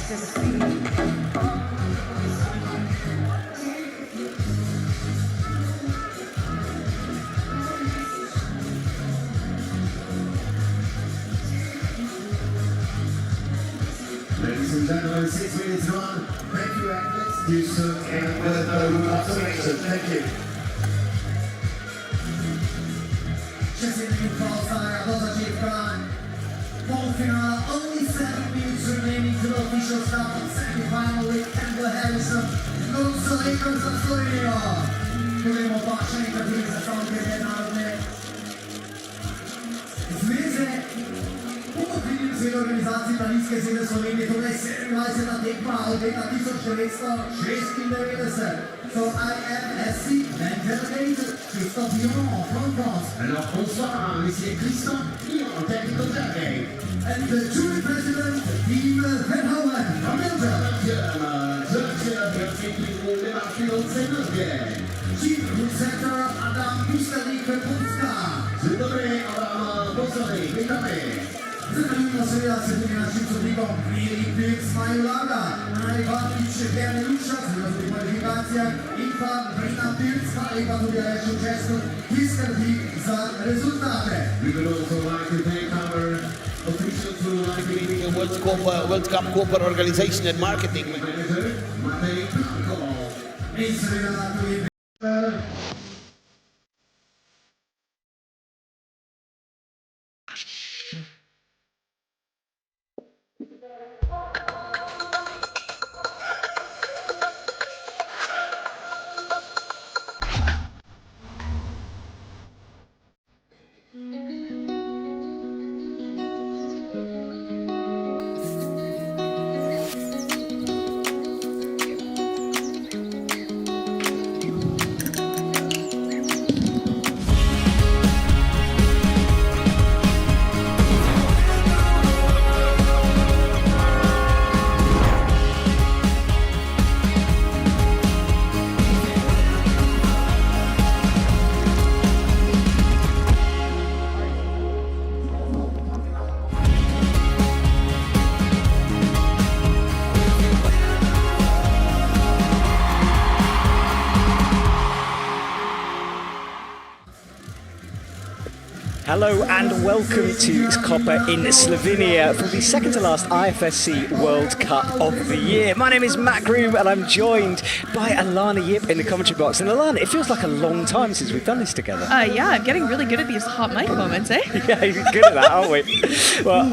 Ladies and gentlemen, 6 minutes run. Thank you, athletes. You should end with the observation. Thank you. Chasing qualifier, Finale, only 7 minutes remaining to the official start of semifinal with Campbell Harrison and also Lakers of Slovenia. Govorimo o vašem intervjuju za stavke mednarodne zveze. Pomokrivim zvede organizaciji Planinske zveze Slovenije, to je 27. tekma od leta 1996. So IFSC then delegated Christophe Dion from France. Alors bonsoir, Monsieur Christophe Dion, technical delegate. And the jury president, Team Verhoeven from Belgium. Chief Group Center, Adam Pustalik-Polska. Dzień dobry, Adam Pustalik, witamy. Zahvaljujem se tudi našim sodnikom Miri Pix Majulaga, najbolj čekane luča, zelo v kvalifikacijah in pa Brina Pix, ali pa tudi Alešo Česko, ki skrbi za rezultate. We would also like to thank our officials who like leading the World Cup Koper organization and marketing. manager, Matej Blanco. In seveda tudi Hello and welcome to Koper in Slovenia for the second to last IFSC World Cup of the year. My name is Matt Groom and I'm joined by Alana Yip in the commentary box. And Alana, it feels like a long time since we've done this together. Yeah, I'm getting really good at these hot mic moments, eh? Yeah, you're good at that, aren't we? Well,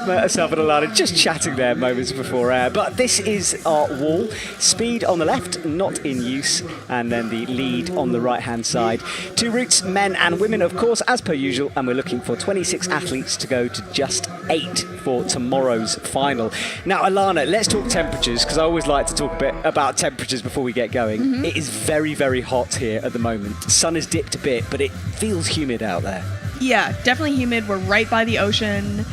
myself and Alana just chatting there moments before air. But this is our wall. Speed on the left, not in use. And then the lead on the right-hand side. 2 routes, men and women, of course, as per usual. And we're looking for 26 athletes to go to just 8 for tomorrow's final. Now, Alana, let's talk temperatures, because I always like to talk a bit about temperatures before we get going. It is very, very hot here at the moment. The sun has dipped a bit, but it feels humid out there. Yeah, definitely humid. We're right by the ocean,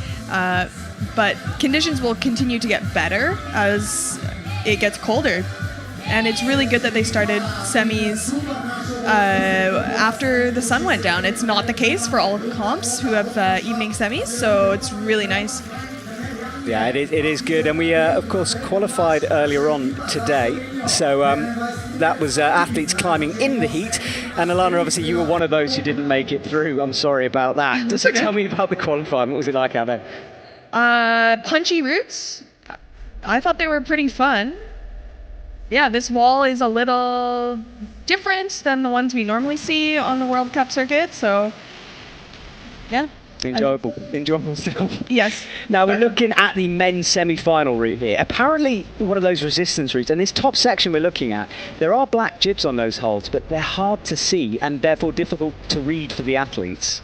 but conditions will continue to get better as it gets colder. And it's really good that they started semis after the sun went down. It's not the case for all comps who have evening semis, so it's really nice. Yeah, it is good. And we, of course, qualified earlier on today. So that was athletes climbing in the heat. And Alana, obviously, you were one of those who didn't make it through. I'm sorry about that. So tell me about the qualifying. What was it like out there? Punchy routes. I thought they were pretty fun. Yeah, this wall is a little different than the ones we normally see on the World Cup circuit, so yeah. Enjoyable still. Yes. Now we're looking at the men's semi-final route here. Apparently one of those resistance routes, and this top section we're looking at, there are black jibs on those holds, but they're hard to see and therefore difficult to read for the athletes.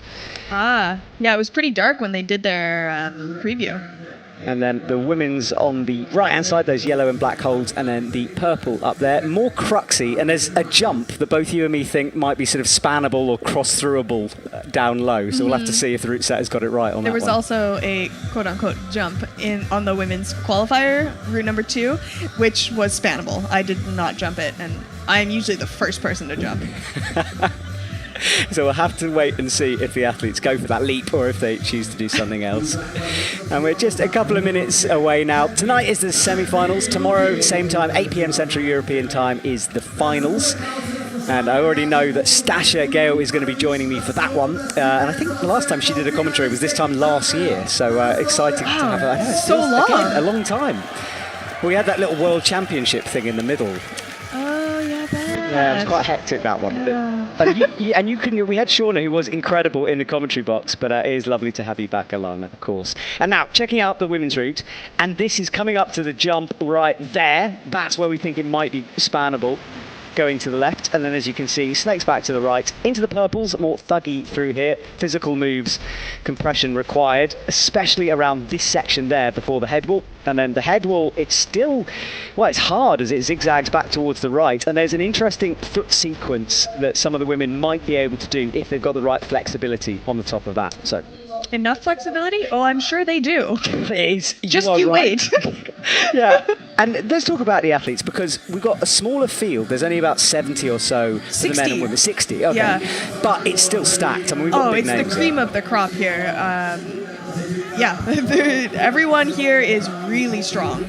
Yeah, it was pretty dark when they did their preview. And then the women's on the right-hand side, those yellow and black holds, and then the purple up there, more cruxy, and there's a jump that both you and me think might be sort of spannable or cross-throughable down low, so we'll have to see if the route setter's got it right on that one. There was also a quote-unquote jump on the women's qualifier, route number 2, which was spannable. I did not jump it, and I am usually the first person to jump. So we'll have to wait and see if the athletes go for that leap or if they choose to do something else. And we're just a couple of minutes away now. Tonight is the semi-finals. Tomorrow, same time, 8 p.m. Central European time, is the finals. And I already know that Stasha Gale is going to be joining me for that one. And I think the last time she did a commentary was this time last year. So exciting to have her. I know, so long. Again, a long time. We had that little World Championship thing in the middle. Oh, yeah, that. Yeah, it was quite hectic, that one. Yeah. We had Shauna, who was incredible in the commentary box, but it is lovely to have you back along, of course. And now, checking out the women's route, and this is coming up to the jump right there. That's where we think it might be spannable. Going to the left, and then as you can see, snakes back to the right, into the purples, more thuggy through here. Physical moves, compression required, especially around this section there before the head wall. And then the head wall, it's still, well, it's hard as it zigzags back towards the right. And there's an interesting foot sequence that some of the women might be able to do if they've got the right flexibility on the top of that. So Enough flexibility? Oh, I'm sure they do. Please, Just you wait. Yeah, and let's talk about the athletes, because we've got a smaller field. There's only about 70 or so for the men and women. 60, okay. Yeah. But it's still stacked. I mean, we've got big it's names the cream of the crop here. Yeah, everyone here is really strong.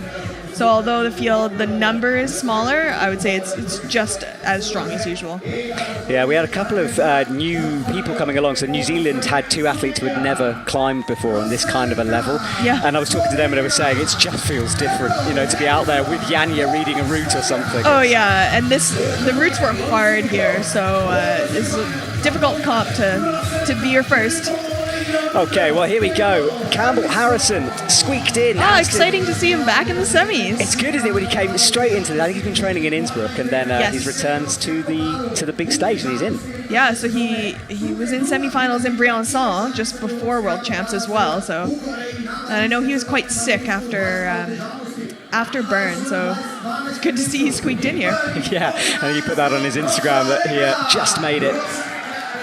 So although the field, the number is smaller, I would say it's just as strong as usual. Yeah, we had a couple of new people coming along. So New Zealand had 2 athletes who had never climbed before on this kind of a level. Yeah. And I was talking to them and they were saying it just feels different, you know, to be out there with Yanya reading a route or something. Oh yeah, and the routes were hard here, so it's a difficult comp to be your first. Okay, well, here we go. Campbell Harrison squeaked in. Exciting to see him back in the semis. It's good, isn't it, when he came straight into it. I think he's been training in Innsbruck, and then Yes. he's returned to the big stage, and he's in. Yeah, so he was in semifinals in Briançon just before World Champs as well. So, and I know he was quite sick after Bern, so it's good to see he squeaked in here. Yeah, and he put that on his Instagram that he just made it.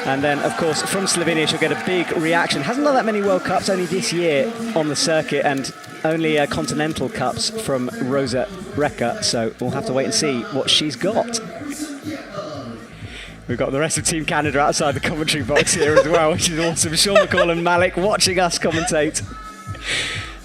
And then, of course, from Slovenia, she'll get a big reaction. Hasn't done that many World Cups, only this year on the circuit, and only Continental Cups from Rosa Reka. So we'll have to wait and see what she's got. We've got the rest of Team Canada outside the commentary box here as well, which is awesome. Sean McCall and Malik watching us commentate.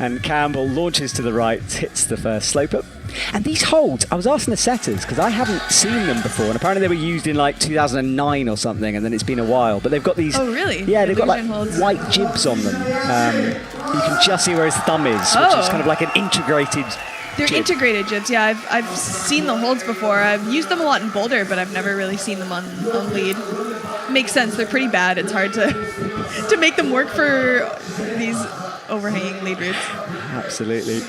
And Campbell launches to the right, hits the first slope-up. And these holds, I was asking the setters, because I haven't seen them before, and apparently they were used in like 2009 or something, and then it's been a while. But they've got these... Oh, really? Yeah, they've got like Illusion holds. white jibs on them. You can just see where his thumb is, which is kind of like an integrated They're jib. integrated jibs, yeah. I've seen the holds before. I've used them a lot in Boulder, but I've never really seen them on lead. Makes sense, they're pretty bad. It's hard to make them work for these overhanging lead routes. Absolutely.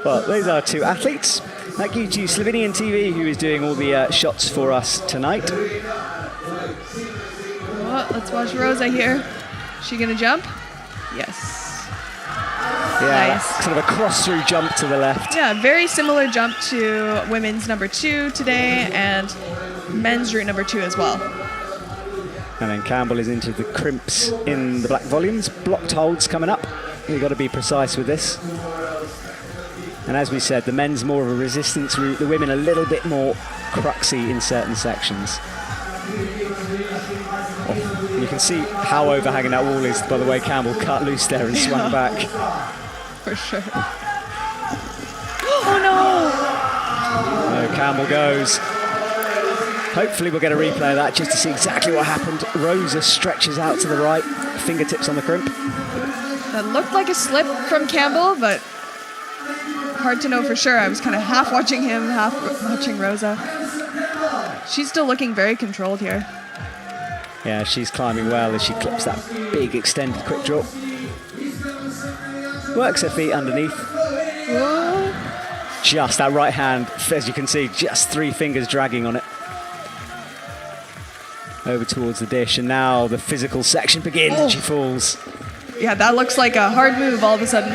Well, those are 2 athletes. Thank you to Slovenian TV, who is doing all the shots for us tonight. Oh, let's watch Rosa here. She gonna jump? Yes. Yeah, Nice. sort of a cross-through jump to the left. Yeah, very similar jump to women's number 2 today and men's route number 2 as well. And then Campbell is into the crimps in the black volumes. Blocked holds coming up. You've got to be precise with this. And as we said, the men's more of a resistance route, the women a little bit more cruxy in certain sections. Oh, you can see how overhanging that wall is by the way Campbell cut loose there and swung back. For sure. Oh no! So Campbell goes. Hopefully we'll get a replay of that just to see exactly what happened. Rosa stretches out to the right, fingertips on the crimp. That looked like a slip from Campbell, but hard to know for sure. I was kind of half watching him, half watching Rosa. She's still looking very controlled here. Yeah, she's climbing well as she clips that big extended quick draw. Works her feet underneath. Whoa. Just that right hand, as you can see, just 3 fingers dragging on it. Over towards the dish, and now the physical section begins and she falls. Yeah, that looks like a hard move all of a sudden.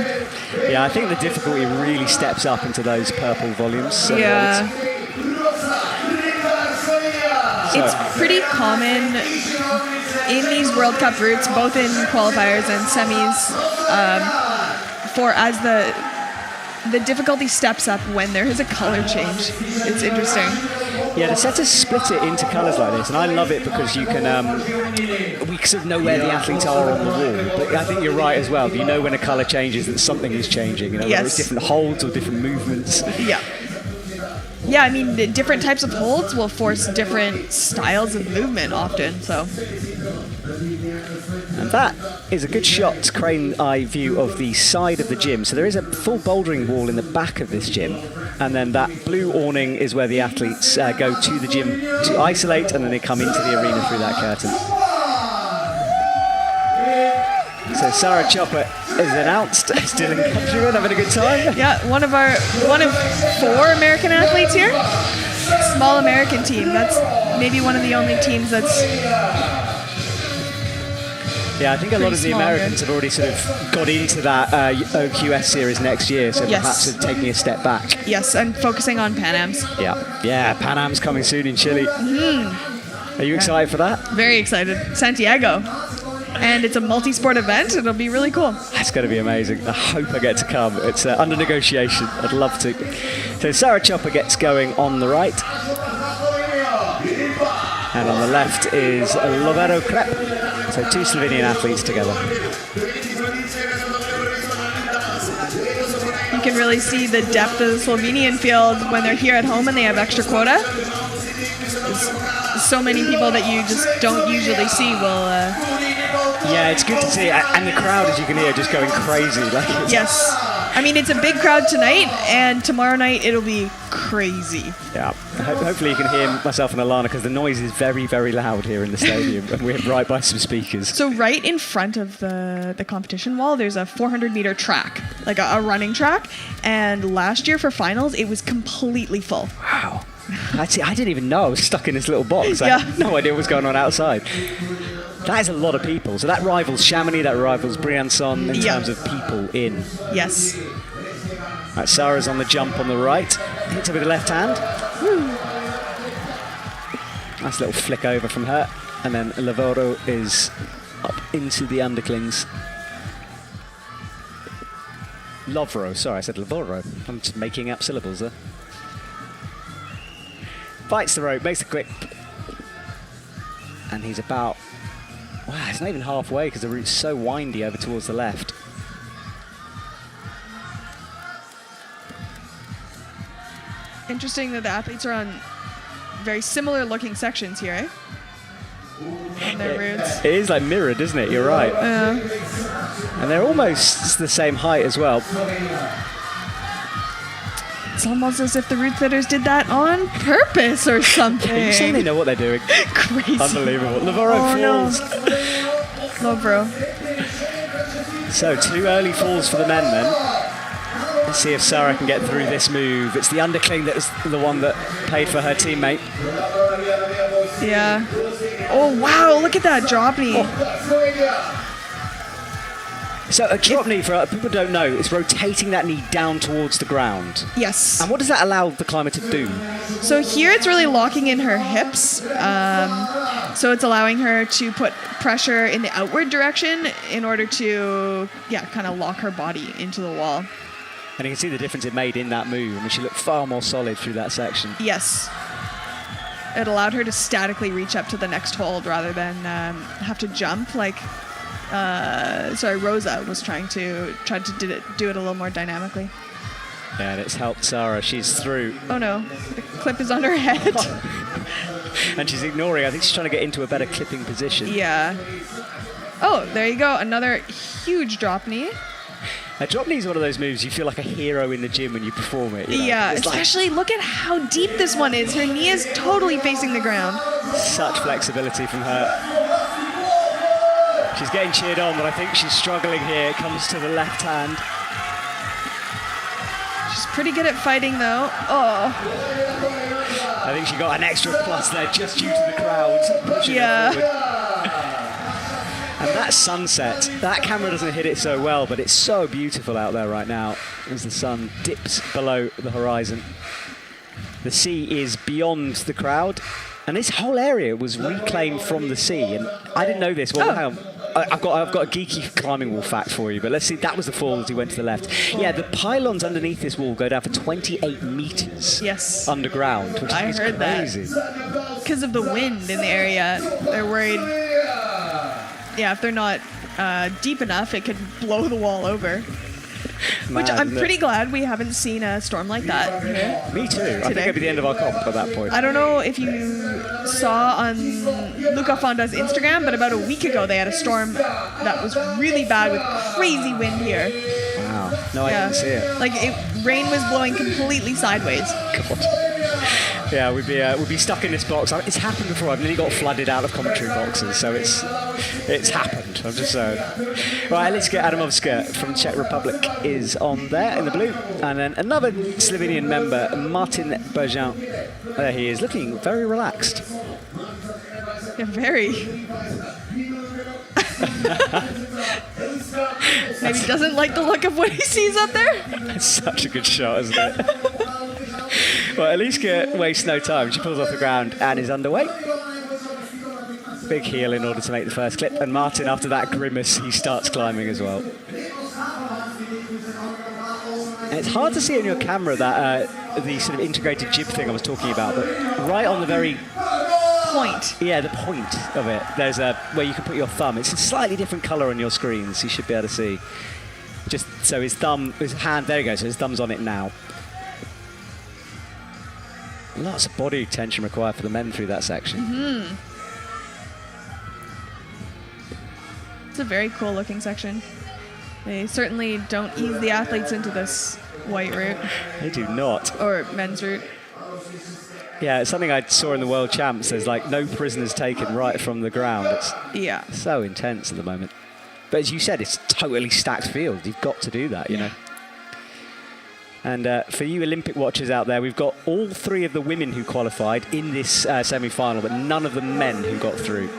Yeah, I think the difficulty really steps up into those purple volumes. So Yeah. It's pretty common in these World Cup routes, both in qualifiers and semis, for as the difficulty steps up when there is a color change. It's interesting. Yeah, the setters split it into colours like this, and I love it because you can, we sort of know where the athletes are on the wall, but I think you're right as well. You know when a colour changes that something is changing, you know, whether it's different holds or different movements. Yeah. Yeah, I mean, the different types of holds will force different styles of movement often, so. And that is a good shot, crane eye view of the side of the gym. So there is a full bouldering wall in the back of this gym. And then that blue awning is where the athletes go to the gym to isolate, and then they come into the arena through that curtain. So Sarah Chopper is announced, still in countryman, having a good time. Yeah, one of 4 American athletes here. Small American team. That's maybe one of the only teams that's. Yeah, I think a lot of the small, Americans have already sort of got into that OQS series next year, so perhaps are taking a step back. Yes, and focusing on Pan Ams. Yeah, Pan Am's coming soon in Chile. Are you excited for that? Very excited. Santiago. And it's a multi-sport event. It'll be really cool. That's going to be amazing. I hope I get to come. It's under negotiation. I'd love to. So Sarah Chopper gets going on the right. And on the left is Lovero Krep. So 2 Slovenian athletes together. You can really see the depth of the Slovenian field when they're here at home and they have extra quota. There's so many people that you just don't usually see will... Yeah, it's good to see. And the crowd, as you can hear, just going crazy. Yes. I mean, it's a big crowd tonight, and tomorrow night it'll be crazy. Yeah. Hopefully you can hear myself and Alana, because the noise is very, very loud here in the stadium, and we're right by some speakers. So right in front of the competition wall, there's a 400-meter track, like a running track, and last year for finals, it was completely full. Wow. I didn't even know I was stuck in this little box. I had no idea what was going on outside. That is a lot of people. So that rivals Chamonix, that rivals Briançon in terms of people in. Yes. Right, Sarah's on the jump on the right. Hits her with the left hand. Woo. Nice little flick over from her. And then Lavoro is up into the underclings. Lovro, sorry, I said Lavoro. I'm just making up syllables there. Bites the rope, makes a quick. And he's about... Wow, it's not even halfway because the route's so windy over towards the left. Interesting that the athletes are on very similar looking sections here, eh? On their routes. It is like mirrored, isn't it? You're right. And they're almost the same height as well. It's almost as if the route fitters did that on purpose or something. You saying they know what they're doing? Crazy. Unbelievable. Lavoro falls. No, bro. So 2 early falls for the men then. Let's see if Sarah can get through this move. It's the undercling that was the one that paid for her teammate. Yeah. Oh, wow, look at that drop knee. So a drop knee, for people who don't know, is rotating that knee down towards the ground. Yes. And what does that allow the climber to do? So here it's really locking in her hips. So it's allowing her to put pressure in the outward direction in order to, kind of lock her body into the wall. And you can see the difference it made in that move. I mean, she looked far more solid through that section. Yes. It allowed her to statically reach up to the next hold rather than have to jump like... Rosa was tried to do it a little more dynamically. Yeah, and it's helped Sarah. She's through. Oh no, the clip is on her head. And she's ignoring. I think she's trying to get into a better clipping position. Yeah. Oh, there you go. Another huge drop knee. A drop knee is one of those moves you feel like a hero in the gym when you perform it. You know? Yeah, especially look at how deep this one is. Her knee is totally facing the ground. Such flexibility from her. She's getting cheered on, but I think she's struggling here. It comes to the left hand. She's pretty good at fighting, though. Oh. I think she got an extra plus there just due to the crowd pushing her forward. And that sunset, that camera doesn't hit it so well, but it's so beautiful out there right now as the sun dips below the horizon. The sea is beyond the crowd, And this whole area was reclaimed from the sea, and I didn't know this. Well, hang on. I've got a geeky climbing wall fact for you, but let's see. That was the fall as you went to the left. Yeah, the pylons underneath this wall go down for 28 meters. Yes. Underground, which I is heard crazy. Because of the wind in the area, they're worried. Yeah, if they're not deep enough, it could blow the wall over. Which I'm pretty glad we haven't seen a storm like that here. Me too. I think it'll be the end of our comp at that point. I don't know if you saw on Luca Fonda's Instagram, but about a week ago they had a storm that was really bad with crazy wind here. Wow. No, I didn't see it. Like rain was blowing completely sideways. God. Yeah, we'd be stuck in this box. It's happened before. I've nearly got flooded out of commentary boxes, so it's happened. I'm just saying. Right, let's get Adamovska from Czech Republic is on there in the blue, and then another Slovenian member, Martin Bergin. There he is, looking very relaxed. Yeah, very. Maybe doesn't like the look of what he sees up there. It's such a good shot, isn't it? Well, Eliska wastes no time. She pulls off the ground and is underway. Big heel in order to make the first clip. And Martin, after that grimace, he starts climbing as well. And it's hard to see on your camera that the sort of integrated jib thing I was talking about, but right on the very point. Yeah, the point of it. There's where you can put your thumb. It's a slightly different colour on your screens. You should be able to see. Just so his hand, there he goes. So his thumb's on it now. Lots of body tension required for the men through that section. Mm-hmm. It's a very cool looking section. They certainly don't ease the athletes into this white route. They do not. Or men's route. Yeah, it's something I saw in the World Champs. There's like no prisoners taken right from the ground. It's so intense at the moment. But as you said, it's a totally stacked field. You've got to do that, you know. And for you Olympic watchers out there, we've got all three of the women who qualified in this semi-final, but none of the men who got through.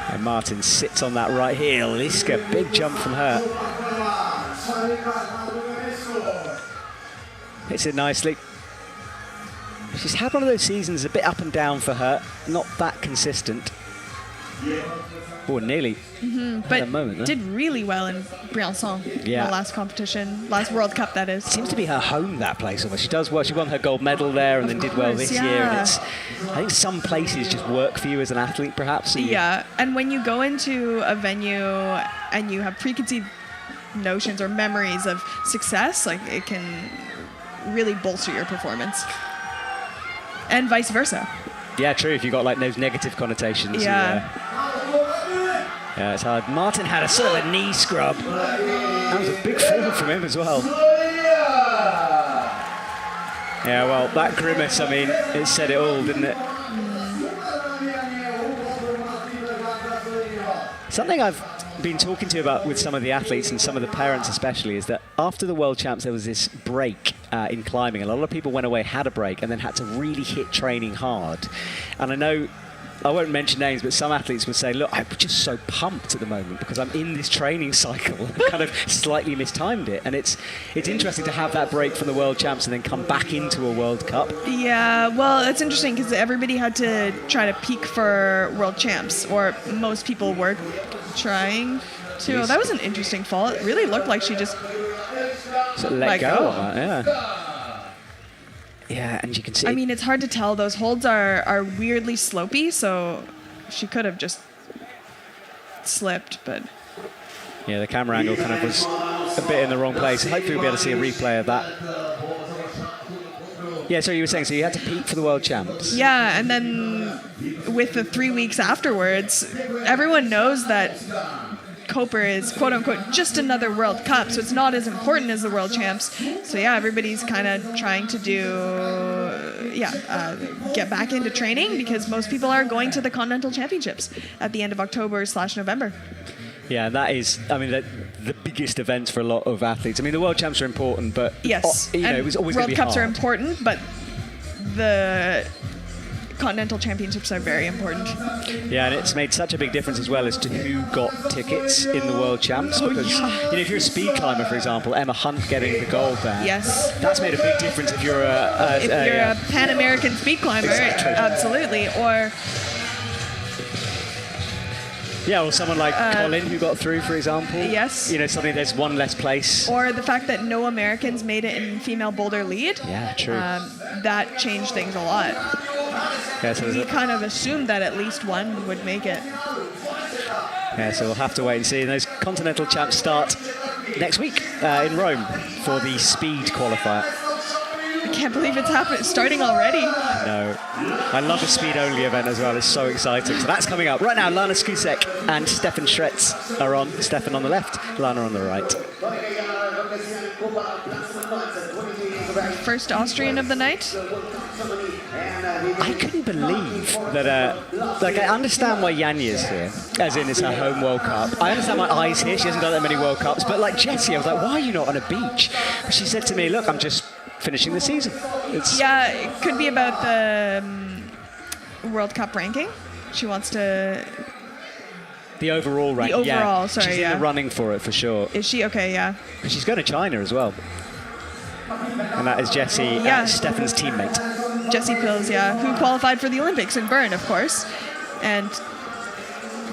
And Martin sits on that right heel. Liska, big jump from her. Hits it nicely. She's had one of those seasons a bit up and down for her, not that consistent. Oh, nearly. But a moment, did really well in Briançon, the last competition, last World Cup that is. Seems to be her home, that place almost. She does well. She won her gold medal there and then did well this year. And I think some places just work for you as an athlete, perhaps. Yeah, and when you go into a venue and you have preconceived notions or memories of success, like it can really bolster your performance. And vice versa. Yeah, true. If you've got like those negative connotations. Yeah. Yeah, it's hard. Martin had a sort of a knee scrub. That was a big fall from him as well. Yeah, well, that grimace, I mean, it said it all, didn't it? Something I've been talking to about with some of the athletes and some of the parents especially is that after the World Champs there was this break in climbing. A lot of people went away, had a break, and then had to really hit training hard. And I know, I won't mention names, but some athletes would say, look, I'm just so pumped at the moment because I'm in this training cycle. I kind of slightly mistimed it. And it's interesting to have that break from the World Champs and then come back into a World Cup. Yeah, well, it's interesting because everybody had to try to peak for World Champs, or most people were trying to. That was an interesting fall. It really looked like she just let go of that, yeah. Yeah, and you can see. I mean, it's hard to tell. Those holds are weirdly slopey, so she could have just slipped, but. Yeah, the camera angle kind of was a bit in the wrong place. Hopefully we'll be able to see a replay of that. Yeah, so you were saying, so you had to peak for the World Champs. Yeah, and then with the 3 weeks afterwards, everyone knows that Koper is, quote-unquote, just another World Cup, so it's not as important as the World Champs. So, yeah, everybody's kind of trying to get back into training because most people are going to the Continental Championships at the end of October/November. Yeah, that is, I mean, the biggest events for a lot of athletes. I mean, the World Champs are important, but yes, you know, it was always going to be World Cups hard. are important, but the Continental Championships are very important. Yeah, and it's made such a big difference as well as to who got tickets in the World Champs. Because you know, if you're a speed climber, for example, Emma Hunt getting the gold there. Yes. That's made a big difference if you're a Pan-American speed climber. Exactly. Absolutely. Or yeah, or someone like Colin who got through, for example. Yes. You know, suddenly there's one less place. Or the fact that no Americans made it in female boulder lead. Yeah, true. That changed things a lot. Yeah, so We kind of assumed that at least one would make it. yeah, so we'll have to wait and see. And those Continental Champs start next week in Rome for the speed qualifier. I can't believe it's happening, starting already. No. I love the speed-only event as well. It's so exciting. So that's coming up. Right now, Lana Skusek and Stefan Schretz are on. Stefan on the left, Lana on the right. First Austrian of the night. I couldn't believe that, like, I understand why Yanya's here, as in it's her home World Cup. I understand why Ai's here. She hasn't done that many World Cups. But like Jessie, I was like, why are you not on a beach? She said to me, look, I'm just finishing the season. Yeah, it could be about the World Cup ranking. She wants to... The overall rank. The overall, yeah. sorry, She's yeah. in the running for it, for sure. Is she? Okay, yeah. She's going to China as well. And that is Jessie, Yeah. Stefan's teammate. Jessie Pills, yeah, who qualified for the Olympics in Bern, of course. And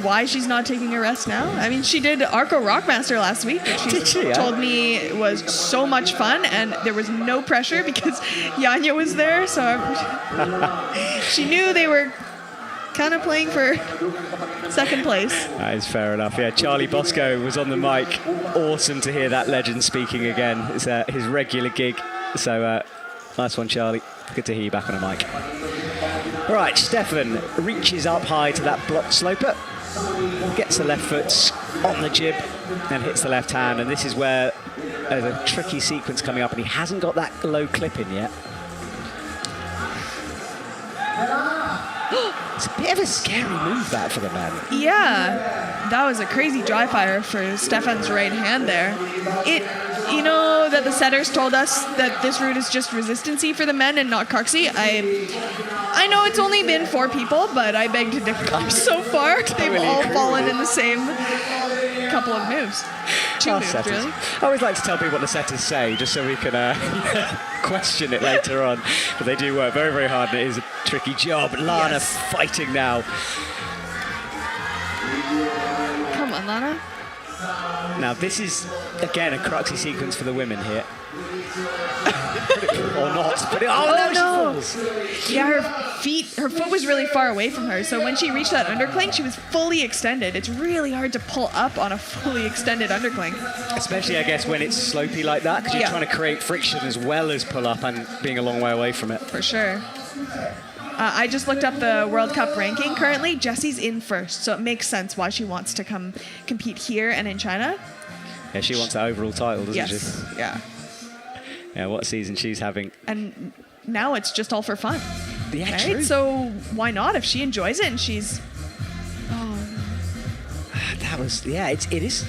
why she's not taking a rest now? I mean, she did Arco Rockmaster last week, which she told me was so much fun, and there was no pressure because Yanya was there, so she knew they were kind of playing for second place. That is fair enough. Yeah, Charlie Bosco was on the mic. Awesome to hear that legend speaking again. It's his regular gig. So nice one, Charlie. Good to hear you back on a mic. All right, Stefan reaches up high to that block sloper, gets the left foot on the jib, and hits the left hand. And this is where there's a tricky sequence coming up, and he hasn't got that low clip in yet. It's a bit of a scary move, that, for the man. Yeah, that was a crazy dry fire for Stefan's right hand there. You know that the setters told us that this route is just resistancy for the men and not Coxie. I know it's only been 4 people, but I beg to differ. So far, they've all fallen in the same couple of moves. 2 moves, Setters. really. I always like to tell people what the setters say, just so we can question it later on. But they do work very, very hard, and it is a tricky job. Lana fighting now. Come on, Lana. Now, this is, again, a cruxy sequence for the women here. Or not. But no, she falls. Yeah, her foot was really far away from her, so when she reached that undercling, she was fully extended. It's really hard to pull up on a fully extended undercling. Especially, I guess, when it's slopey like that, because you're trying to create friction as well as pull up and being a long way away from it. For sure. I just looked up the World Cup ranking. Currently, Jessie's in first, so it makes sense why she wants to come compete here and in China. Yeah, she wants that overall title, doesn't she? Yes, yeah. Yeah, what season she's having. And now it's just all for fun. Yeah, right? true. So why not if she enjoys it and she's... That was, yeah, it is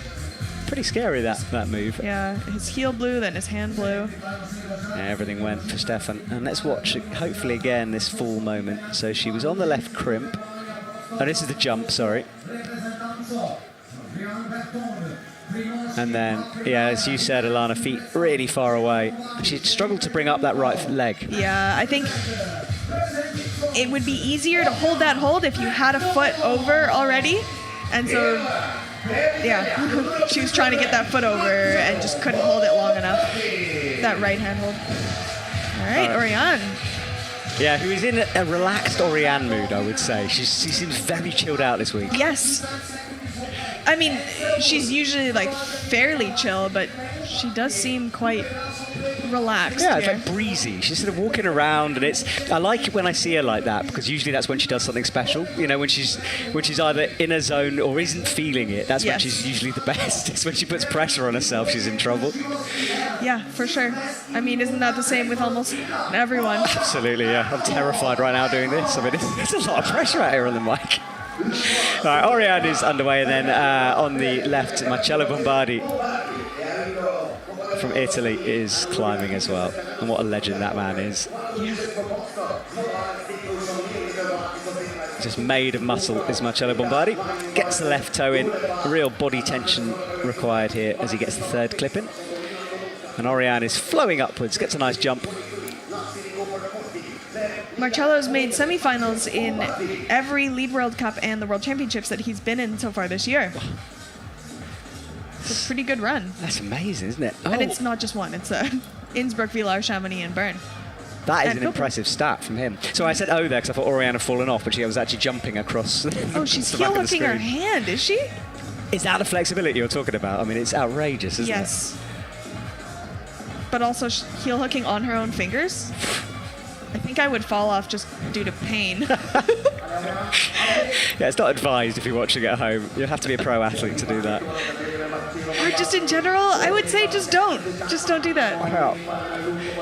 pretty scary, that move. Yeah, his heel blew, then his hand blew. Yeah, everything went for Stefan. And let's watch, hopefully, again, this full moment. So she was on the left crimp. Oh, this is the jump, sorry. And then, yeah, as you said, Alana, feet really far away. She struggled to bring up that right leg. Yeah, I think it would be easier to hold that hold if you had a foot over already. And so, yeah, she was trying to get that foot over and just couldn't hold it long enough. That right hand hold. All right, Oriane. Yeah, who is in a relaxed Oriane mood, I would say. She seems very chilled out this week. Yes. I mean, she's usually like fairly chill, but she does seem quite relaxed. Yeah, it's like breezy. She's sort of walking around, and I like it when I see her like that, because usually that's when she does something special. You know, when she's either in a zone or isn't feeling it. That's when she's usually the best. It's when she puts pressure on herself, she's in trouble. Yeah, for sure. I mean, isn't that the same with almost everyone? Absolutely, yeah. I'm terrified right now doing this. I mean, there's a lot of pressure out here on the mic. All right, Oriane is underway, and then on the left, Marcello Bombardi from Italy is climbing as well. And what a legend that man is. Yeah. just made of muscle is Marcello Bombardi. Gets the left toe in. Real body tension required here as he gets the third clip in. And Oriane is flowing upwards, gets a nice jump. Marcello's made semifinals in every Lead World Cup and the World Championships that he's been in so far this year. It's a pretty good run. That's amazing, isn't it? Oh, And it's not just one. It's Innsbruck, Villars, Chamonix, and Bern. that is and an Koper. impressive stat from him. So I said, oh, there, because I thought Oriane had fallen off, but she was actually jumping across. Oh, she's the back of the heel hooking her screen. hand, is she? Is that the flexibility you're talking about? I mean, it's outrageous, isn't Yes. But also heel hooking on her own fingers. I think I would fall off just due to pain. it? Yeah, it's not advised if you're watching at home. You have to be a pro athlete to do that. Or just in general, I would say just don't. Just don't do that.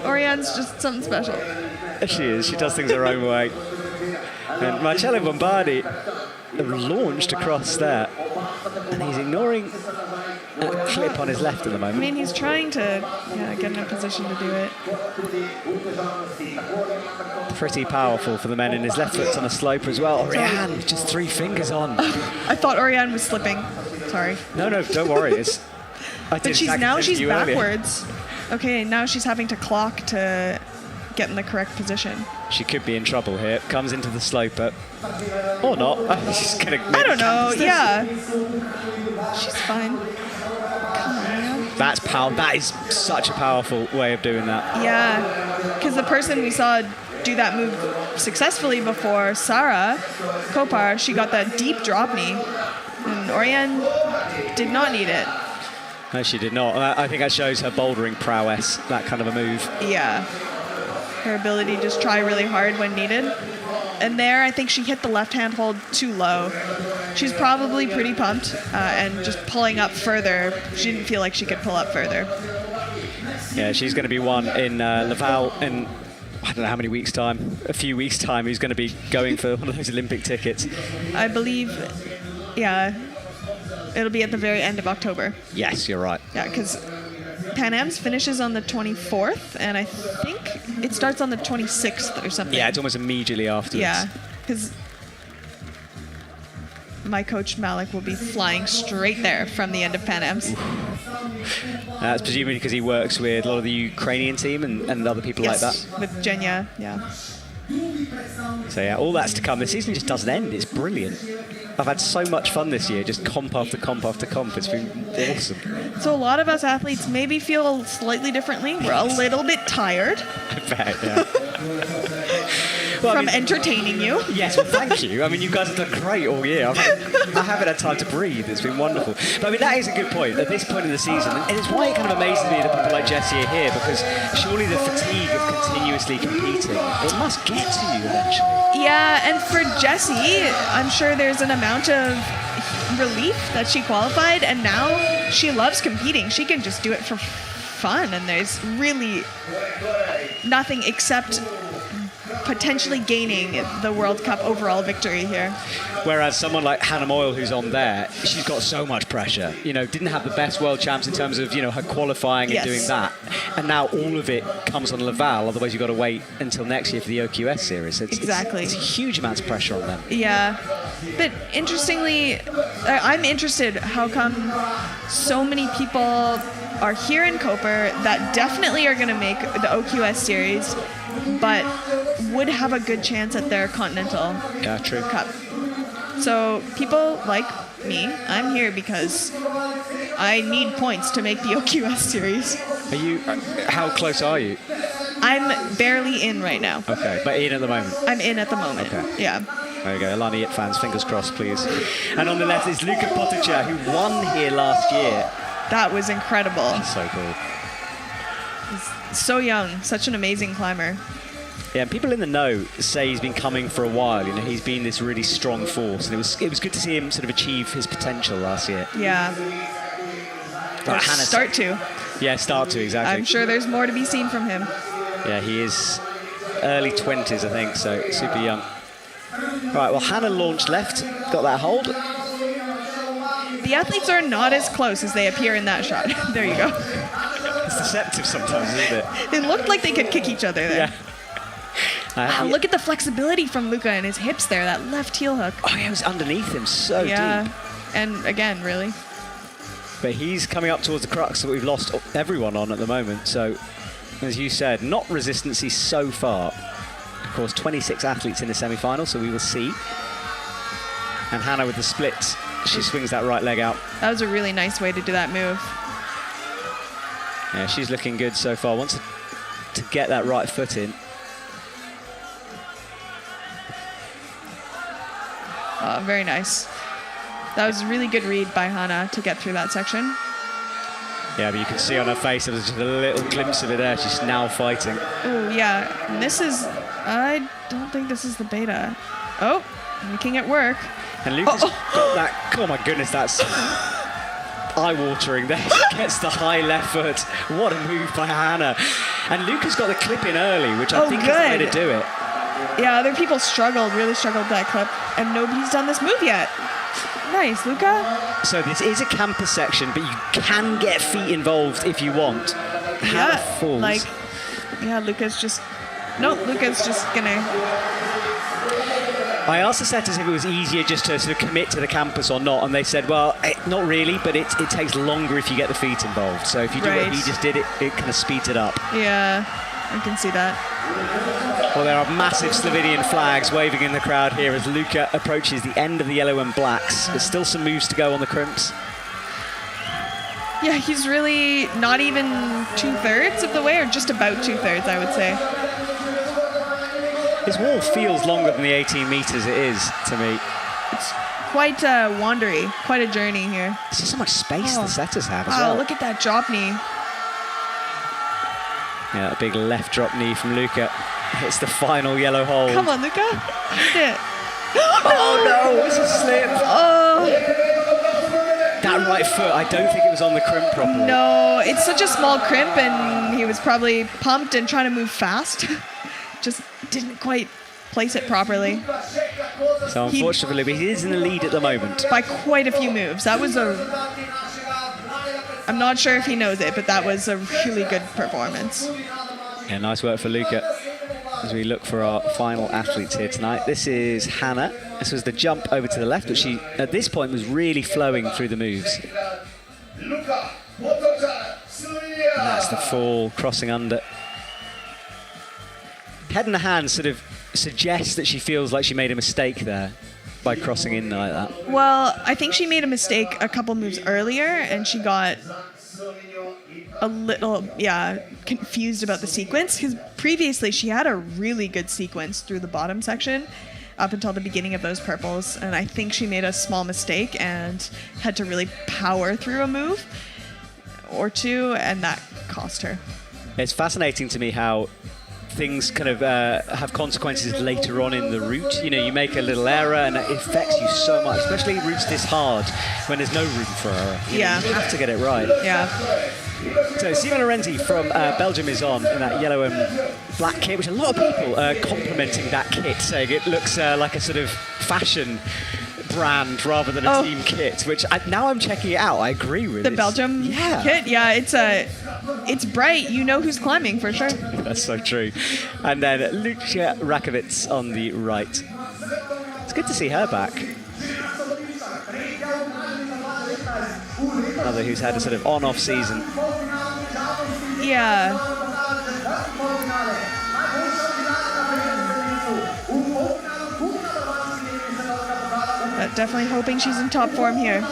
Oriane's just something special. She is. She does things her own way. And Marcello Bombardi launched across there. And he's ignoring that clip on his left at the I moment. mean, he's trying to get in a position to do it. Pretty powerful for the men, and his left foot's on a sloper as well. Oriane, just 3 fingers on. I thought Oriane was slipping. Sorry. No, don't worry. It's, I did But she's exactly the same to you earlier. backwards. Okay, now she's having to clock to get in the correct position. She could be in trouble here. Comes into the sloper. Or not. She's gonna I don't know. Yeah. She's fine. Come on. That's power. That is such a powerful way of doing that. Yeah. Because the person we saw do that move successfully before, Sarah Koper, she got that deep drop knee. And Oriane did not need it. No, she did not. I think that shows her bouldering prowess, that kind of a move. Yeah. Her ability to just try really hard when needed. And there, I think she hit the left-hand hold too low. She's probably pretty pumped and just pulling up further. She didn't feel like she could pull up further. Yeah, she's going to be one in Laval in, I don't know how many weeks' time, a few weeks' time, who's going to be going for one of those Olympic tickets. I believe, yeah, it'll be at the very end of October. Yes, you're right. Yeah, because Pan Am's finishes on the 24th, and I think it starts on the 26th or something. Yeah, it's almost immediately afterwards. Yeah, because my coach Malik will be flying straight there from the end of Pan Am's. That's presumably because he works with a lot of the Ukrainian team and other people like that. With Genya, yeah. So yeah, all that's to come. The season just doesn't end. It's brilliant. I've had so much fun this year, just comp after comp after comp. It's been awesome. So a lot of us athletes maybe feel slightly differently. We're a little bit tired I bet, yeah. Well, from entertaining you. Yes, well, thank you. I mean, you guys have done great all year. I haven't had time to breathe. It's been wonderful. But I mean, that is a good point at this point in the season. And it's why it kind of amazes me that people like Jessie are here, because surely the fatigue of continuously competing, it must get to you eventually. Yeah, and for Jessie, I'm sure there's an amount of relief that she qualified, and now she loves competing. She can just do it for fun, and there's really nothing except potentially gaining the World Cup overall victory here. Whereas someone like Hannah Moyle, who's on there, she's got so much pressure. You know, didn't have the best world champs in terms of, you know, her qualifying and doing that. And now all of it comes on Laval, otherwise you've got to wait until next year for the OQS series. Exactly. It's a huge amount of pressure on them. Yeah. But interestingly, I'm interested how come so many people are here in Koper that definitely are going to make the OQS series, but would have a good chance at their Continental Cup. So people like me, I'm here because I need points to make the OQS series. Are you? How close are you? I'm barely in right now. Okay, but in at the moment. I'm in at the moment. Okay. Yeah. There you go, Alani It fans, fingers crossed, please. And on the left is Luka Poticha, who won here last year. That was incredible. So cool. He's so young, such an amazing climber. Yeah, and people in the know say he's been coming for a while. You know, he's been this really strong force, and it was good to see him sort of achieve his potential last year. Yeah. Right, start to. Yeah, start to, exactly. I'm sure there's more to be seen from him. Yeah, he is early 20s, I think, so super young. Right, well, Hannah launched left, got that hold. The athletes are not as close as they appear in that shot. There you go. It's deceptive sometimes, isn't it? It looked like they could kick each other there. Yeah. Wow, look at the flexibility from Luca and his hips there, that left heel hook. Oh, yeah, it was underneath him so deep. And again, really. But he's coming up towards the crux that we've lost everyone on at the moment. So, as you said, not resistancy so far. Of course, 26 athletes in the semi-final, so we will see. And Hannah with the splits, she swings that right leg out. That was a really nice way to do that move. Yeah, she's looking good so far. Wants to get that right foot in. Very nice. That was a really good read by Hannah to get through that section. Yeah, but you can see on her face, there's just a little glimpse of it there. She's now fighting. Oh, yeah. And this is, I don't think this is the beta. Oh, making it work. And Luca's got that, oh my goodness, that's eye-watering there. Gets the high left foot. What a move by Hannah. And Luca's got the clip in early, which I think is the way to do it. Yeah, other people really struggled with that clip, and nobody's done this move yet. Nice, Luca. So this is a campus section, but you can get feet involved if you want. Hannah falls. Luca's just gonna... I asked the setters if it was easier just to sort of commit to the campus or not, and they said, well, not really, but it takes longer if you get the feet involved. So if you do what he just did, it kind of speeds it up. Yeah, I can see that. Well, there are massive Slovenian flags waving in the crowd here as Luca approaches the end of the yellow and blacks. There's still some moves to go on the crimps. Yeah, he's really not even 2/3 of the way, or just about 2/3, I would say. His wall feels longer than the 18 meters it is to me. It's quite wandery, quite a journey here. There's just so much space the setters have as well. Wow, look at that drop knee. Yeah, a big left drop knee from Luca. Hits the final yellow hold. Come on, Luca. Hit it. Oh no, it's a slip. Oh. That right foot, I don't think it was on the crimp properly. No, it's such a small crimp, and he was probably pumped and trying to move fast. Just didn't quite place it properly. So unfortunately, he is in the lead at the moment. By quite a few moves. That was I'm not sure if he knows it, but that was a really good performance. Yeah, nice work for Luca as we look for our final athletes here tonight. This is Hannah. This was the jump over to the left, but she, at this point, was really flowing through the moves. And that's the fall, crossing under. Head in the hand sort of suggests that she feels like she made a mistake there by crossing in like that. Well, I think she made a mistake a couple moves earlier, and she got a little, confused about the sequence, because previously she had a really good sequence through the bottom section up until the beginning of those purples, and I think she made a small mistake and had to really power through a move or two, and that cost her. It's fascinating to me how things kind of have consequences later on in the route. You know, you make a little error and it affects you so much, especially routes this hard when there's no room for error. You know, you have to get it right. Yeah. So Simon Lorenzi from Belgium is on in that yellow and black kit, which a lot of people are complimenting that kit, saying it looks like a sort of fashion brand rather than a team kit, which now I'm checking it out. I agree with the Belgium kit. Yeah, it's bright. You know who's climbing for sure. That's so true. And then Lucia Rakovic on the right. It's good to see her back. Another who's had a sort of on-off season. Yeah. Definitely hoping she's in top form here.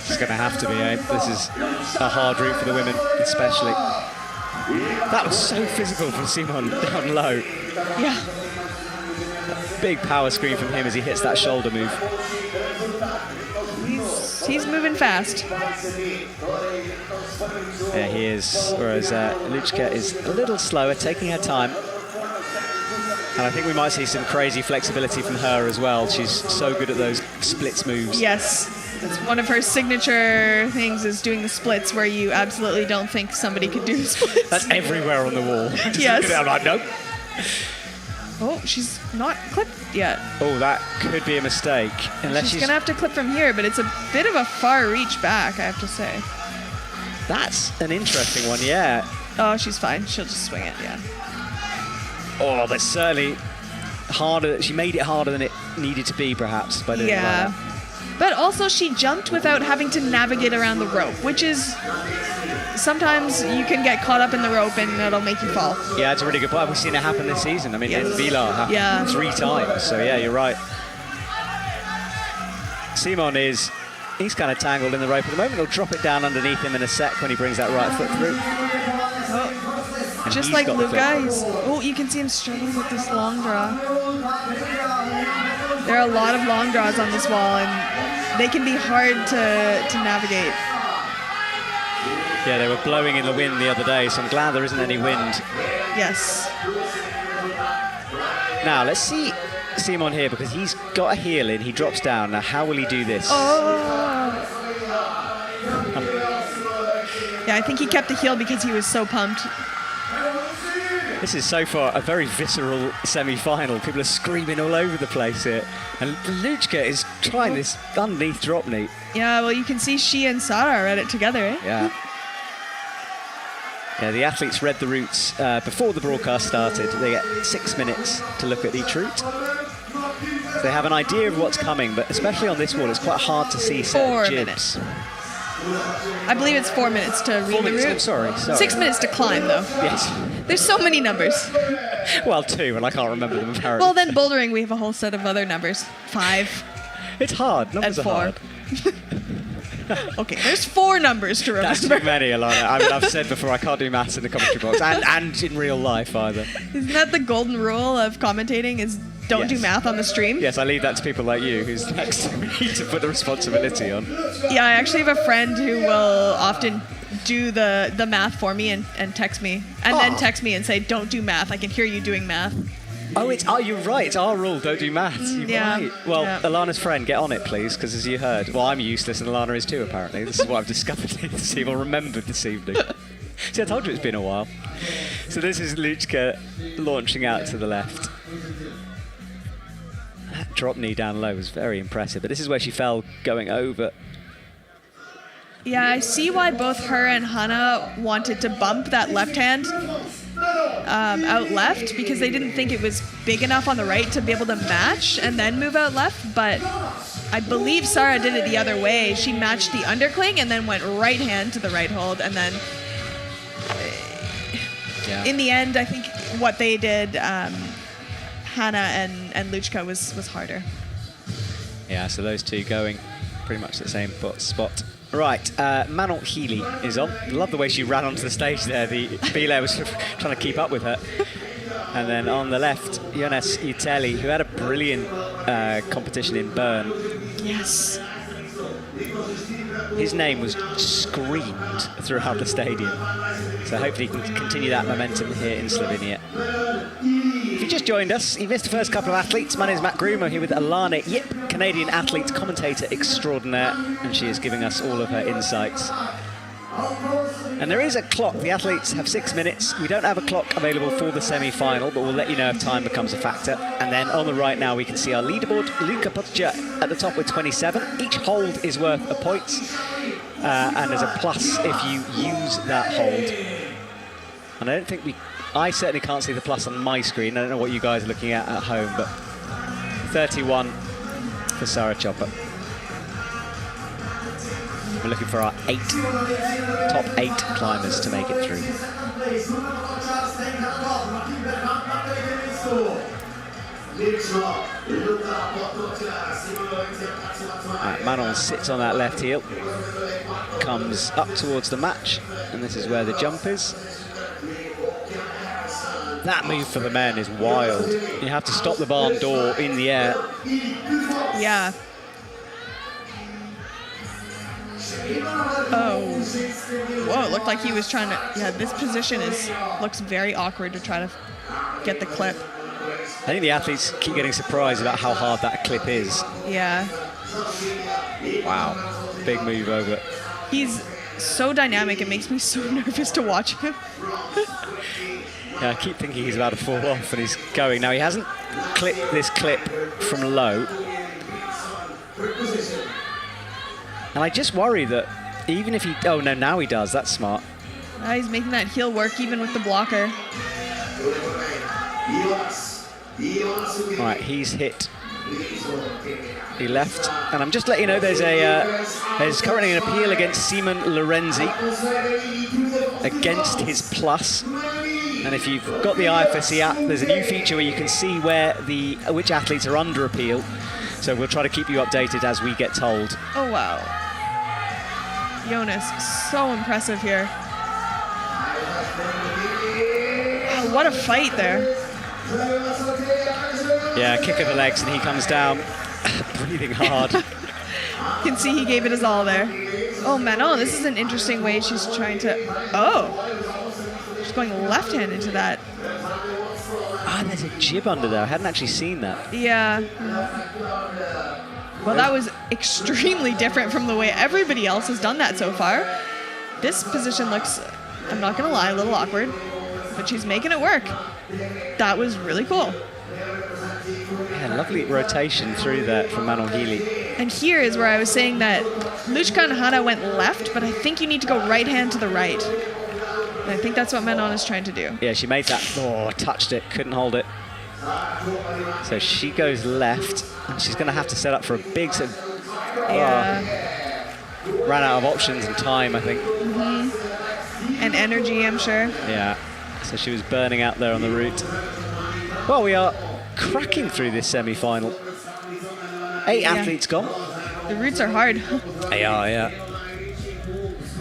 She's going to have to be, eh? This is a hard route for the women, especially. That was so physical from Simon down low. Yeah. Big power screen from him as he hits that shoulder move. He's moving fast. Yeah, he is. Whereas Luchka is a little slower, taking her time. And I think we might see some crazy flexibility from her as well. She's so good at those splits moves. Yes. It's one of her signature things is doing the splits where you absolutely don't think somebody could do splits. That's everywhere on the wall. Yes. I'm like, nope. Oh, she's not clipped yet. Oh, that could be a mistake. Unless she's going to have to clip from here, but it's a bit of a far reach back, I have to say. That's an interesting one, yeah. Oh, she's fine. She'll just swing it, yeah. Oh, there's certainly harder. She made it harder than it needed to be, perhaps, by doing it like that. But also she jumped without having to navigate around the rope, which is sometimes you can get caught up in the rope and it'll make you fall. Yeah, it's a really good point. We've seen it happen this season. I mean, in Vila, happened 3 times. So yeah, you're right. Simon he's kind of tangled in the rope at the moment. He'll drop it down underneath him in a sec when he brings that right foot through. Just like Luca, you can see him struggling with this long draw. There are a lot of long draws on this wall, and they can be hard to navigate. Yeah, they were blowing in the wind the other day, so I'm glad there isn't any wind. Yes. Now, let's see Simon here, because he's got a heel in. He drops down. Now, how will he do this? Yeah, I think he kept the heel because he was so pumped. This is so far a very visceral semi-final. People are screaming all over the place here. And Luchka is trying this underneath drop knee. Yeah, well, you can see she and Sara are at it together, eh? Yeah. Yeah, the athletes read the routes before the broadcast started. They get 6 minutes to look at each route. So they have an idea of what's coming, but especially on this wall, it's quite hard to see certain 4 jibs. minutes. I believe it's 4 minutes to read 4 the minutes, route. I'm sorry. 6 minutes to climb, though. Yes. There's so many numbers. Well, 2, and I can't remember them apparently. Well, then bouldering, we have a whole set of other numbers. 5 It's hard. Numbers and are 4. hard. Okay, there's 4 numbers to remember. That's too many, Alana. I mean, I've said before, I can't do maths in the commentary box, and in real life either. Isn't that the golden rule of commentating, is don't do Yes. math on the stream? Yes, I leave that to people like you, who's next to me, to put the responsibility on. Yeah, I actually have a friend who will often do the math for me and text me. And then text me and say, don't do math. I can hear you doing math. Oh, you're right. It's our rule. Don't do maths. You're yeah. right. Well, Yeah. Alana's friend, get on it, please, because as you heard, well, I'm useless and Alana is too, apparently. This is what I've discovered this evening, remembered this evening. See, I told you it's been a while. So this is Luchka launching out to the left. That drop knee down low was very impressive, but this is where she fell going over. Yeah, I see why both her and Hannah wanted to bump that left hand out left, because they didn't think it was big enough on the right to be able to match and then move out left. But I believe Sara did it the other way. She matched the undercling and then went right hand to the right hold. And then in the end, I think what they did, Hannah and Luchka, was harder. Yeah, so those two going pretty much the same spot. Right, Manon Healy is on. Love the way she ran onto the stage there. The Belair was sort of trying to keep up with her. And then on the left, Jonas Itelli, who had a brilliant competition in Bern. Yes. His name was screamed throughout the stadium. So hopefully he can continue that momentum here in Slovenia. If you just joined us, you missed the first couple of athletes. My name is Matt Groom. I'm here with Alana Yip, Canadian athlete, commentator extraordinaire, and she is giving us all of her insights. And there is a clock. The athletes have 6 minutes. We don't have a clock available for the semi-final, but we'll let you know if time becomes a factor. And then on the right now, we can see our leaderboard. Luka Potja at the top with 27. Each hold is worth a point, and there's a plus if you use that hold. And I don't think I certainly can't see the plus on my screen. I don't know what you guys are looking at home, but 31 for Sara Chopper. We're looking for our top 8 climbers to make it through. Right, Manon sits on that left heel, comes up towards the match, and this is where the jump is. That move for the men is wild. You have to stop the barn door in the air. Yeah. Oh. Whoa, it looked like he was trying to... Yeah, this position looks very awkward to try to get the clip. I think the athletes keep getting surprised about how hard that clip is. Yeah. Wow. Big move over. He's so dynamic, it makes me so nervous to watch him. Yeah, I keep thinking he's about to fall off, and he's going. Now, he hasn't clipped this clip from low. And I just worry that even if he... Oh, no, now he does. That's smart. He's making that heel work even with the blocker. All right, he's hit. He left, and I'm just letting you know there's currently an appeal against Simon Lorenzi against his plus. And if you've got the IFSC app, there's a new feature where you can see which athletes are under appeal. So we'll try to keep you updated as we get told. Oh, wow. Jonas, so impressive here. Wow, what a fight there. Yeah, kick of the legs, and he comes down, breathing hard. You can see he gave it his all there. Oh, Manon, this is an interesting way she's trying to... Oh! She's going left hand into that. Ah, there's a jib under there. I hadn't actually seen that. Yeah. Well, that was extremely different from the way everybody else has done that so far. This position looks, I'm not going to lie, a little awkward, but she's making it work. That was really cool. Yeah, lovely rotation through there from Manon Healy. And here is where I was saying that Luchka and Hanna went left, but I think you need to go right hand to the right. And I think that's what Manon is trying to do. Yeah, she made that. Oh, touched it, couldn't hold it. So she goes left, and she's going to have to set up for a big sort of... Yeah. Ran out of options and time, I think. And energy, I'm sure. Yeah, so she was burning out there on the route. Well, we are cracking through this semi-final. 8 athletes gone. The routes are hard. They are, yeah.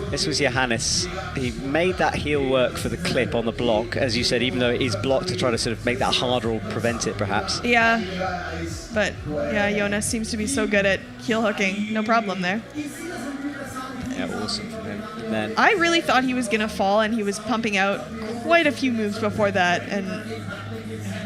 This was Johannes. He made that heel work for the clip on the block, as you said, even though it is blocked, to try to sort of make that harder or prevent it, perhaps. Yeah, but yeah, Jonas seems to be so good at heel hooking. No problem there. Yeah, awesome from him. And then I really thought he was going to fall, and he was pumping out quite a few moves before that, and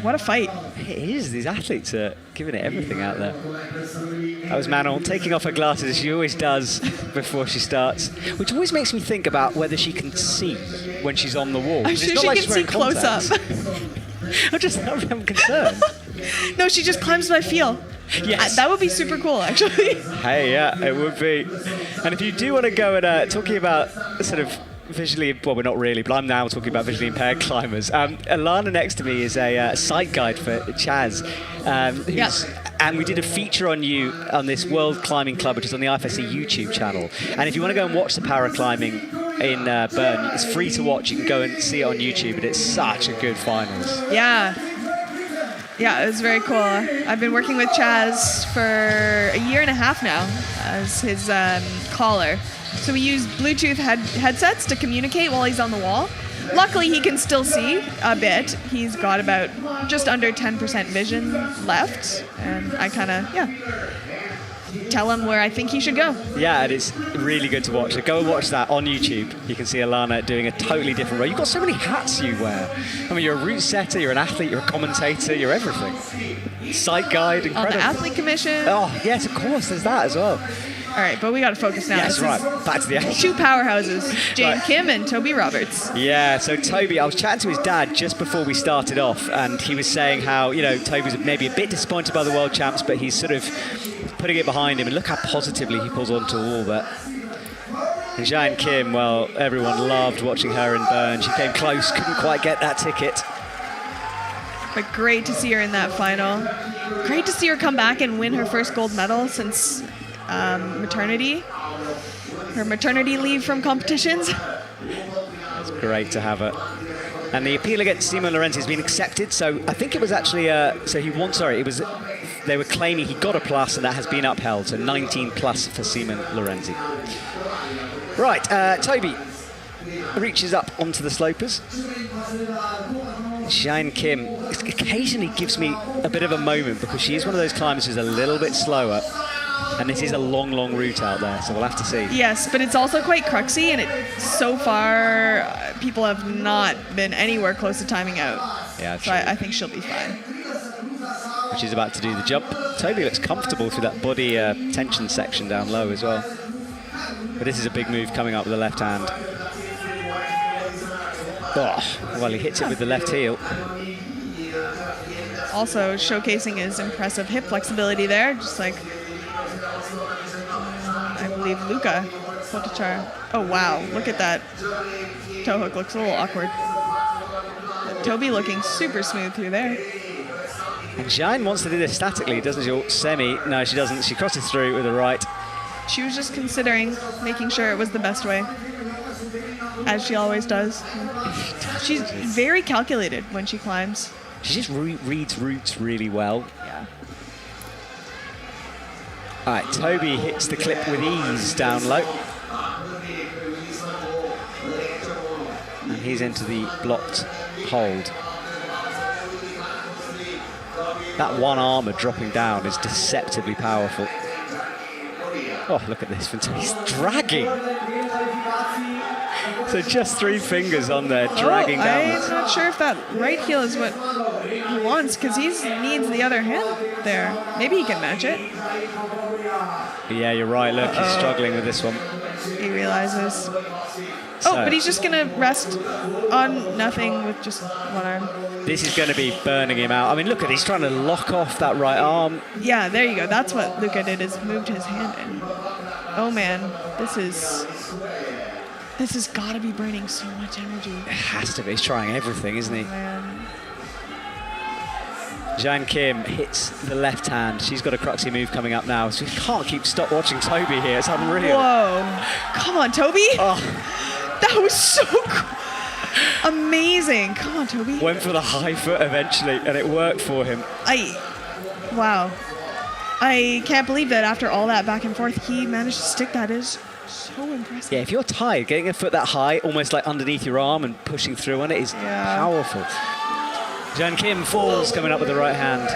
what a fight. it is. These athletes are giving it everything out there. That was Manon taking off her glasses, as she always does before she starts, which always makes me think about whether she can see when she's on the wall. I'm sure she can see close up. I'm concerned. No, she just climbs by feel. Yes. That would be super cool, actually. Hey, yeah, it would be. And if you do want to go and talking about sort of visually, well, we're not really, but I'm now talking about visually impaired climbers. Alana next to me is a sight guide for Chaz. And we did a feature on you on this World Climbing Club, which is on the IFSC YouTube channel. And if you want to go and watch the para-climbing in Bern, it's free to watch. You can go and see it on YouTube, and it's such a good finals. Yeah, it was very cool. I've been working with Chaz for a year and a half now as his caller. So we use Bluetooth headsets to communicate while he's on the wall. Luckily, he can still see a bit. He's got about just under 10% vision left. And I kind of, tell him where I think he should go. Yeah, and it's really good to watch. So go and watch that on YouTube. You can see Alana doing a totally different role. You've got so many hats you wear. I mean, you're a route setter, you're an athlete, you're a commentator, you're everything. Sight guide, incredible. On the athlete commission. Oh, yes, of course, there's that as well. All right, but we got to focus now. Yes, right. Back to the action. Two powerhouses, Jane Kim and Toby Roberts. Yeah, so Toby, I was chatting to his dad just before we started off, and he was saying how, Toby's maybe a bit disappointed by the world champs, but he's sort of putting it behind him, and look how positively he pulls onto the wall there. And Jane Kim, well, everyone loved watching her in Bern. She came close, couldn't quite get that ticket. But great to see her in that final. Great to see her come back and win her first gold medal since maternity. Her maternity leave from competitions. It's great to have her. And the appeal against Simon Lorenzi has been accepted, so I think it was actually, they were claiming he got a plus, and that has been upheld, so 19 plus for Simon Lorenzi. Right, Toby reaches up onto the slopers. Jane Kim occasionally gives me a bit of a moment because she is one of those climbers who's a little bit slower. And this is a long, long route out there, so we'll have to see. Yes, but it's also quite cruxy, and so far, people have not been anywhere close to timing out. Yeah, so I think she'll be fine. She's about to do the jump. Toby looks comfortable through that body tension section down low as well. But this is a big move coming up with the left hand. Oh, well, he hits it with the left heel. Also showcasing his impressive hip flexibility there, just like I believe Luca Kotar. Oh wow, look at that. Toe hook looks a little awkward. But Toby looking super smooth through there. And Zhang wants to do this statically, doesn't she? Semi, no, she doesn't. She crosses through with the right. She was just considering making sure it was the best way, as she always does. She's very calculated when she climbs. She just reads routes really well. Yeah. All right, Toby hits the clip with ease down low. And he's into the blocked hold. That one armour dropping down is deceptively powerful. Oh, look at this, he's dragging. So just 3 fingers on there, dragging down. I'm not sure if that right heel is what he wants, because he needs the other hand there. Maybe he can match it. Yeah, you're right, look, he's struggling with this one. He realizes. So, but he's just going to rest on nothing with just one arm. This is going to be burning him out. I mean, look at, he's trying to lock off that right arm. Yeah, there you go. That's what Luca did, is moved his hand in. Oh man, this has got to be burning so much energy. It has to be. He's trying everything, isn't he? Man. Zhang Kim hits the left hand. She's got a cruxy move coming up now. So you can't stop watching Toby here. It's unreal. Whoa. Come on, Toby. Oh. That was so amazing. Come on, Toby. Went for the high foot eventually, and it worked for him. Wow. I can't believe that after all that back and forth, he managed to stick that. Is so impressive. Yeah, if you're tired, getting a foot that high, almost like underneath your arm and pushing through on it is powerful. Zhang Kim falls, coming up with the right hand.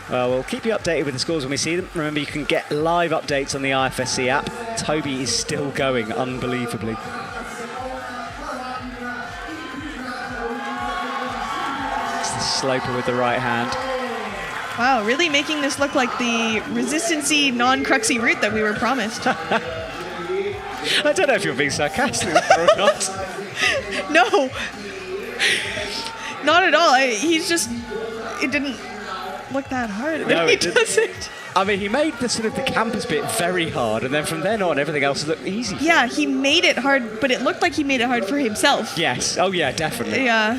Well, we'll keep you updated with the scores when we see them. Remember, you can get live updates on the IFSC app. Toby is still going, unbelievably. It's the sloper with the right hand. Wow, really making this look like the resistancy, non-cruxy route that we were promised. I don't know if you're being sarcastic or not. No, not at all. It didn't look that hard. No, it doesn't. I mean, he made the sort of the campus bit very hard, and then from then on, everything else looked easy. Yeah, he made it hard, but it looked like he made it hard for himself. Yes. Oh, yeah, definitely. Yeah.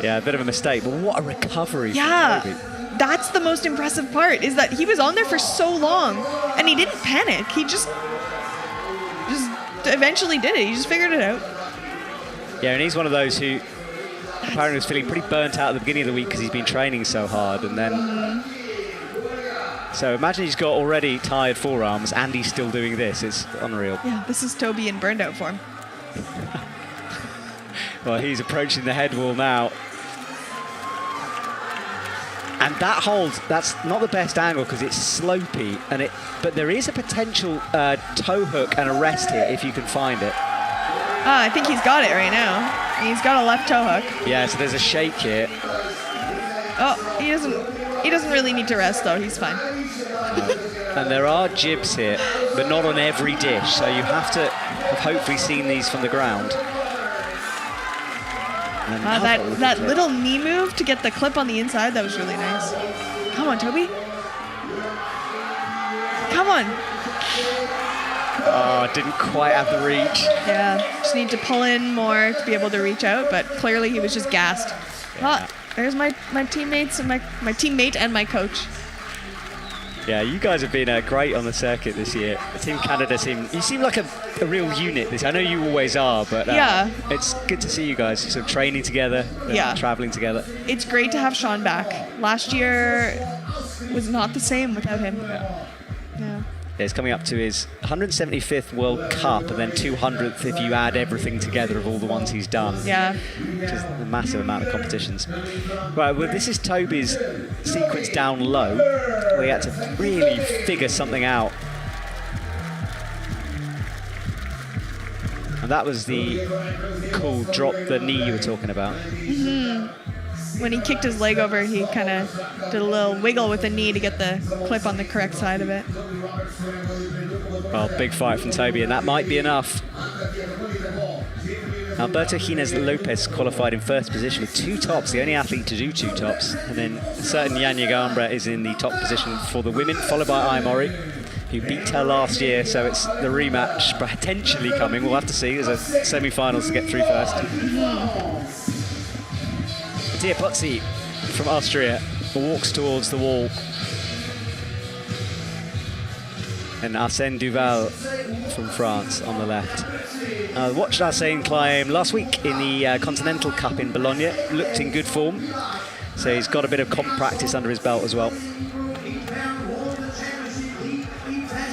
Yeah, a bit of a mistake, but what a recovery. Yeah. From Toby. That's the most impressive part, is that he was on there for so long, and he didn't panic. He just eventually did it. He just figured it out. Yeah, and he's one of those who apparently was feeling pretty burnt out at the beginning of the week because he's been training so hard, and then... So imagine he's got already tired forearms and he's still doing this. It's unreal. Yeah, this is Toby in burned out form. Well, he's approaching the head wall now. And that hold, that's not the best angle because it's slopey, but there is a potential toe hook and a rest here if you can find it. I think he's got it right now. He's got a left toe hook. Yeah, so there's a shake here. Oh, he doesn't really need to rest though. He's fine. And there are jibs here, but not on every dish, so you have to have hopefully seen these from the ground. That little knee move to get the clip on the inside, that was really nice. Come on, Toby. Come on. Oh, didn't quite have the reach. Yeah, just need to pull in more to be able to reach out, but clearly he was just gassed. Oh, there's my teammates and my teammate and my coach. Yeah, you guys have been great on the circuit this year. Team Canada seem like a real unit. I know you always are, but yeah, it's good to see you guys sort of training together, traveling together. It's great to have Sean back. Last year was not the same without him. Yeah, it's coming up to his 175th World Cup and then 200th if you add everything together of all the ones he's done. Yeah. Which is a massive amount of competitions. Right, well, this is Toby's sequence down low, where he had to really figure something out. And that was the cool drop the knee you were talking about. Mm-hmm. When he kicked his leg over, he kind of did a little wiggle with the knee to get the clip on the correct side of it. Well, big fight from Toby, and that might be enough. Alberto Gines Lopez qualified in first position with 2 tops, the only athlete to do 2 tops. And then certain Yanya Gambra is in the top position for the women, followed by Ayamori. who beat her last year, so it's the rematch potentially coming. We'll have to see. There's a semi-finals to get through first. Mattia Pozzi from Austria walks towards the wall. And Arsène Duval from France on the left. I watched Arsène climb last week in the Continental Cup in Bologna. Looked in good form. So he's got a bit of comp practice under his belt as well.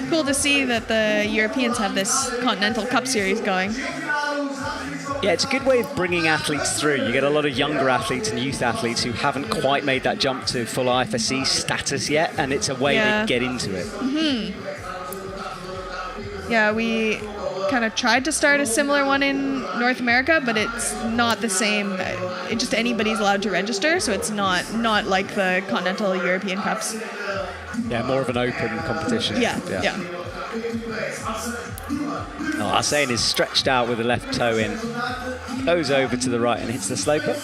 Cool to see that the Europeans have this Continental Cup series going. Yeah, it's a good way of bringing athletes through. You get a lot of younger athletes and youth athletes who haven't quite made that jump to full IFSC status yet, and it's a way to get into it. Yeah, we kind of tried to start a similar one in North America, but it's not the same. It just anybody's allowed to register, so it's not like the Continental European Cups. Yeah, more of an open competition. Yeah. Oh, Arsène is stretched out with the left toe in, goes over to the right and hits the sloper.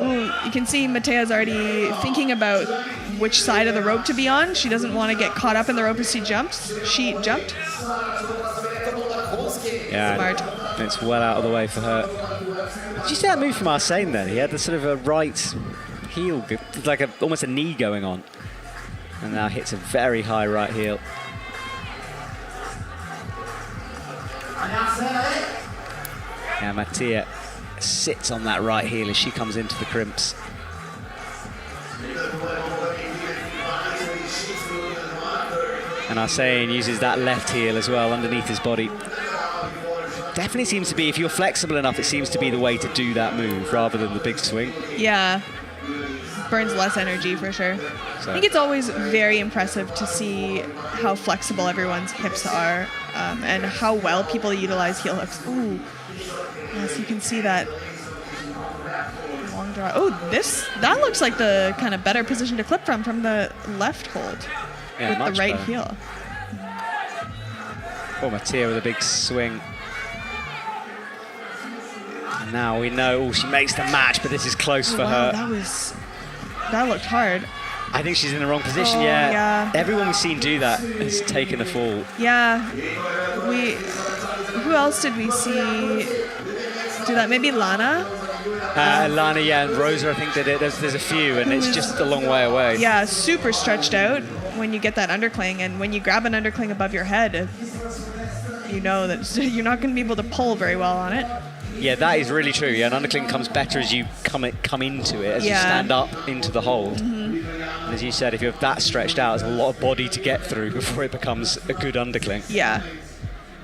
Ooh, you can see Mattea's already thinking about which side of the rope to be on. She doesn't want to get caught up in the rope as she jumps. She jumped. Yeah, Smart. It's well out of the way for her. Did you see that move from Arsène then? He had the sort of a right heel, like almost a knee going on. And now hits a very high right heel. Yeah, Mattia sits on that right heel as she comes into the crimps. And Arsène uses that left heel as well underneath his body. Definitely seems to be, if you're flexible enough, it seems to be the way to do that move rather than the big swing. Yeah. Burns less energy for sure. So. I think it's always very impressive to see how flexible everyone's hips are and how well people utilize heel hooks. Ooh. Yes, you can see that long draw. Oh, that looks like the kind of better position to clip from the left hold with the right heel. Oh, Mattia with a big swing. And now we know, she makes the match, but this is close for her. That looked hard. I think she's in the wrong position, yeah. Everyone we've seen do that has taken a fall. Yeah. Who else did we see do that? Maybe Lana? Lana, yeah, and Rosa, I think did it. There's a few, and it's just a long way away. Yeah, super stretched out when you get that undercling, and when you grab an undercling above your head, you know that you're not going to be able to pull very well on it. Yeah, that is really true. Yeah, an undercling comes better as you come into it, as you stand up into the hold. And as you said, if you're that stretched out, there's a lot of body to get through before it becomes a good undercling. Yeah.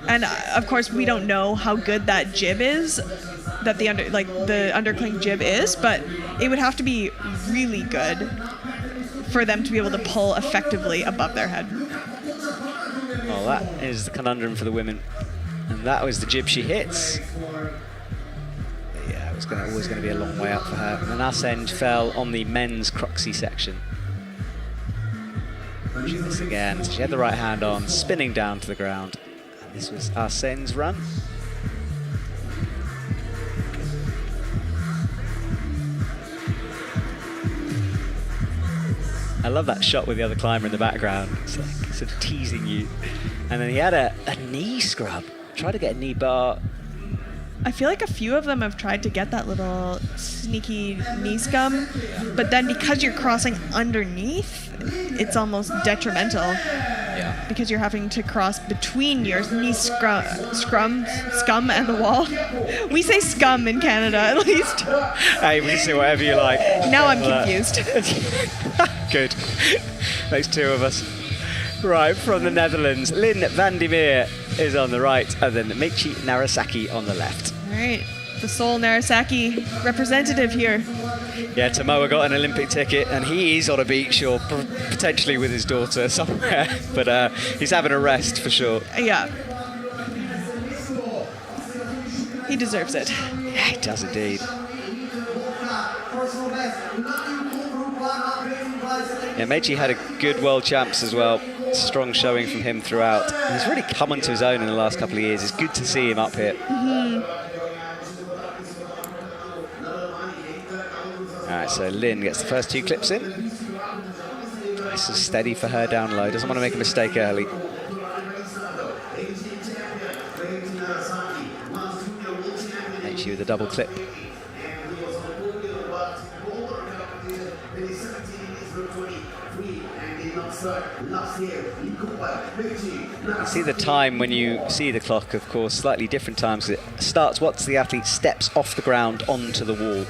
And of course, we don't know how good that jib is, that the undercling jib is, but it would have to be really good for them to be able to pull effectively above their head. Well, that is the conundrum for the women. And that was the jib she hits. Yeah, it was always going to be a long way up for her. And then Arsène fell on the men's cruxy section. She this again. So she had the right hand on, spinning down to the ground. And this was Arsène's run. I love that shot with the other climber in the background. It's like sort of teasing you. And then he had a knee scrub. Tried to get a knee bar. I feel like a few of them have tried to get that little sneaky knee scum, but then because you're crossing underneath, it's almost detrimental. Yeah. Because you're having to cross between your knee scum and the wall. We say scum in Canada, at least. Hey, we can say whatever you like. Now I'm confused. Good. Makes two of us. Right, from the Netherlands, Lynn van der Meer is on the right, and then Meichi Narasaki on the left. All right, the Seoul Narasaki representative here. Yeah, Tomoa got an Olympic ticket, and he is on a beach or potentially with his daughter somewhere, but he's having a rest for sure. Yeah. He deserves it. Yeah, he does indeed. Yeah, Meichi had a good World Champs as well. Strong showing from him throughout. He's really come onto his own in the last couple of years. It's good to see him up here. All right, so Lynn gets the first two clips in. Nice and steady for her down low. Doesn't want to make a mistake early. She with a double clip. You see the time when you see the clock, of course, slightly different times. It starts once the athlete steps off the ground onto the wall.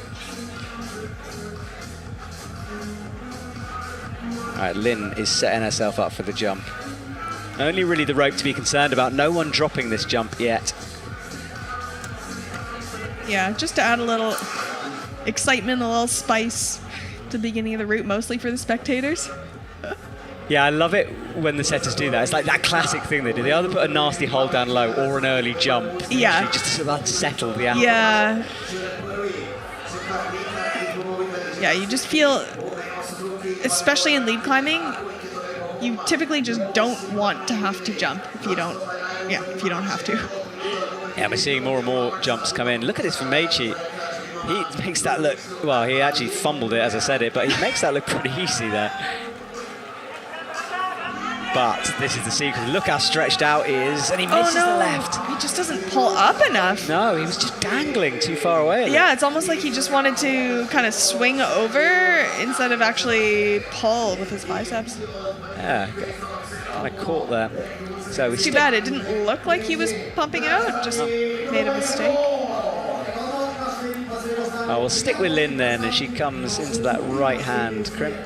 All right, Lynn is setting herself up for the jump. Only really the rope to be concerned about. No one dropping this jump yet. Yeah, just to add a little excitement, a little spice to the beginning of the route, mostly for the spectators. Yeah, I love it when the setters do that. It's like that classic thing they do. They either put a nasty hold down low or an early jump. Yeah. Just to settle the athlete. Yeah. Yeah, you just feel, especially in lead climbing, you typically just don't want to have to jump if you don't have to. Yeah, we're seeing more and more jumps come in. Look at this from Meichi. He makes that look, well, he actually fumbled it as I said it, but he makes that look pretty easy there. But this is the secret. Look how stretched out he is, and he misses the left. He just doesn't pull up enough. No, he was just dangling too far away. Yeah, it's almost like he just wanted to kind of swing over instead of actually pull with his biceps. Yeah, kind of caught there. So it's too bad it didn't look like he was pumping out, just made a mistake. Oh, we'll stick with Lynn then, as she comes into that right hand crimp.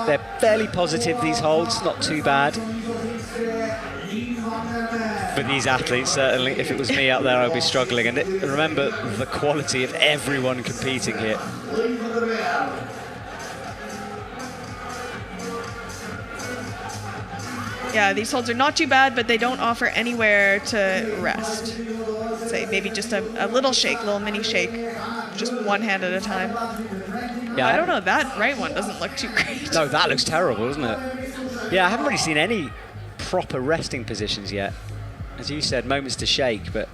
They're fairly positive, these holds, not too bad. For these athletes, certainly. If it was me out there, I'd be struggling. And remember the quality of everyone competing here. Yeah, these holds are not too bad, but they don't offer anywhere to rest. Say maybe just a little shake, little mini shake, just one hand at a time. Yeah, I don't know, that right one doesn't look too great. No, that looks terrible, doesn't it? Yeah, I haven't really seen any proper resting positions yet. As you said, moments to shake, but...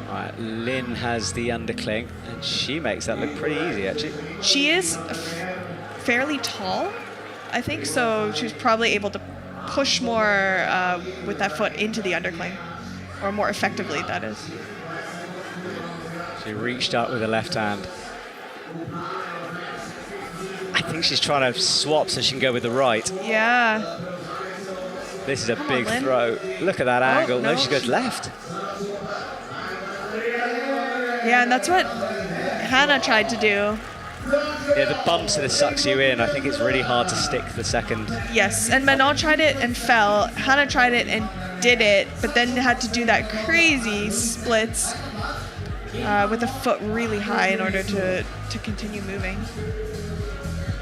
All right, Lynn has the undercling, and she makes that look pretty easy, actually. She is fairly tall, I think, so she's probably able to push more with that foot into the undercling, or more effectively, that is. She reached up with the left hand. I think she's trying to swap so she can go with the right. Yeah. This is a big throw. Look at that angle. No, she goes left. Yeah, and that's what Hannah tried to do. Yeah, the bump sort of sucks you in. I think it's really hard to stick the second. Yes, and Manon tried it and fell. Hannah tried it and did it, but then had to do that crazy splits with the foot really high in order to continue moving.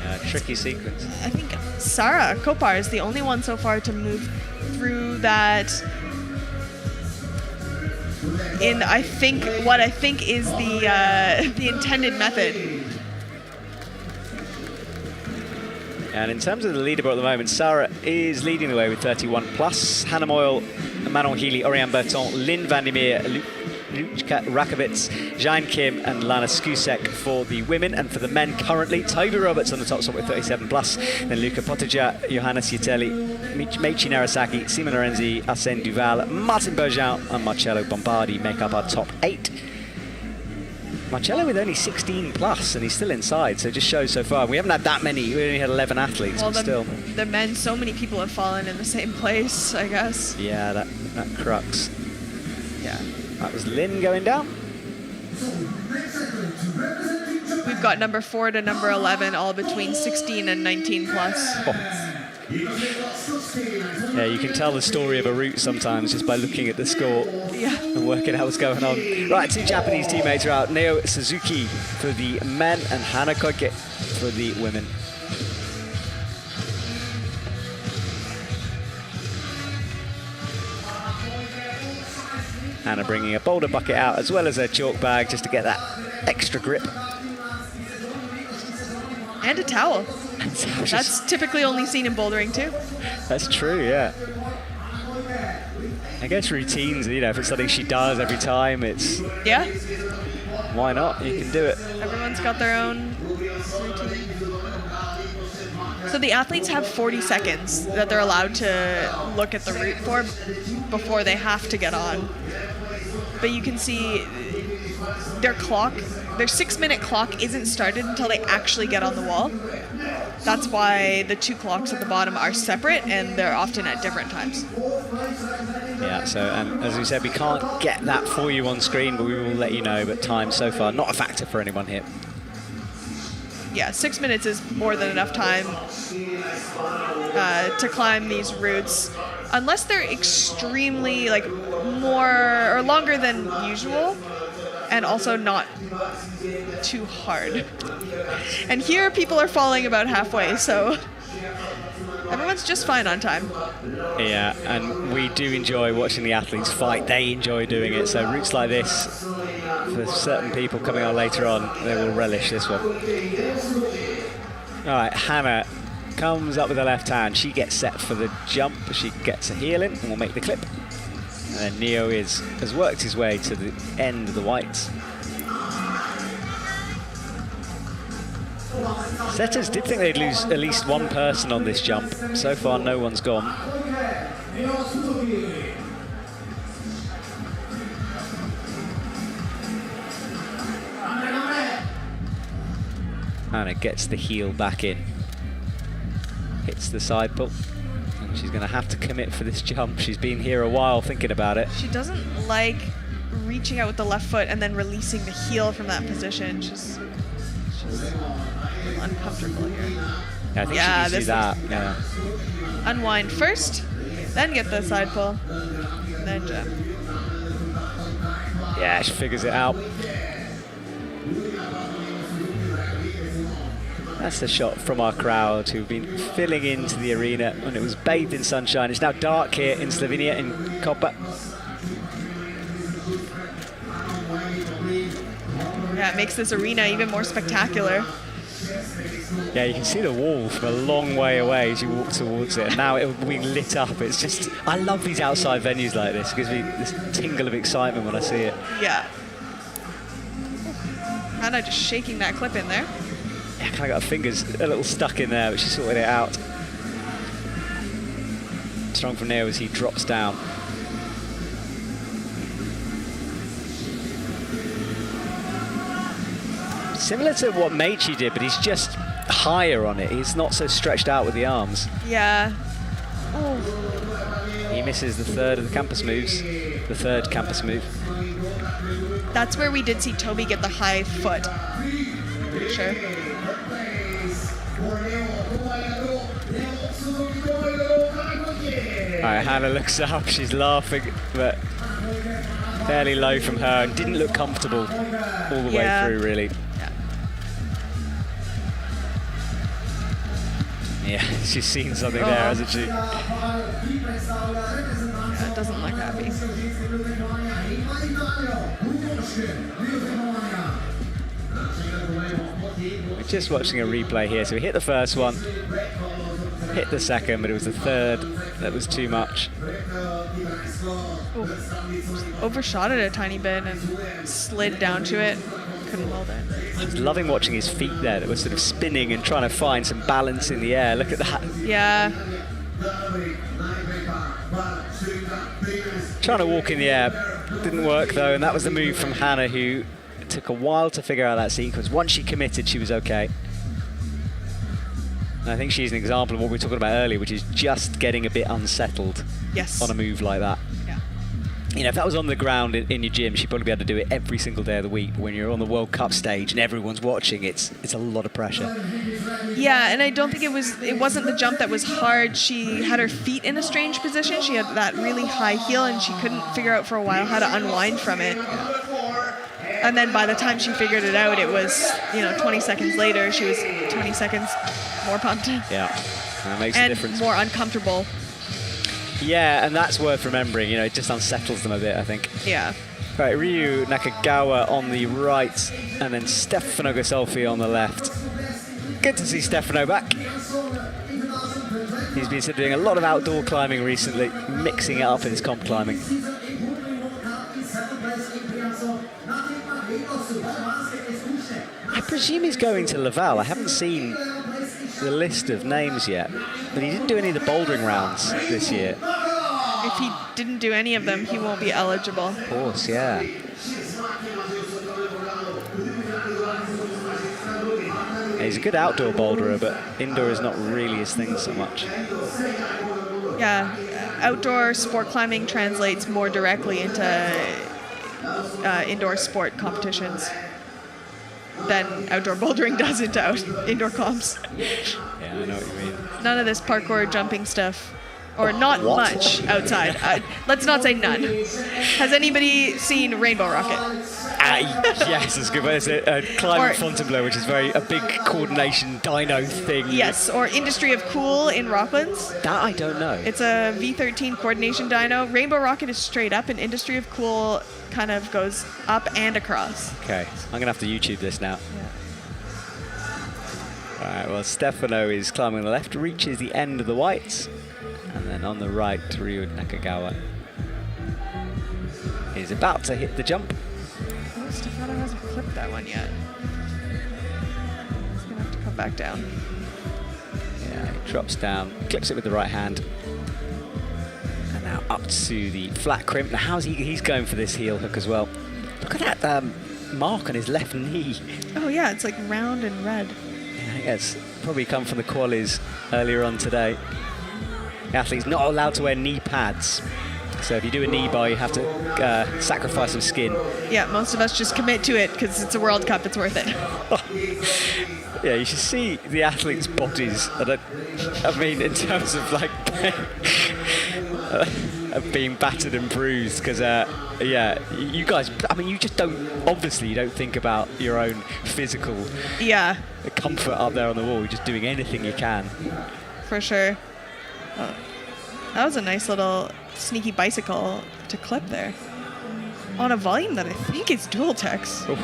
Yeah, tricky sequence. I think Sarah Koper is the only one so far to move through that in what I think is the intended method. And in terms of the leaderboard at the moment, Sarah is leading the way with 31 plus. Hannah Moyle, Manon Healy, Oriane Berton, Lynn Vandermeer, Luchka Rakovitz, Jeanne Kim and Lana Skusek for the women. And for the men currently, Toby Roberts on the top spot with 37 plus. Then Luca Potteja, Johannes Yatelli, Meichi Narasaki, Simon Lorenzi, Arsène Duval, Martin Bergeon and Marcello Bombardi make up our top 8. Marcello with only 16 plus, and he's still inside, so it just shows so far. We haven't had that many. We only had 11 athletes, well, but still. The men, so many people have fallen in the same place, I guess. Yeah, that crux. Yeah. That was Lynn going down. We've got number 4 to number 11, all between 16 and 19 plus. Oh. Yeah, you can tell the story of a route sometimes just by looking at the score and working out what's going on. Right, 2 Japanese teammates are out. Neo Suzuki for the men and Hana Koike for the women. Hannah bringing a boulder bucket out as well as a chalk bag just to get that extra grip. And a towel. That's typically only seen in bouldering too. That's true, yeah. I guess routines, you know, if it's something she does every time, it's... Yeah. Why not? You can do it. Everyone's got their own routine. So the athletes have 40 seconds that they're allowed to look at the route for before they have to get on. But you can see their 6-minute clock isn't started until they actually get on the wall. That's why the 2 clocks at the bottom are separate and they're often at different times. Yeah, so as we said, we can't get that for you on screen, but we will let you know. But time so far, not a factor for anyone here. Yeah, 6 minutes is more than enough time to climb these routes, unless they're extremely more or longer than usual, and also not too hard. And here people are falling about halfway, so everyone's just fine on time. Yeah, and we do enjoy watching the athletes fight. They enjoy doing it. So routes like this, for certain people coming on later on, they will relish this one. All right, Hannah comes up with the left hand. She gets set for the jump. She gets a heel in and will make the clip. And then Neo has worked his way to the end of the whites. Setters did think they'd lose at least one person on this jump. So far, no one's gone. Anna gets the heel back in. Hits the side pull. And she's going to have to commit for this jump. She's been here a while thinking about it. She doesn't like reaching out with the left foot and then releasing the heel from that position. She's uncomfortable here. Yeah, I think she needs to do that. Yeah. Unwind first, then get the side pull, then jump. Yeah, she figures it out. That's the shot from our crowd who've been filling into the arena when it was bathed in sunshine. It's now dark here in Slovenia, in Koper. Yeah, it makes this arena even more spectacular. Yeah, you can see the wall from a long way away as you walk towards it. And now it will be lit up. It's just, I love these outside venues like this. It gives me this tingle of excitement when I see it. Yeah. Hannah just shaking that clip in there. Yeah, kind of got her fingers a little stuck in there, but she sorted it out. Strong from Neo as he drops down. Similar to what Meichi did, but he's just higher on it. He's not so stretched out with the arms. Yeah. Oh. He misses the third of the campus moves, the third campus move. That's where we did see Toby get the high foot. Pretty sure. All right, Hannah looks up. She's laughing, but fairly low from her and didn't look comfortable all the way through, really. Yeah, she's seen something there, hasn't she? Yeah, it doesn't look happy. We're just watching a replay here. So we hit the first one, hit the second, but it was the third that was too much. Ooh. Overshot it a tiny bit and slid down to it. Couldn't hold it. I was loving watching his feet there that were sort of spinning and trying to find some balance in the air. Look at that. Yeah. Trying to walk in the air. Didn't work though, and that was the move from Hannah, who took a while to figure out that sequence. Once she committed, she was okay. And I think she's an example of what we were talking about earlier, which is just getting a bit unsettled on a move like that. Yeah. You know, if that was on the ground in your gym, she'd probably be able to do it every single day of the week. But when you're on the World Cup stage and everyone's watching, it's a lot of pressure. Yeah, and I don't think it wasn't the jump that was hard. She had her feet in a strange position. She had that really high heel and she couldn't figure out for a while how to unwind from it. And then by the time she figured it out, it was, 20 seconds later, she was 20 seconds more pumped. Yeah, that makes a difference. And more uncomfortable. Yeah, and that's worth remembering. It just unsettles them a bit, I think. Yeah. Right, Ryu Nakagawa on the right, and then Stefano Gasolfi on the left. Good to see Stefano back. He's been doing a lot of outdoor climbing recently, mixing it up in his comp climbing. presume he's going to Laval. I haven't seen the list of names yet, but he didn't do any of the bouldering rounds this year. If he didn't do any of them, he won't be eligible. Of course, yeah. He's a good outdoor boulderer, but indoor is not really his thing so much. Yeah, outdoor sport climbing translates more directly into indoor sport competitions than outdoor bouldering does into indoor comps. Yeah, I know what you mean. None of this parkour jumping stuff. Or not What? much outside. Let's not say none. Has anybody seen Rainbow Rocket? Yes, it's good. There's a climb Or- at Fontainebleau, which is a big coordination dyno thing. Yes, or Industry of Cool in Rocklands. That I don't know. It's a V13 coordination dyno. Rainbow Rocket is straight up, and Industry of Cool kind of goes up and across. Okay, I'm going to have to YouTube this now. All right, well, Stefano is climbing on the left, reaches the end of the whites. And then on the right, Ryu Nakagawa is about to hit the jump. Oh, Stefano hasn't clipped that one yet. He's going to have to come back down. Yeah, he drops down, clips it with the right hand. And now up to the flat crimp. Now, how's he's going for this heel hook as well. Look at that mark on his left knee. Oh, yeah, it's like round and red. Yeah, I think that's probably come from the qualies earlier on today. The athlete's not allowed to wear knee pads. So if you do a knee bar, you have to sacrifice some skin. Yeah, most of us just commit to it because it's a World Cup, it's worth it. Yeah, you should see the athletes' bodies. I mean, in terms of like of being battered and bruised, because yeah, you guys. I mean, you just don't. Obviously, you don't think about your own physical comfort up there on the wall. You're just doing anything you can. For sure. Oh, that was a nice little sneaky bicycle to clip there. On a volume that I think is dual text. Oof.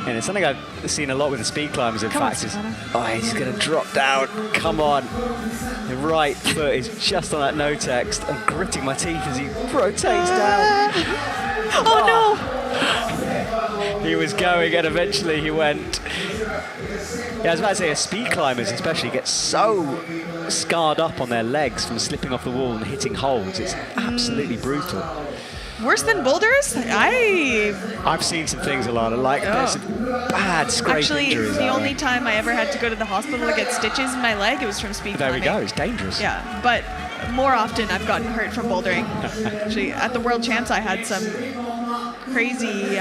And it's something I've seen a lot with the speed climbers, in fact. He's going to drop down. Come on. The right foot is just on that no text. I'm gritting my teeth as he rotates down. Oh, no! He was going, and eventually he went. Yeah, I was about to say, speed climbers especially get so scarred up on their legs from slipping off the wall and hitting holds. It's absolutely brutal. Worse than boulders? I've seen some things, Alana, like there's some bad scrape Actually, injuries. the only time I ever had to go to the hospital to get stitches in my leg, it was from speed There we climbing. go, it's dangerous. Yeah, but more often I've gotten hurt from bouldering. Actually, at the World Champs, I had some crazy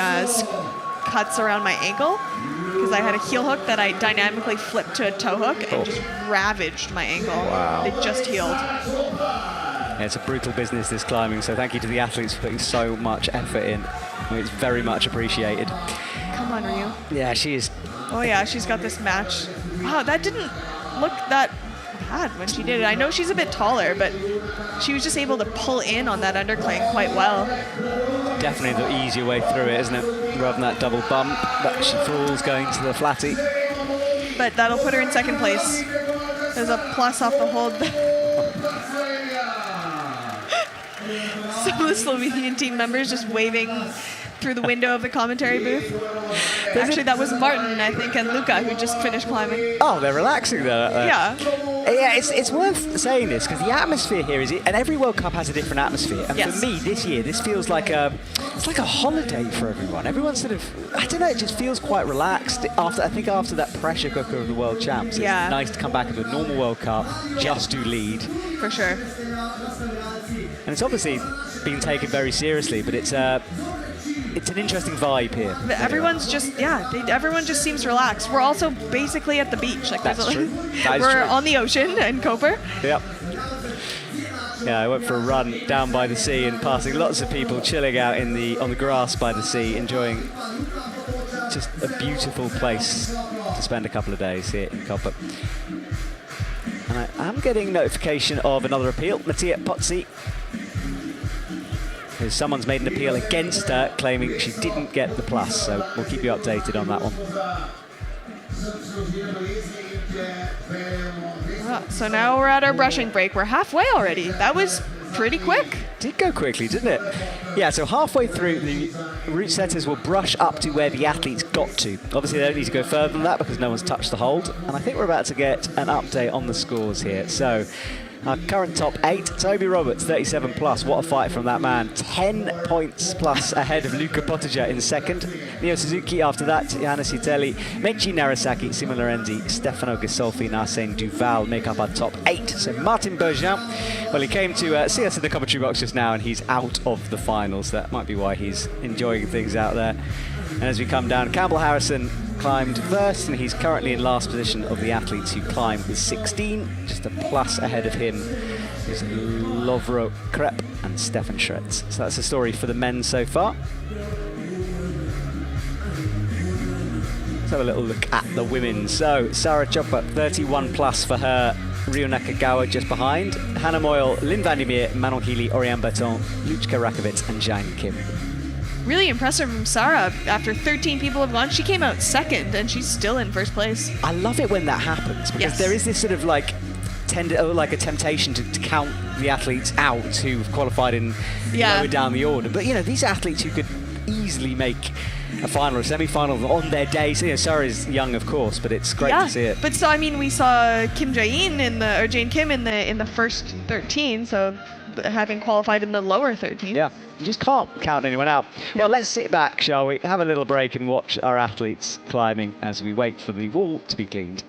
cuts around my ankle because I had a heel hook that I dynamically flipped to a toe hook and just ravaged my ankle. Wow. It just healed. Yeah, it's a brutal business, this climbing, so thank you to the athletes for putting so much effort in. I mean, it's very much appreciated. Come on, Ryu. Yeah, she is. Oh yeah, she's got this match. Wow, that didn't look that bad when she did it. I know she's a bit taller, but she was just able to pull in on that undercling quite well. Definitely the easier way through it, isn't it? Rather than that double bump that she falls going to the flatty. But that'll put her in second place. There's a plus off the hold. Some of the Slovenian team members just waving through the window of the commentary booth. Actually, that was Martin, I think, and Luca, who just finished climbing. Oh, they're relaxing there. Yeah. Yeah, it's worth saying this because the atmosphere here is, and every World Cup has a different atmosphere. And Yes. for me, this year, this feels like a holiday for everyone. Everyone's sort of, I don't know, it just feels quite relaxed. After that pressure cooker of the World Champs, it's nice to come back into a normal World Cup, just do lead. For sure. And it's obviously being taken very seriously, but it's an interesting vibe here. Everyone's just, everyone just seems relaxed. We're also basically at the beach. Like That's true. That is we're true. on the ocean in Koper. Yep. Yeah, I went for a run down by the sea and passing lots of people chilling out on the grass by the sea, enjoying just a beautiful place to spend a couple of days here in Koper. And I am getting notification of another appeal. Mattia Pozzi. Someone's made an appeal against her, claiming she didn't get the plus. So we'll keep you updated on that one. So now we're at our brushing break. We're halfway already. That was pretty quick. Did go quickly, didn't it? Yeah, so halfway through, the route setters will brush up to where the athletes got to. Obviously, they don't need to go further than that because no one's touched the hold. And I think we're about to get an update on the scores here. So, our current top 8, Toby Roberts, 37 plus. What a fight from that man. 10 points plus ahead of Luca Pottinger in second. Neo Suzuki after that, Yannis Itelli, Menchi Narasaki, Simon Lorenzi, Stefano Gisolfi, and Arsène Duval make up our top 8. So Martin Bergin, well, he came to see us in the commentary box just now, and he's out of the finals. That might be why he's enjoying things out there. And as we come down, Campbell Harrison climbed first, and he's currently in last position of the athletes who climbed with 16. Just a plus ahead of him is Lovro Krep and Stefan Schretz. So that's the story for the men so far. Let's have a little look at the women. So Sarah Chopper, 31 plus for her. Rio Nakagawa just behind. Hannah Moyle, Lynn Vandermeer, Manon Healy, Oriane Baton, Luchka Rakovic, and Jane Kim. Really impressive from Sarah. After 13 people have gone, she came out second, and she's still in first place. I love it when that happens, because there is this sort of like a temptation to count the athletes out who've qualified in lower down the order. But, you know, these athletes who could easily make a final or semi-final on their day. So, you know, Sarah's young, of course, but it's great to see it. But so, I mean, we saw Kim Jae-in or Jane Kim in the first 13, so having qualified in the lower 13. Yeah, you just can't count anyone out. Well, let's sit back, shall we? Have a little break and watch our athletes climbing as we wait for the wall to be cleaned.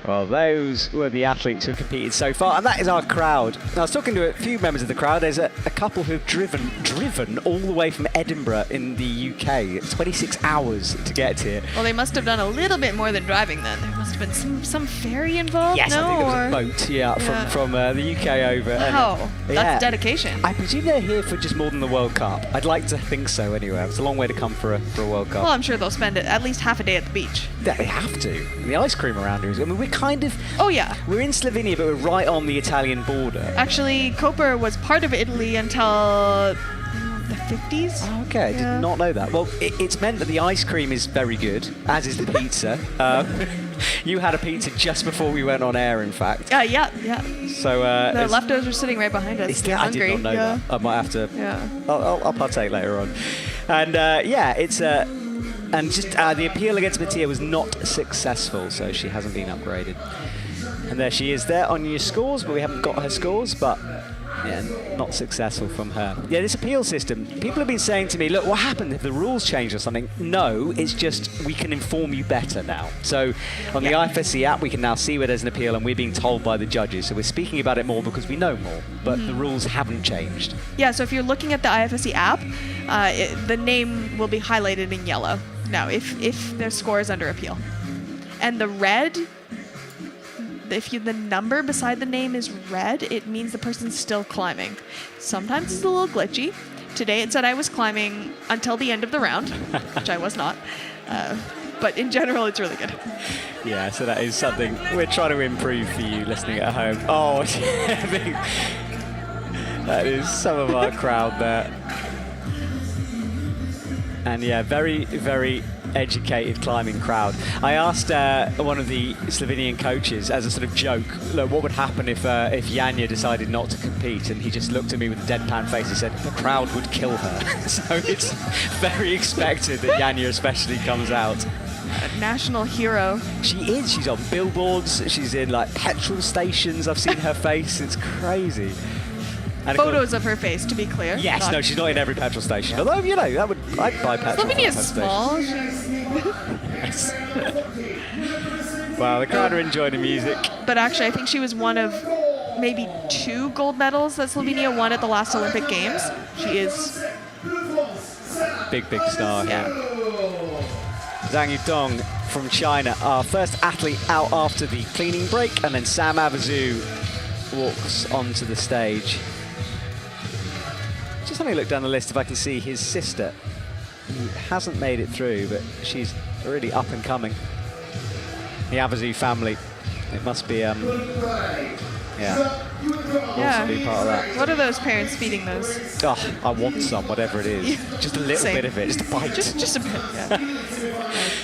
Well, those were the athletes who competed so far, and that is our crowd. Now, I was talking to a few members of the crowd. There's a couple who've driven all the way from Edinburgh in the UK. It's 26 hours to get here. Well, they must have done a little bit more than driving then. There must have been some ferry involved. Yes, no? I think it was a boat, from the UK over. Wow, that's dedication. I presume they're here for just more than the World Cup. I'd like to think so anyway. It's a long way to come for a World Cup. Well, I'm sure they'll spend at least half a day at the beach. They have to. And the ice cream around here is... I mean, we're kind of... Oh, yeah. We're in Slovenia, but we're right on the Italian border. Actually, Koper was part of Italy until the 50s. Oh, okay, I did not know that. Well, it's meant that the ice cream is very good, as is the pizza. You had a pizza just before we went on air, in fact. Yeah. So the leftovers are sitting right behind us. I did not know that. I might have to... Yeah. I'll partake later on. And it's... and just the appeal against Mattia was not successful, so she hasn't been upgraded. And there she is there on your scores, but we haven't got her scores, but yeah, not successful from her. Yeah, this appeal system, people have been saying to me, look, what happened if the rules changed or something? No, it's just we can inform you better now. So on the IFSC app, we can now see where there's an appeal, and we're being told by the judges. So we're speaking about it more because we know more, but the rules haven't changed. Yeah, so if you're looking at the IFSC app, the name will be highlighted in yellow now if their score is under appeal. And the red the number beside the name is red, it means the person's still climbing. Sometimes it's a little glitchy. Today it said I was climbing until the end of the round, which I was not. But in general, it's really good. Yeah, so that is something we're trying to improve for you listening at home. Oh, I think that is some of our crowd there. And yeah, very, very educated climbing crowd. I asked one of the Slovenian coaches as a sort of joke, look, what would happen if Janja decided not to compete? And he just looked at me with a deadpan face and said, the crowd would kill her. So it's very expected that Janja especially comes out. A national hero. She is. She's on billboards. She's in like petrol stations. I've seen her face. It's crazy. And Photos of her face, to be clear. Yes, no, she's not in every petrol station. Although, you know, I'd buy petrol. Slovenia's small. Yes. Wow, the crowd are enjoying the music. But actually, I think she was one of maybe 2 gold medals that Slovenia won at the last Olympic Games. She is big star. Yeah. Zhang Yudong from China, our first athlete out after the cleaning break, and then Sam Abazu walks onto the stage. Just having a look down the list if I can see his sister, who hasn't made it through, but she's really up and coming. The Abazu family, it must be, yeah, awesome to be part of that. What are those parents feeding those? Oh, I want some, whatever it is. Just a little Same. bit of it, just a bite. Just a bit, yeah.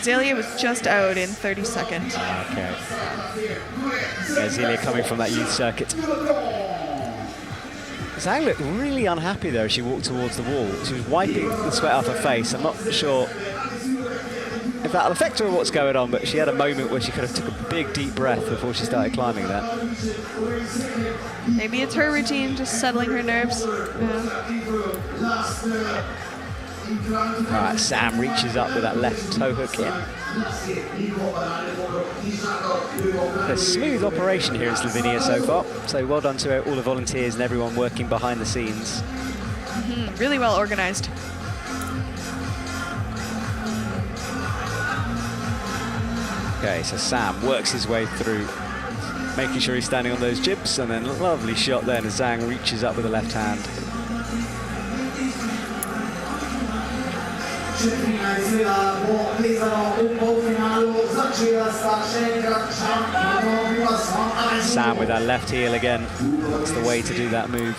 Zelia was just out in 32nd. Okay. Yeah, Zelia coming from that youth circuit. Zhang looked really unhappy though as she walked towards the wall. She was wiping the sweat off her face. I'm not sure if that'll affect her or what's going on, but she had a moment where she could have took a big deep breath before she started climbing that. Maybe it's her routine, just settling her nerves. All right, Sam reaches up with that left toe hook in. A smooth operation here in Slovenia so far, so well done to all the volunteers and everyone working behind the scenes. Really well organized. Okay, so Sam works his way through, making sure he's standing on those jibs, and then a lovely shot there as Zhang reaches up with the left hand. Sam with that left heel again. That's the way to do that move.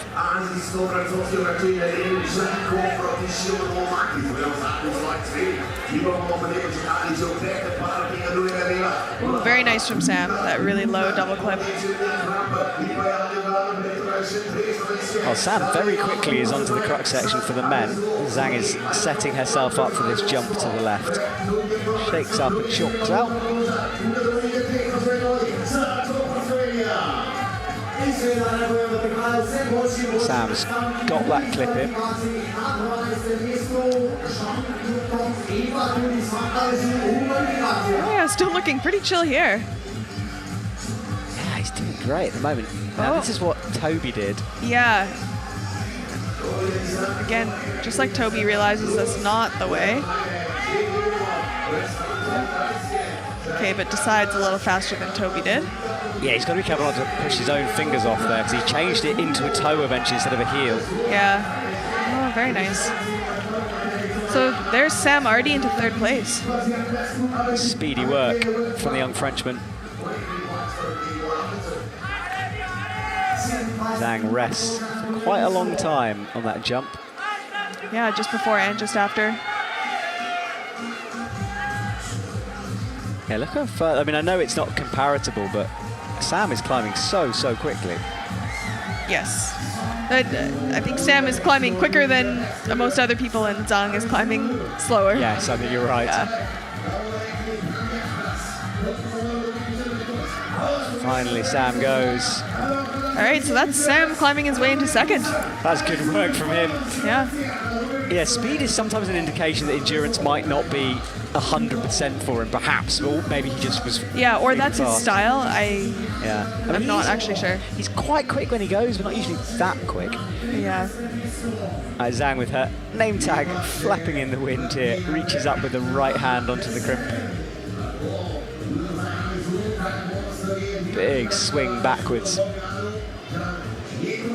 Ooh, very nice from Sam. That really low double clip. Oh, Sam very quickly is onto the crux section for the men. Zhang is setting herself up for this jump to the left. Shakes up and chalks out. Sam's got that clip in. Oh yeah, still looking pretty chill here. Yeah, he's doing great at the moment. Now, this is what Toby did. Yeah. Again, just like Toby realizes that's not the way. Okay, but decides a little faster than Toby did. Yeah, he's got to be careful not to push his own fingers off there, because he changed it into a toe eventually instead of a heel. Yeah. Oh, very nice. So there's Sam already into 3rd place. Speedy work from the young Frenchman. Zhang rests for quite a long time on that jump. Yeah, just before and just after. Yeah, look how far. I mean, I know it's not comparable, but Sam is climbing so quickly. Yes. I think Sam is climbing quicker than most other people, and Zhang is climbing slower. Yes, I think you're right. Yeah. Finally, Sam goes. All right, so that's Sam climbing his way into 2nd. That's good work from him. Yeah. Yeah, speed is sometimes an indication that endurance might not be 100% for him, perhaps. Or maybe he just was. Yeah, or really that's his fast. style. I'm not he's- actually sure. He's quite quick when he goes, but not usually that quick. Yeah. Zhang with her name tag flapping in the wind here, reaches up with the right hand onto the crimp. Big swing backwards.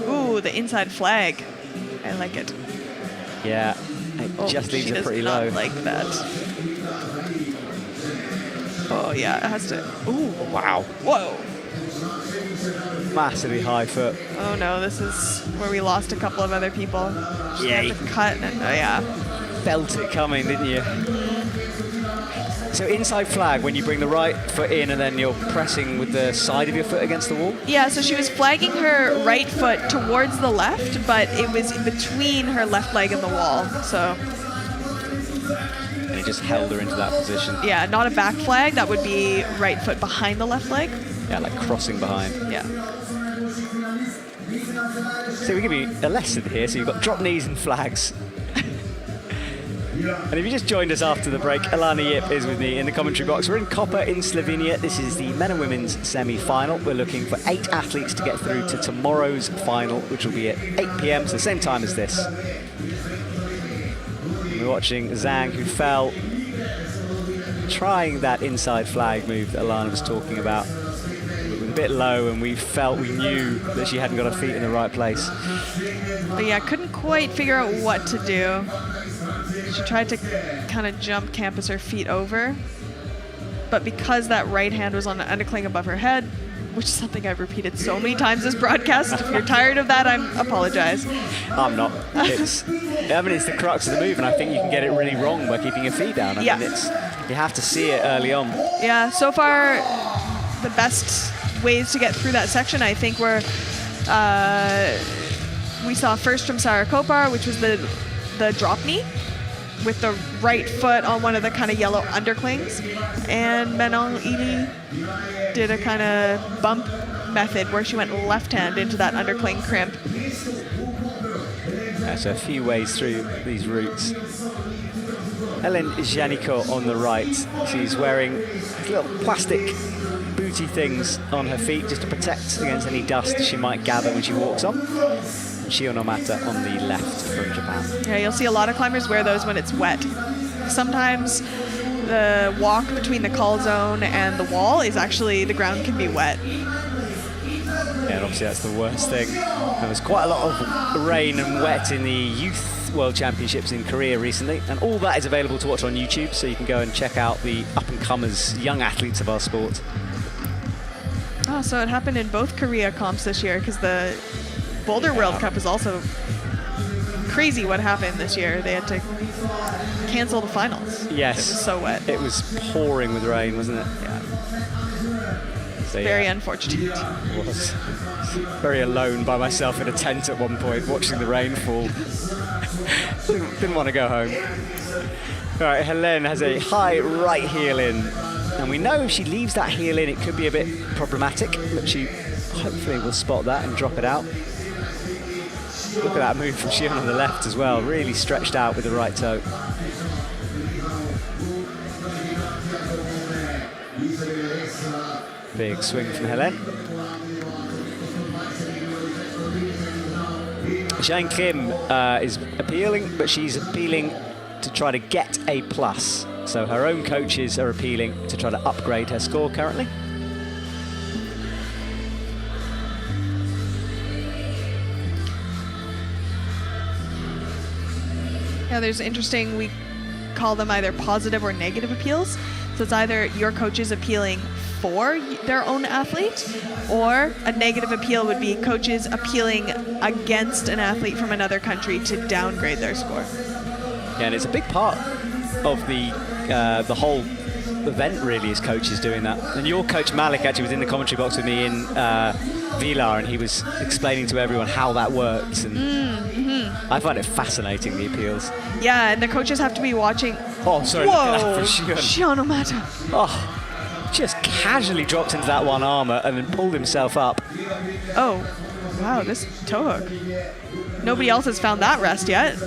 Ooh, the inside flag. I like it. Yeah, it just leaves it pretty low. She does not like that. Oh, yeah, it has to. Ooh, Wow. whoa. Massively high foot. Oh, no, this is where we lost a couple of other people. She Yeah, had to cut. And, oh, yeah. Felt it coming, didn't you? So inside flag, when you bring the right foot in and then you're pressing with the side of your foot against the wall? Yeah, so she was flagging her right foot towards the left, but it was between her left leg and the wall. So, And it just held her into that position. yeah, not a back flag. That would be right foot behind the left leg. Yeah, like crossing behind. Yeah. So we give you a lesson here. So you've got drop knees and flags. And if you just joined us after the break, Alana Yip is with me in the commentary box. We're in Koper in Slovenia. This is the men and women's semi-final. We're looking for 8 athletes to get through to tomorrow's final, which will be at 8 p.m, so the same time as this. We're watching Zhang, who fell trying that inside flag move that Alana was talking about. It was a bit low, and we knew that she hadn't got her feet in the right place. But yeah, couldn't quite figure out what to do. She tried to kind of jump campus her feet over, but because that right hand was on the undercling above her head, which is something I've repeated so many times this broadcast. If you're tired of that, I apologize. I'm not. It's the crux of the move, and I think you can get it really wrong by keeping your feet down. I mean, you have to see it early on. Yeah, so far, the best ways to get through that section, I think, were we saw first from Sarah Koper, which was the drop knee with the right foot on one of the kind of yellow underclings, and Manon Ely did a kind of bump method where she went left hand into that undercling crimp. So a few ways through these routes. Helen Janiko on the right. She's wearing little plastic booty things on her feet just to protect against any dust she might gather when she walks on. Shio Nomata on the left from Japan. Yeah, you'll see a lot of climbers wear those when it's wet. Sometimes the walk between the call zone and the wall is actually, the ground can be wet. Yeah, and obviously that's the worst thing. There was quite a lot of rain and wet in the Youth World Championships in Korea recently, and all that is available to watch on YouTube, so you can go and check out the up-and-comers, young athletes of our sport. Oh, so it happened in both Korea comps this year, because the Boulder World Cup is also crazy what happened this year. They had to cancel the finals. Yes. It was so wet. It was pouring with rain, wasn't it? Yeah. So, Very unfortunate. I was very alone by myself in a tent at one point, watching the rain fall. didn't want to go home. All right, Helene has a high right heel in. And we know if she leaves that heel in, it could be a bit problematic, but she hopefully will spot that and drop it out. Look at that move from Shion on the left as well, really stretched out with the right toe. Big swing from Helene. Zhang Kim is appealing, but she's appealing to try to get A+. So her own coaches are appealing to try to upgrade her score currently. Yeah, there's interesting, we call them either positive or negative appeals. So it's either your coach is appealing for their own athlete, or a negative appeal would be coaches appealing against an athlete from another country to downgrade their score. Yeah, and it's a big part of the whole event really is coaches doing that. And your coach Malik actually was in the commentary box with me in Vilar, and he was explaining to everyone how that works. And I find it fascinating, the appeals. Yeah, and the coaches have to be watching. Oh, sorry. Whoa, Shion. Shion Omata. Oh, just casually dropped into that one armor and then pulled himself up. Oh, wow, this toe hook. Nobody else has found that rest yet.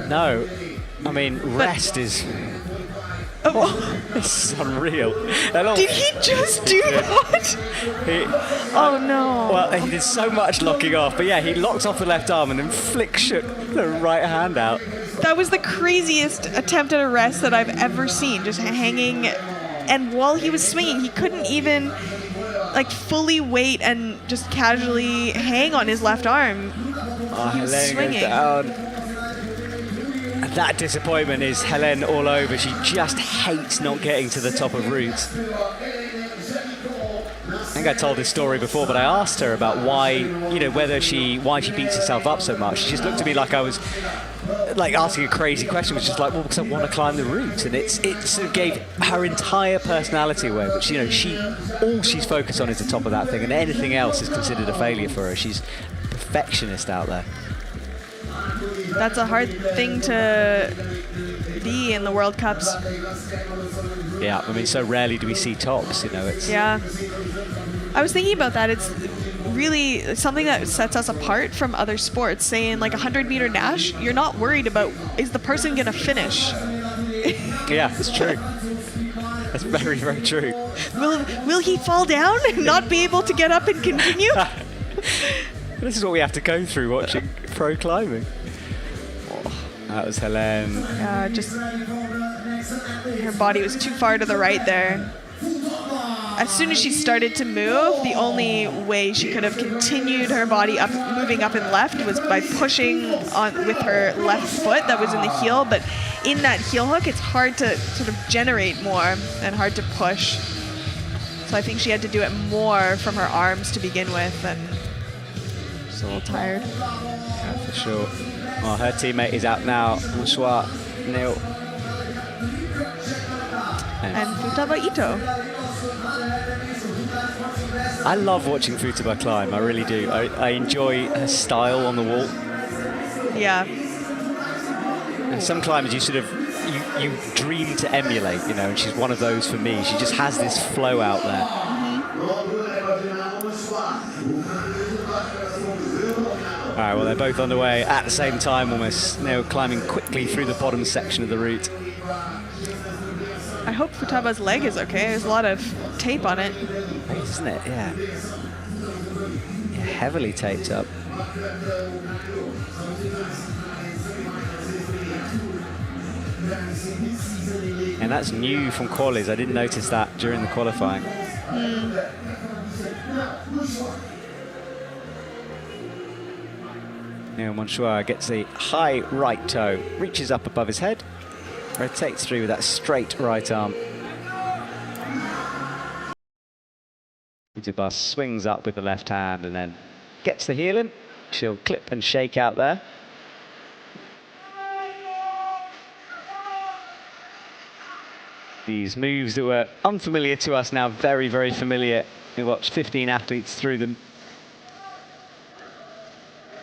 No, I mean, rest is... Oh, this is unreal. did he just do that? Oh no. Well, he did so much locking off, but yeah, he locked off the left arm and then shook the right hand out. That was the craziest attempt at a rest that I've ever seen, just hanging. And while he was swinging, he couldn't even like fully wait and just casually hang on his left arm. Oh, He was Helene goes swinging. down. And that disappointment is Helene all over. She just hates not getting to the top of routes. I think I told this story before, but I asked her about why, you know, why she beats herself up so much. She just looked at me like I was like asking a crazy question, which is like, well, because I want to climb the route, and it sort of gave her entire personality away. But you know, all she's focused on is the top of that thing, and anything else is considered a failure for her. She's a perfectionist out there. That's a hard thing to be in the World Cups. Yeah, I mean, so rarely do we see tops. You know, it's Yeah. I was thinking about that. It's really something that sets us apart from other sports. Say in like a 100-meter dash, you're not worried about, is the person going to finish? Yeah, it's true. That's very, very true. Will he fall down and not be able to get up and continue? This is what we have to go through watching pro climbing. Oh, that was Helene. Just her body was too far to the right there. As soon as she started to move, the only way she could have continued her body up, moving up and left, was by pushing on with her left foot that was in the heel. But in that heel hook, it's hard to sort of generate more and hard to push. So I think she had to do it more from her arms to begin with, and she's a little tired. Yeah, for sure. Well, her teammate is out now. Bonsoir, Neil. And Futaba Ito. I love watching Futaba climb, I really do. I enjoy her style on the wall. Yeah. And some climbers you sort of, you dream to emulate, you know, and she's one of those for me. She just has this flow out there. All right, well, they're both on the way at the same time almost. Now climbing quickly through the bottom section of the route. I hope Futaba's leg is okay. There's a lot of tape on it. Isn't it? Yeah. Yeah, heavily taped up. And that's new from qualies. I didn't notice that during the qualifying. Neil Monchoir gets the high right toe, reaches up above his head, rotates through with that straight right arm. Futaba swings up with the left hand and then gets the heel in. She'll clip and shake out there. These moves that were unfamiliar to us now very, very familiar. We watched 15 athletes through them.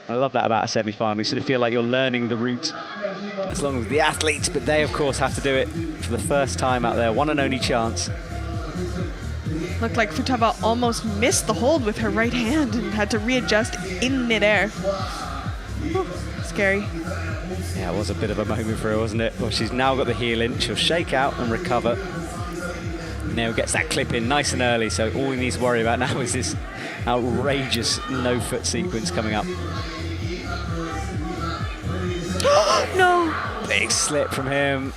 I love that about a semi-final. You sort of feel like you're learning the route as long as the athletes, but they of course have to do it for the first time out there. One and only chance. Looked like Futaba almost missed the hold with her right hand and had to readjust in midair. Whew, scary. Yeah, it was a bit of a moment for her, wasn't it? Well, she's now got the heel in. She'll shake out and recover. Neil gets that clip in nice and early, so all he needs to worry about now is this outrageous no-foot sequence coming up. No! Big slip from him.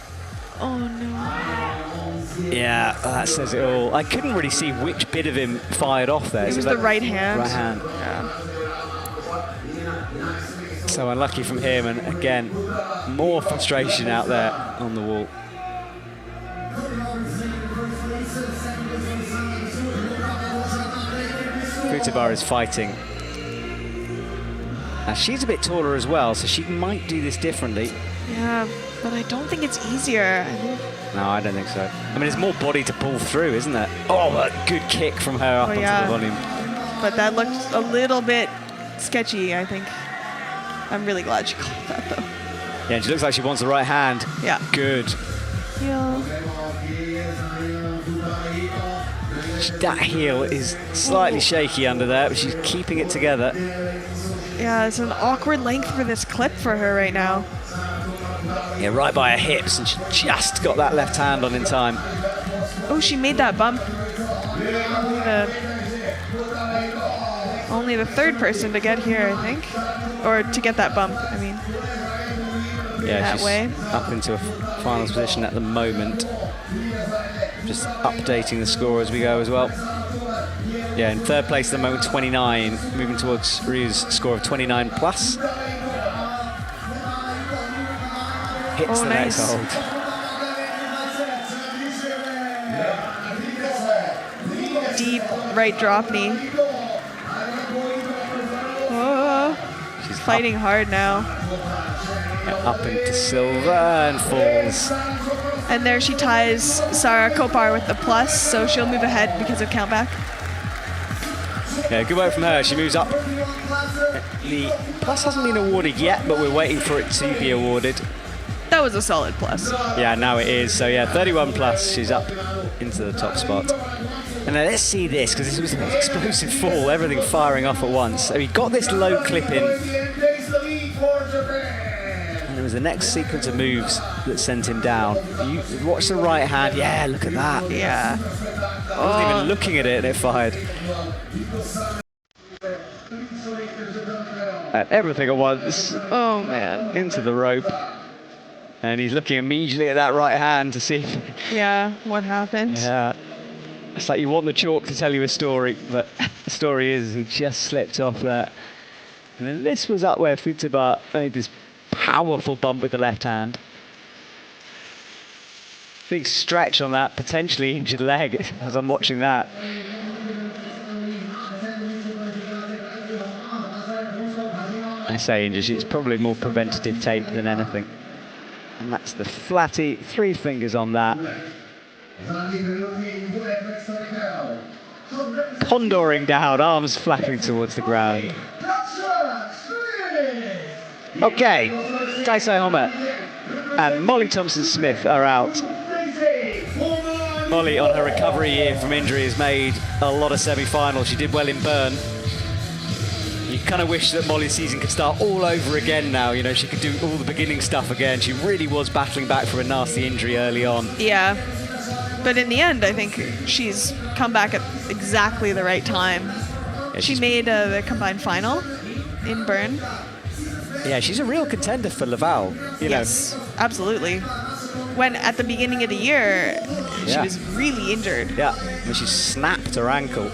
Oh no. Yeah, that says it all. I couldn't really see which bit of him fired off there. It was the right hand. Right hand. Yeah. So unlucky from him, and again, more frustration out there on the wall. Futaba is fighting. Now she's a bit taller as well, so she might do this differently. Yeah, but I don't think it's easier. No, I don't think so. I mean, there's more body to pull through, isn't there? Oh, a good kick from her up onto the volume. But that looked a little bit sketchy, I think. I'm really glad she called that, though. Yeah, and she looks like she wants the right hand. Yeah. Good. Yeah. That heel is slightly shaky under there, but she's keeping it together. Yeah, it's an awkward length for this clip for her right now. Yeah, right by her hips, and she just got that left hand on in time. Oh, she made that bump. Only the third person to get here, I think. Or to get that bump, I mean. Yeah, that she's way. up into a finals position at the moment. Just updating the score as we go as well. Yeah, in third place at the moment, 29, moving towards Ryu's score of 29 plus. Hits the next nice. hold. Deep right drop knee. Oh, She's fighting hard now. up into silver and falls. And there she ties Sarah Koper with the plus, so she'll move ahead because of countback. Yeah, good work from her. She moves up. The plus hasn't been awarded yet, but we're waiting for it to be awarded. That was a solid plus. Yeah, now it is. So yeah, 31 plus. She's up into the top spot. And now let's see this, because this was an explosive fall, everything firing off at once. So he got this low clip in. And it was the next sequence of moves that sent him down. You watch the right hand. Yeah, look at that. Yeah. I wasn't even looking at it and it fired. And everything at once. Oh, man. Into the rope. And he's looking immediately at that right hand to see. Yeah, what happened? Yeah. It's like you want the chalk to tell you a story, but the story is he just slipped off there. And then this was up where Futaba made this powerful bump with the left hand. Big stretch on that potentially injured leg as I'm watching that. I say injured, it's probably more preventative tape than anything. And that's the flatty, 3 fingers on that. Condoring down, arms flapping towards the ground. Okay, Taisei Homer and Molly Thompson-Smith are out. Molly, on her recovery year from injury, has made a lot of semi-finals. She did well in Bern. You kind of wish that Molly's season could start all over again now. You know, she could do all the beginning stuff again. She really was battling back from a nasty injury early on. Yeah. But in the end, I think she's come back at exactly the right time. Yeah, she made the combined final in Bern. Yeah, she's a real contender for Laval. Yes, absolutely. When at the beginning of the year, she was really injured. Yeah, when she snapped her ankle.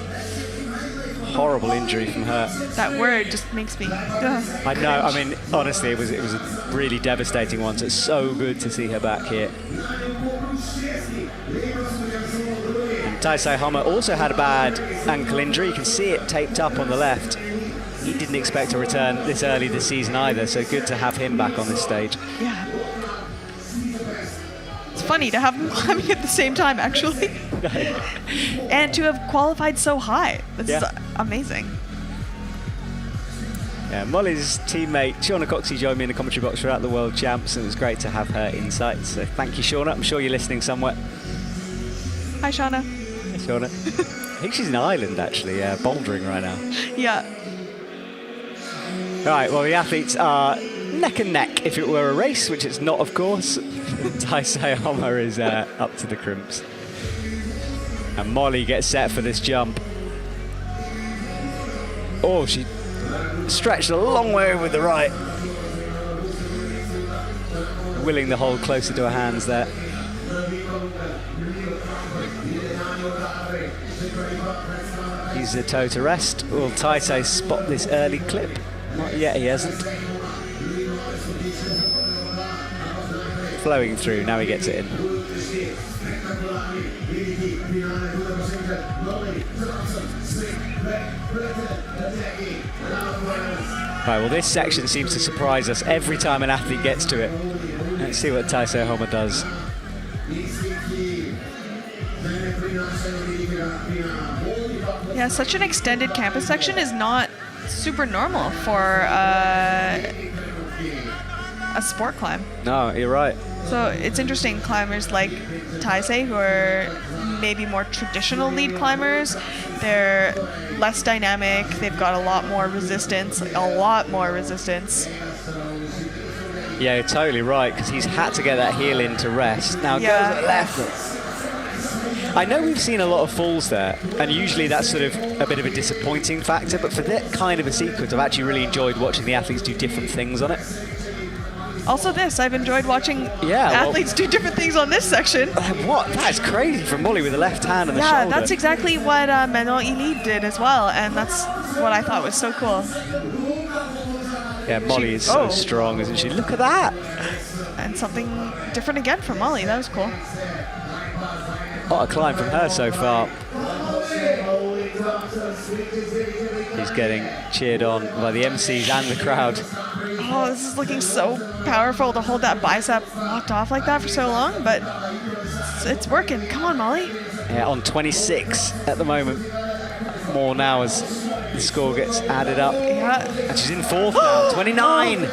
Horrible injury from her. That word just makes me. Ugh, I know. I mean, honestly, it was a really devastating one. So it's so good to see her back here. And Taisei Homer also had a bad ankle injury. You can see it taped up on the left. He didn't expect to return this early this season either. So good to have him back on this stage. Yeah. It's funny to have them climbing at the same time, actually. And to have qualified so high. This is amazing. Yeah, Molly's teammate Shauna Coxey joined me in the commentary box throughout the World Champs, and it was great to have her insights. So thank you, Shauna. I'm sure you're listening somewhere. Hi, Shauna. Hey, Shauna. I think she's in Ireland, actually, bouldering right now. Yeah. All right, well, the athletes are neck and neck if it were a race, which it's not, of course. Taisei Homer is up to the crimps. And Molly gets set for this jump. Oh, she stretched a long way with the right. Willing the hold closer to her hands there. Use the toe to rest. Will Taisei spot this early clip? Not yet, he hasn't. Flowing through, now he gets it in. Right, well, this section seems to surprise us every time an athlete gets to it. Let's see what Taisei Homer does. Yeah, such an extended campus section is not super normal for a sport climb. No, you're right. So it's interesting, climbers like Taisei, who are maybe more traditional lead climbers, they're less dynamic, they've got a lot more resistance. Yeah, you're totally right, because he's had to get that heel in to rest. Now it goes at the left. I know we've seen a lot of falls there, and usually that's sort of a bit of a disappointing factor, but for that kind of a sequence, I've actually really enjoyed watching the athletes do different things on it. Also this, I've enjoyed watching athletes do different things on this section. What? That's crazy from Molly with the left hand and the Yeah, shoulder. that's exactly what Manon Elite did as well, and that's what I thought was so cool. Yeah, Molly is so strong, isn't she? Look at that. And something different again from Molly. That was cool. What a climb from her so far. He's getting cheered on by the MCs and the crowd. Oh, this is looking so powerful to hold that bicep locked off like that for so long, but it's working. Come on, Molly. Yeah, on 26 at the moment. More now as the score gets added up. Yeah. And she's in fourth now, 29.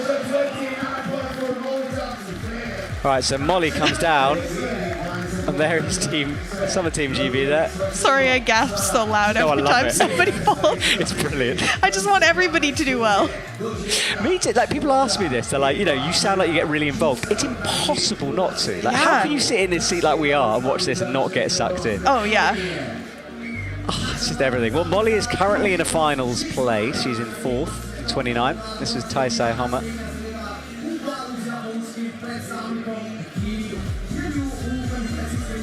All right, so Molly comes down. And there is Summer Team GB there. Sorry, I gasp so loud every time somebody falls. It's brilliant. I just want everybody to do well. Me too. Like, people ask me this. They're like, you know, you sound like you get really involved. It's impossible not to. Like, how can you sit in this seat like we are and watch this and not get sucked in? Oh, yeah. Oh, it's just everything. Well, Molly is currently in a finals place. She's in fourth, 29. This was Taisei Hammer.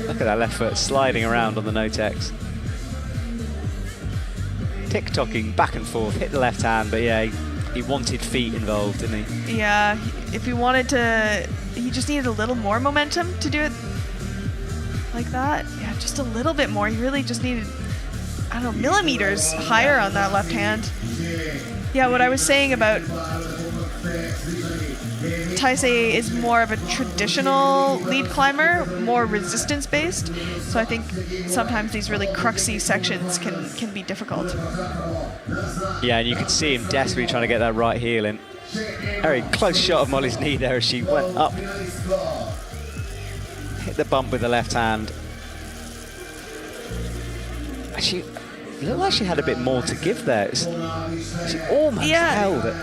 Look at that left foot sliding around on the no-tex. Tick-tocking back and forth, hit the left hand, but yeah, he wanted feet involved, didn't he? Yeah, if he wanted to, he just needed a little more momentum to do it like that. Yeah, just a little bit more. He really just needed, I don't know, millimeters higher on that left hand. Yeah, what I was saying about Taisei is more of a traditional lead climber, more resistance-based. So I think sometimes these really cruxy sections can be difficult. Yeah, and you could see him desperately trying to get that right heel in. Very close shot of Molly's knee there as she went up. Hit the bump with the left hand. She looked like she had a bit more to give there. She almost held it.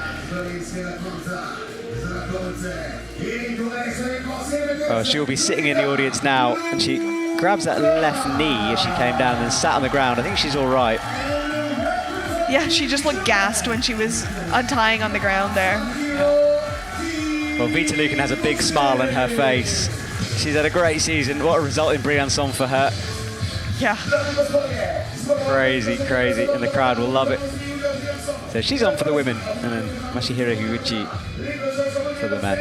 Oh, she'll be sitting in the audience now, and she grabs that left knee as she came down and then sat on the ground. I think she's all right. Yeah, she just looked gassed when she was untying on the ground there. Well, Vita Lucan has a big smile on her face. She's had a great season. What a result in Briançon for her. Yeah. Crazy, crazy, and the crowd will love it. So she's on for the women, and then Masahiro Higuchi for the men.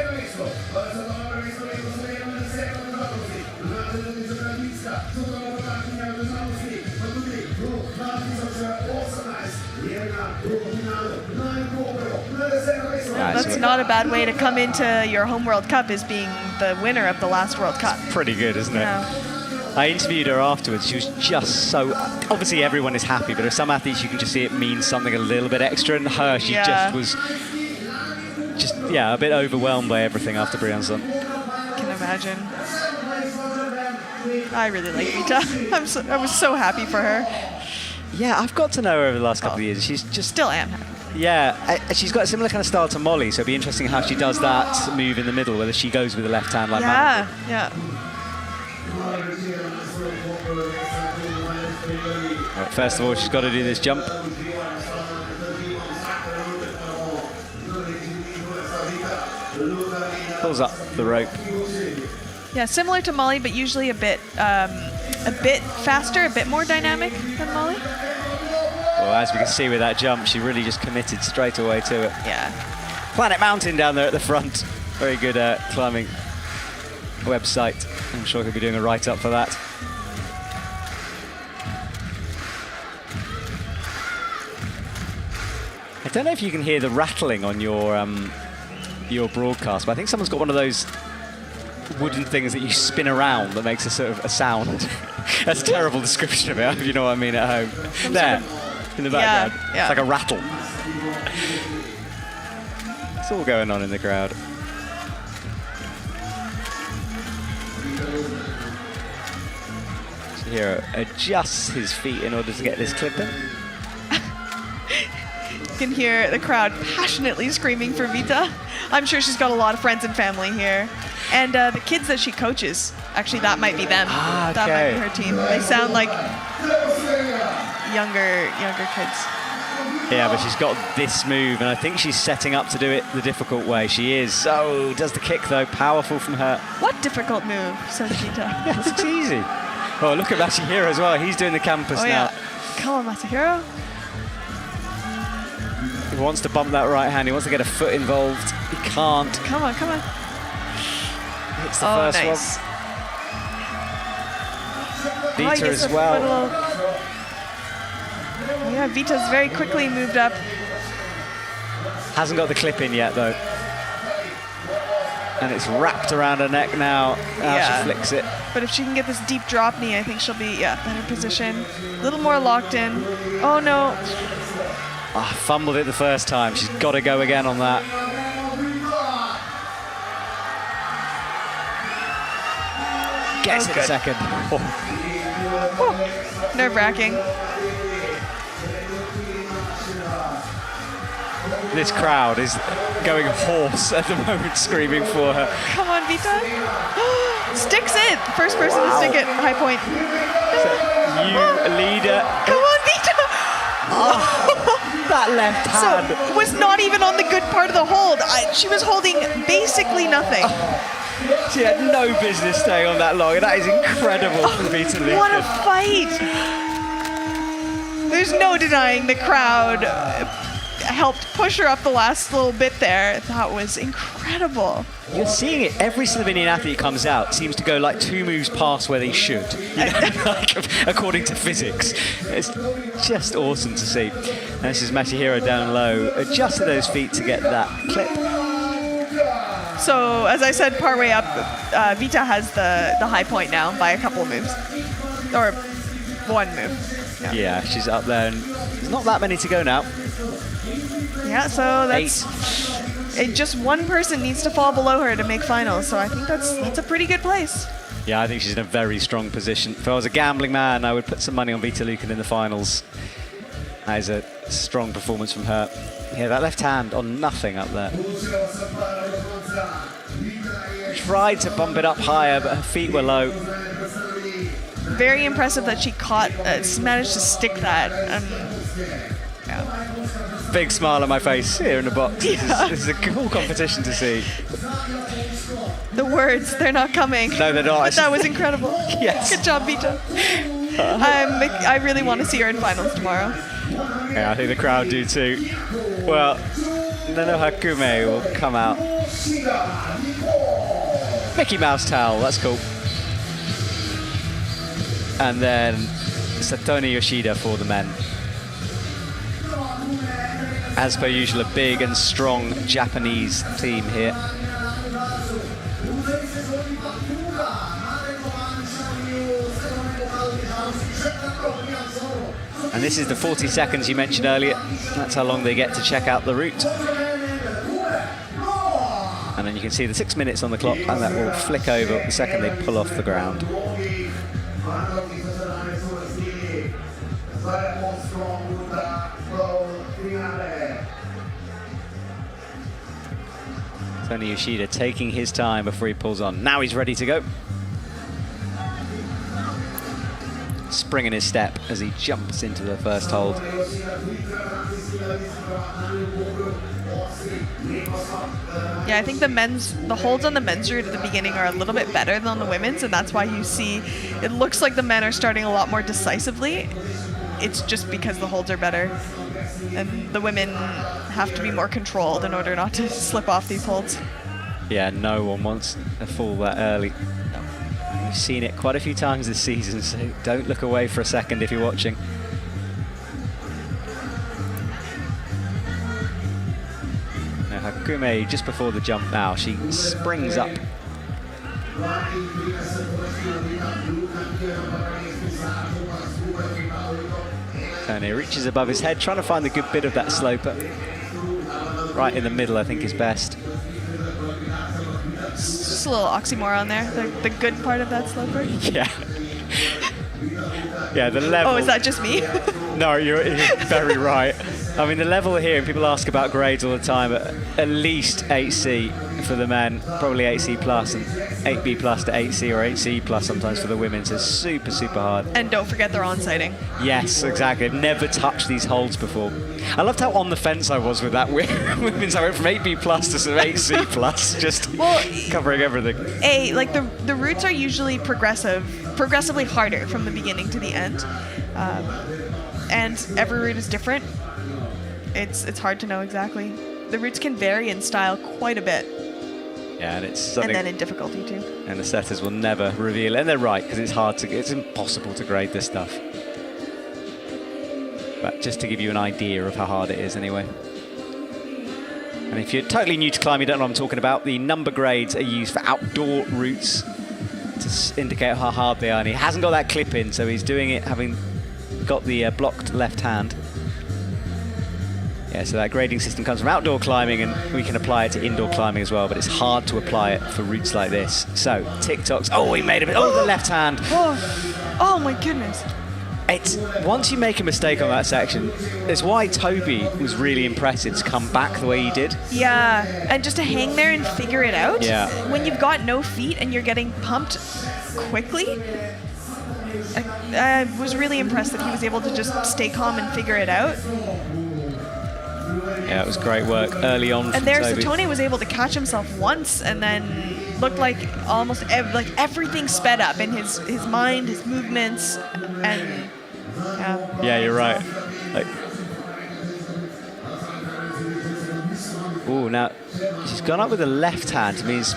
That's not a bad way to come into your home World Cup, as being the winner of the last World Cup. Pretty good, isn't it? Yeah. I interviewed her afterwards. She was just so... Obviously, everyone is happy, but there's some athletes you can just see it means something a little bit extra, and her, she just was... a bit overwhelmed by everything after Briançon. Can imagine. I really like Vita. I was so happy for her. Yeah, I've got to know her over the last couple of years. She's just... Still am happy. Yeah, she's got a similar kind of style to Molly, so it'll be interesting how she does that move in the middle, whether she goes with the left hand like Manon. Yeah. Right, first of all, she's got to do this jump. Pulls up the rope. Yeah, similar to Molly, but usually a bit faster, a bit more dynamic than Molly. Well, as we can see with that jump, she really just committed straight away to it. Yeah. Planet Mountain down there at the front. Very good climbing website. I'm sure he'll be doing a write-up for that. I don't know if you can hear the rattling on your broadcast, but I think someone's got one of those wooden things that you spin around that makes a sort of a sound. That's a terrible description of it, if you know what I mean at home. There, in the background. Yeah. It's like a rattle. It's all going on in the crowd. So here, adjusts his feet in order to get this clip in. You can hear the crowd passionately screaming for Vita. I'm sure she's got a lot of friends and family here. And the kids that she coaches, actually that might be them. Ah, okay. That might be her team. They sound like younger kids. Yeah, but she's got this move, and I think she's setting up to do it the difficult way. She is. Oh, does the kick, though. Powerful from her. What difficult move, says Vita. It's easy. Oh, look at Masahiro as well. He's doing the campus now. Come on, Masahiro. He wants to bump that right hand. He wants to get a foot involved. He can't. Come on, come on. Hits the first nice. one. Vita as well. Yeah, Vita's very quickly moved up. Hasn't got the clip in yet, though. And it's wrapped around her neck now. She flicks it. But if she can get this deep drop knee, I think she'll be, better position. A little more locked in. Oh, no. Fumbled it the first time. She's got to go again on that. Gets it second. Nerve-wracking. This crowd is going hoarse at the moment, screaming for her. Come on, Vita. Sticks it. First person to stick it. High point. You leader. Come on, Vita. That left hand. So, was not even on the good part of the hold. She was holding basically nothing. She had no business staying on that long, and that is incredible from Vita Lukin. What a fight. There's no denying the crowd helped push her up the last little bit there. That was incredible. You're seeing it. Every Slovenian athlete comes out seems to go like 2 moves past where they should, like, according to physics. It's just awesome to see. And this is Masahiro down low, adjusted those feet to get that clip. So, as I said, partway up, Vita has the high point now by a couple of moves. Or 1 move. Yeah, she's up there, and there's not that many to go now. Yeah, so that's just 1 person needs to fall below her to make finals. So I think that's a pretty good place. Yeah, I think she's in a very strong position. If I was a gambling man, I would put some money on Vita Lukin in the finals. That is a strong performance from her. Yeah, that left hand on nothing up there. Tried to bump it up higher, but her feet were low. Very impressive that she managed to stick that. Big smile on my face here in the box. This is a cool competition to see. The words, they're not coming. No, they're not. But that was incredible. Yes. Good job, Vita. I really want to see her in finals tomorrow. Yeah, I think the crowd do too. Well, Nano Hakume will come out. Mickey Mouse towel, that's cool. And then Satomi Yoshida for the men. As per usual, a big and strong Japanese team here. And this is the 40 seconds you mentioned earlier. That's how long they get to check out the route. And then you can see the 6 minutes on the clock, and that will flick over the second they pull off the ground. Tony Yoshida taking his time before he pulls on. Now he's ready to go. Spring in his step as he jumps into the first hold. Yeah, I think the holds on the men's route at the beginning are a little bit better than on the women's, and that's why you see it looks like the men are starting a lot more decisively. It's just because the holds are better, and the women have to be more controlled in order not to slip off these holds. Yeah, no one wants a fall that early. We've seen it quite a few times this season, so don't look away for a second if you're watching. Now Hakume, just before the jump now, she springs up. Tony reaches above his head, trying to find the good bit of that sloper. Right in the middle, I think, is best. Just a little oxymoron there, the good part of that sloper. Yeah. Yeah, the level. Oh, is that just me? No, you're very right. I mean, the level here, and people ask about grades all the time, at least 8C for the men, probably 8C plus, and 8B plus to 8C or 8C plus sometimes for the women. So it's super, super hard. And don't forget their on-sighting. Yes, exactly. I've never touched these holds before. I loved how on the fence I was with that women's. I went from 8B plus to sort of 8C plus, just covering everything. Like the routes are usually progressively harder from the beginning to the end. And every route is different. It's hard to know exactly. The routes can vary in style quite a bit. Yeah, and it's something. And then in difficulty too. And the setters will never reveal it. And they're right, because it's impossible to grade this stuff. But just to give you an idea of how hard it is anyway. And if you're totally new to climbing, you don't know what I'm talking about, the number grades are used for outdoor routes to indicate how hard they are. And he hasn't got that clip in, so he's doing it having got the blocked left hand. Yeah, so that grading system comes from outdoor climbing, and we can apply it to indoor climbing as well, but it's hard to apply it for routes like this. So, TikToks. Oh, he made a bit. Oh, the left hand. Oh my goodness. It's once you make a mistake on that section, it's why Toby was really impressive to come back the way he did. Yeah, and just to hang there and figure it out. Yeah. When you've got no feet and you're getting pumped quickly, I was really impressed that he was able to just stay calm and figure it out. Yeah, it was great work early on. And there's Tony was able to catch himself once, and then looked like almost everything sped up in his mind, his movements, and yeah, you're right. Oh, now she's gone up with the left hand. Means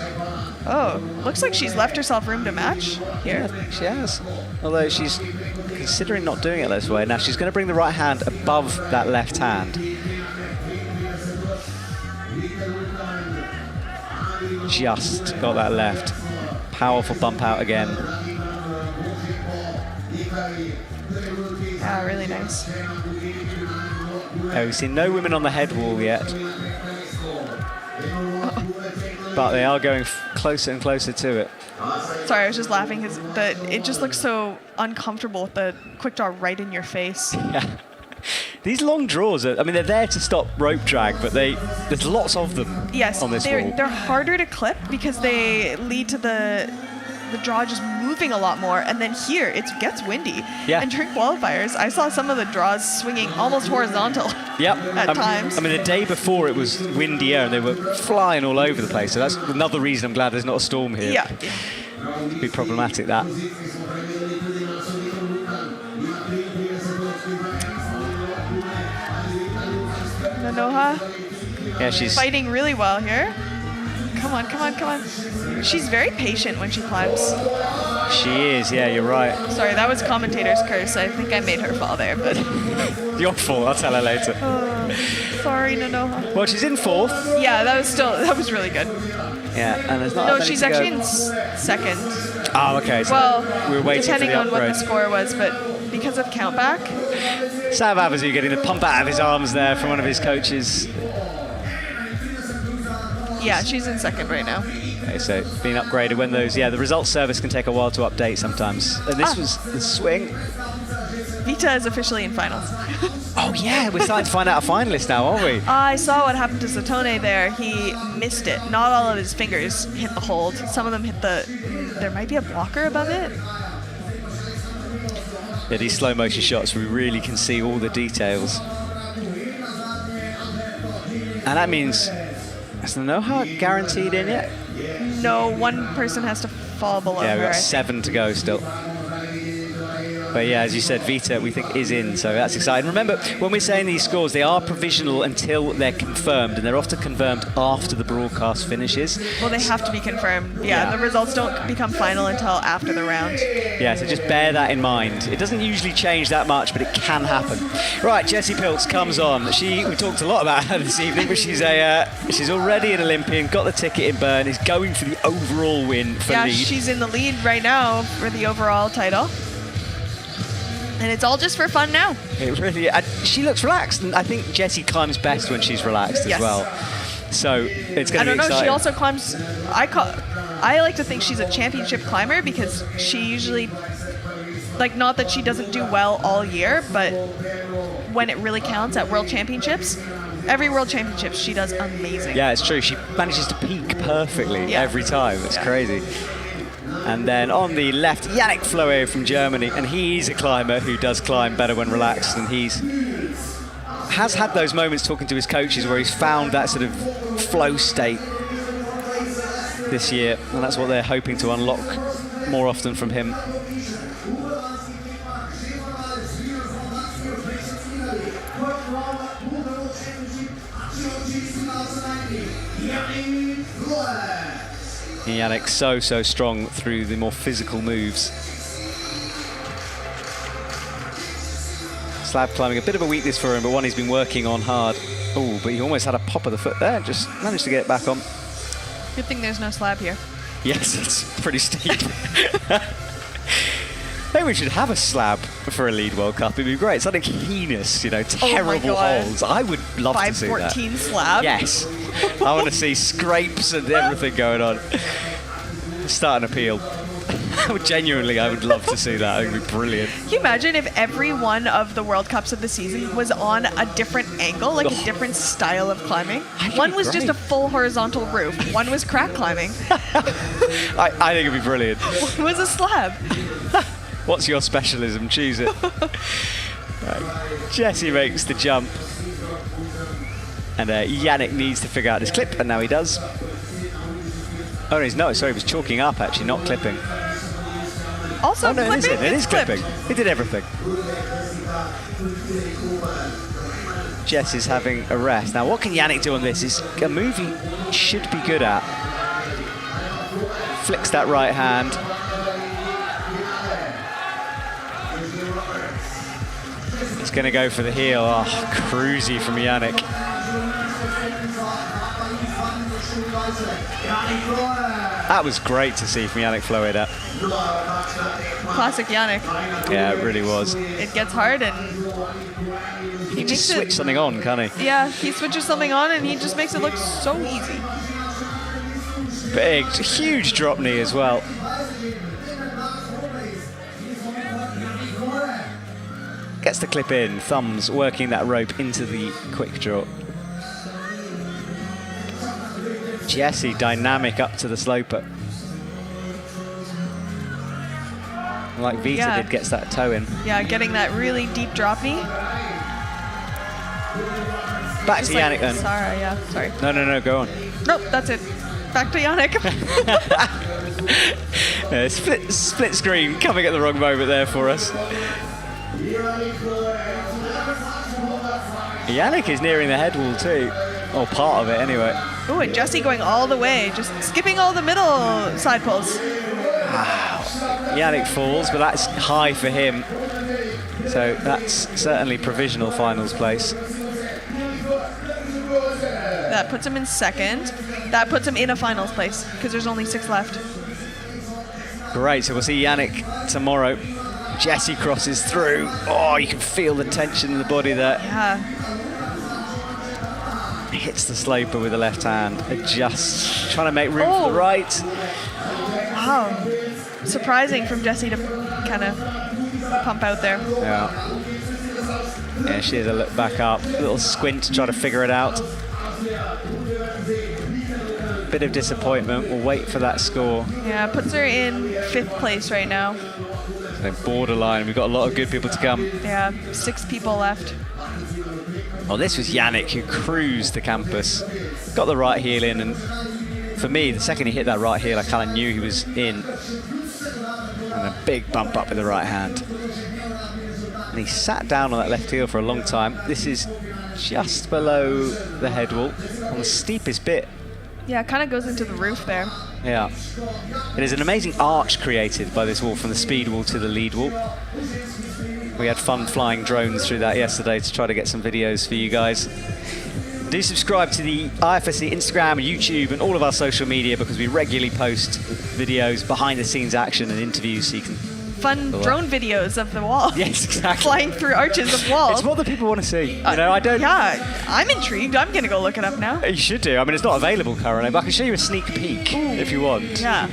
looks like she's left herself room to match here. Yeah, she has. Although she's considering not doing it this way. Now she's going to bring the right hand above that left hand. Just got that left. Powerful bump out again. Yeah, really nice. We've seen no women on the head wall yet. But they are going closer and closer to it. Sorry, I was just laughing because it just looks so uncomfortable with the quick draw right in your face. Yeah. These long draws, they're there to stop rope drag, but there's lots of them on this wall. They're harder to clip because they lead to the draw just moving a lot more, and then here it gets windy. Yeah. And during qualifiers, I saw some of the draws swinging almost horizontal. Yep. At times. The day before it was windier and they were flying all over the place, so that's another reason I'm glad there's not a storm here. Yeah. It'd be problematic, that. Nanoha. Yeah, she's fighting really well here. Come on, come on, come on. She's very patient when she climbs. She is, yeah, you're right. Sorry, that was commentator's curse. I think I made her fall there, but... Your fault, I'll tell her later. Sorry, Nanoha. Well, she's in fourth. Yeah, that was really good. Yeah, and there's not No, she's actually in second. Oh, okay. So well, we were waiting depending for the on what the upgrade. score was, but because of countback... Sav Avazu getting the pump out of his arms there from one of his coaches. Yeah, she's in second right now. Okay, so being upgraded when those, the results service can take a while to update sometimes. And this was the swing. Vita is officially in finals. Oh yeah, we're starting to find out a finalist now, aren't we? I saw what happened to Zatone there. He missed it. Not all of his fingers hit the hold. Some of them hit there might be a blocker above it. Yeah, these slow motion shots, we really can see all the details. And that means, is the Noha guaranteed in yet? No, one person has to fall below Yeah, we've her. got 7 to go still. But yeah, as you said, Vita, we think, is in, so that's exciting. Remember, when we're saying these scores, they are provisional until they're confirmed, and they're often confirmed after the broadcast finishes. Well, they have to be confirmed. Yeah, Yeah. the results don't become final until after the round. Yeah, so just bear that in mind. It doesn't usually change that much, but it can happen. Right, Jessie Piltz comes on. We talked a lot about her this evening, but she's already an Olympian, got the ticket in Bern, is going for the overall win for Yeah, lead. she's in the lead right now for the overall title. And it's all just for fun now. It really, she looks relaxed, and I think Jessie climbs best when she's relaxed as well. So it's going to be exciting. I don't know, she also climbs, I like to think she's a championship climber because she usually, not that she doesn't do well all year, but when it really counts at World Championships. Every World Championships, she does amazing. Yeah, it's true. She manages to peak perfectly Yeah. every time. It's crazy. And then on the left, Yannick Floe from Germany, and he's a climber who does climb better when relaxed, and has had those moments talking to his coaches where he's found that sort of flow state this year, and that's what they're hoping to unlock more often from him. Yannick so strong through the more physical moves. Slab climbing, a bit of a weakness for him, but one he's been working on hard. Oh, but he almost had a pop of the foot there, just managed to get it back on. Good thing there's no slab here. Yes, it's pretty steep. Maybe we should have a slab for a Lead World Cup. It'd be great. Something heinous, you know, terrible holes. I would love to see that. 514 slab? Yes. I want to see scrapes and everything going on. Start an appeal. Genuinely, I would love to see that. It would be brilliant. Can you imagine if every one of the World Cups of the season was on a different angle, like a different style of climbing? One was just a full horizontal roof. One was crack climbing. I think it'd be brilliant. One was a slab. What's your specialism? Choose it. Right. Jesse makes the jump. And Yannick needs to figure out his clip, and now he does. Oh, he's not. Sorry, he was chalking up, actually, not clipping. Also, oh, no, clipping? it is clipped. clipping. He did everything. Jess is having a rest. Now, what can Yannick do on this? Is a move he should be good at. Flicks that right hand. He's going to go for the heel. Oh, cruisy from Yannick. That was great to see from Yannick Floe that. Classic Yannick. Yeah, it really was. It gets hard and He can just switch something on, can't he? Yeah, he switches something on and he just makes it look so easy. Big, huge drop knee as well. Gets the clip in, thumbs working that rope into the quick draw. Jesse dynamic up to the sloper. Like Vita did, gets that toe in. Yeah, getting that really deep drop knee. Back Just to Yannick then. Sorry, yeah, sorry. No, go on. Nope, that's it. Back to Yannick. Split screen coming at the wrong moment there for us. Yannick is nearing the head wall too. Or part of it anyway. Oh, and Jesse going all the way, just skipping all the middle side pulls. Wow. Yannick falls, but that's high for him. So that's certainly provisional finals place. That puts him in second. That puts him in a finals place, because there's only 6 left. Great, so we'll see Yannick tomorrow. Jesse crosses through. Oh, you can feel the tension in the body there. Yeah. Hits the sloper with the left hand. Adjusts, trying to make room for the right. Wow. Surprising from Jesse to kind of pump out there. Yeah. Yeah, she has a look back up. A little squint to try to figure it out. Bit of disappointment. We'll wait for that score. Yeah, puts her in 5th place right now. So borderline. We've got a lot of good people to come. Yeah, 6 people left. Oh, this was Yannick who cruised the campus. Got the right heel in, and for me, the second he hit that right heel, I kind of knew he was in. And a big bump up with the right hand. And he sat down on that left heel for a long time. This is just below the head wall, on the steepest bit. Yeah, it kind of goes into the roof there. Yeah. It is an amazing arch created by this wall, from the speed wall to the lead wall. We had fun flying drones through that yesterday to try to get some videos for you guys. Do subscribe to the IFSC Instagram, YouTube, and all of our social media, because we regularly post videos, behind the scenes action and interviews, so you can... Fun drone videos of the wall. Yes, exactly. Flying through arches of walls. It's what the people want to see. You know, I don't... Yeah, I'm intrigued. I'm going to go look it up now. You should do. I mean, it's not available currently, but I can show you a sneak peek if you want. Yeah.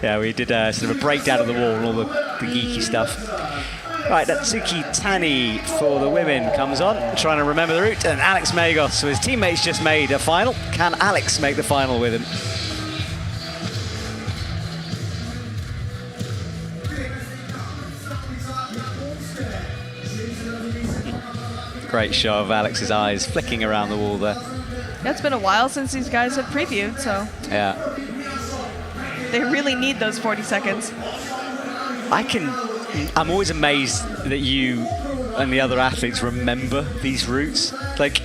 Yeah, we did sort of a breakdown of the wall and all the geeky stuff. Right, Natsuki Tani for the women comes on, trying to remember the route, and Alex Magos, so his teammates just made a final. Can Alex make the final with him? Great shot of Alex's eyes flicking around the wall there. Yeah, it's been a while since these guys have previewed, so Yeah. they really need those 40 seconds. I'm always amazed that you and the other athletes remember these routes. Like,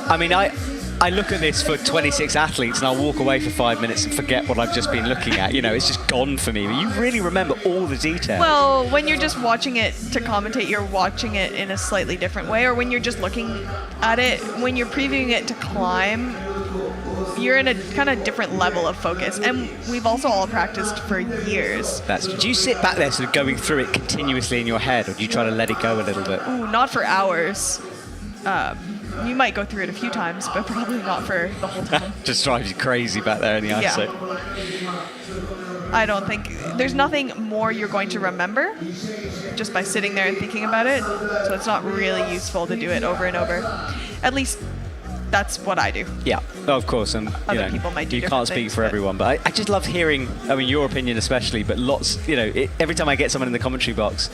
I mean, I look at this for 26 athletes and I'll walk away for 5 minutes and forget what I've just been looking at. You know, it's just gone for me. But you really remember all the details. Well, when you're just watching it to commentate, you're watching it in a slightly different way. Or when you're just looking at it, when you're previewing it to climb, you're in a kind of different level of focus. And we've also all practiced for years. Do you sit back there sort of going through it continuously in your head, or do you try to let it go a little bit? Ooh, not for hours. You might go through it a few times, but probably not for the whole time. Just drives you crazy back there in the ice. Yeah. I don't think there's nothing more you're going to remember just by sitting there and thinking about it. So it's not really useful to do it over and over. At least that's what I do. Yeah, of course, and Other people might do you different can't speak things, for but- everyone, but I just love hearing, I mean, your opinion especially, but lots, every time I get someone in the commentary box,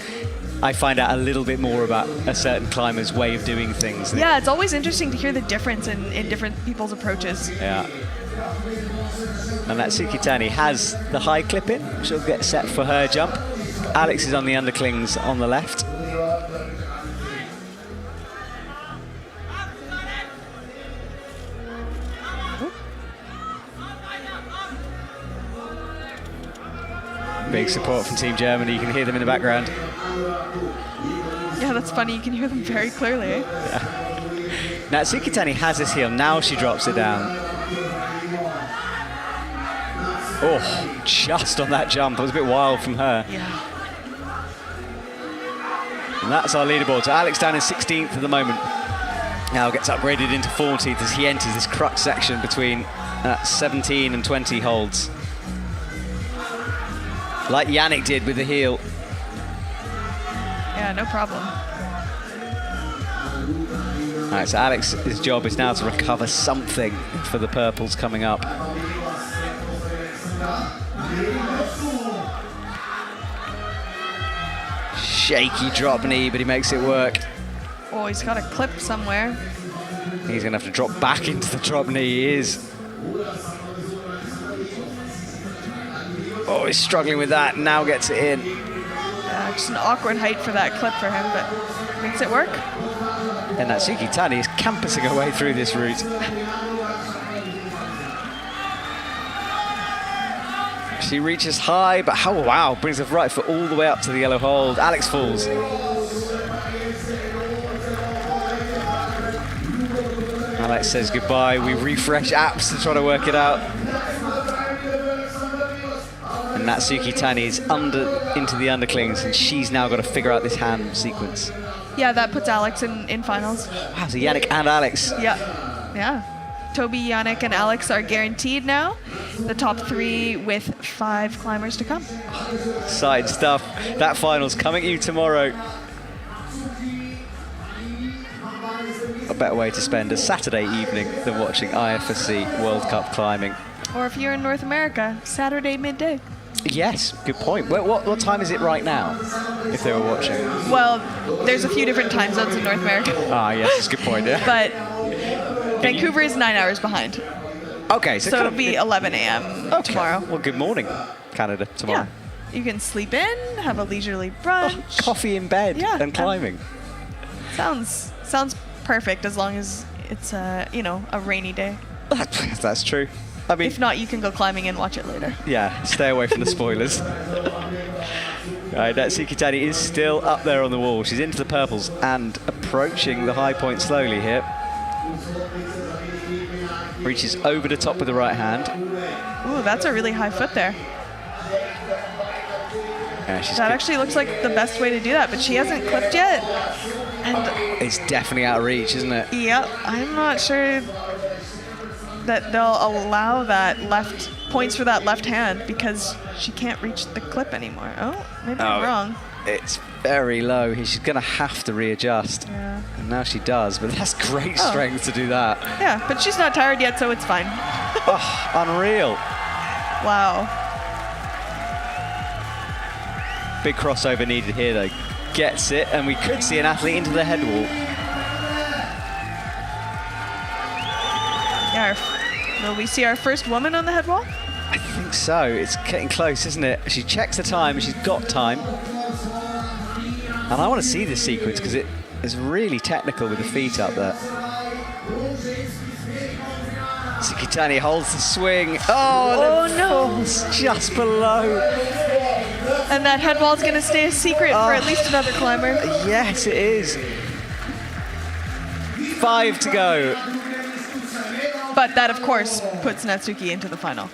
I find out a little bit more about a certain climber's way of doing things. Yeah, it's always interesting to hear the difference in different people's approaches. Yeah. And that Tsukitani has the high clip in. She'll get set for her jump. Alex is on the underclings on the left. Big support from Team Germany. You can hear them in the background. Yeah, that's funny. You can hear them very clearly. Eh? Now, Tsukitani has this heel. Now she drops it down. Oh, just on that jump. It was a bit wild from her. Yeah. And that's our leaderboard. So Alex down in 16th at the moment. Now gets upgraded into 14th as he enters this crux section between 17 and 20 holds. Like Yannick did with the heel. Yeah, no problem. All right, so Alex's job is now to recover something for the purples coming up. Shaky drop knee, but he makes it work. Oh, he's got a clip somewhere. He's going to have to drop back into the drop knee. He is. Oh, he's struggling with that. Now gets it in. Just an awkward height for that clip for him, but makes it work. And Natsuki Tani is campusing her way through this route. She reaches high, but wow, brings her right foot all the way up to the yellow hold. Alex falls. Alex says goodbye. We refresh apps to try to work it out. And Natsuki Tani is into the underclings, and she's now got to figure out this hand sequence. Yeah, that puts Alex in finals. Wow, so Yannick and Alex. Yeah. Toby, Yannick, and Alex are guaranteed now. The top three with 5 climbers to come. Side stuff. That final's coming at you tomorrow. A better way to spend a Saturday evening than watching IFSC World Cup climbing. Or if you're in North America, Saturday midday. Yes, good point. What time is it right now, if they were watching? Well, there's a few different time zones in North America. Ah, yes, that's a good point, yeah. But Vancouver is 9 hours behind. Okay, So it'll be 11 a.m. tomorrow. Well, good morning, Canada, tomorrow. Yeah. You can sleep in, have a leisurely brunch. Coffee in bed and climbing. Sounds perfect as long as it's a rainy day. That's true. I mean, If not, you can go climbing and watch it later. yeah, stay away from the spoilers. Right, Natsuki Tani is still up there on the wall. She's into the purples and approaching the high point slowly here. Reaches over the top with the right hand. Ooh, that's a really high foot there. Yeah, she's That actually looks like the best way to do that, but she hasn't clipped yet. And It's definitely out of reach, isn't it? yeah, I'm not sure that they'll allow that left points for that left hand because she can't reach the clip anymore. Oh, maybe I'm wrong. It's very low. She's going to have to readjust. Yeah. And now she does, but that's great strength to do that. Yeah, but she's not tired yet, so it's fine. Oh, unreal. Wow. Big crossover needed here, though. Gets it, and we could see an athlete into the head wall. Yeah, will we see our first woman on the head wall? I think so. It's getting close, isn't it? She checks the time, she's got time. And I want to see this sequence because it is really technical with the feet up there. Tsukitani holds the swing. Oh, no. Falls just below. And that head wall is going to stay a secret for at least another climber. Yes, it is. 5 to go. But that, of course, puts Natsuki into the final.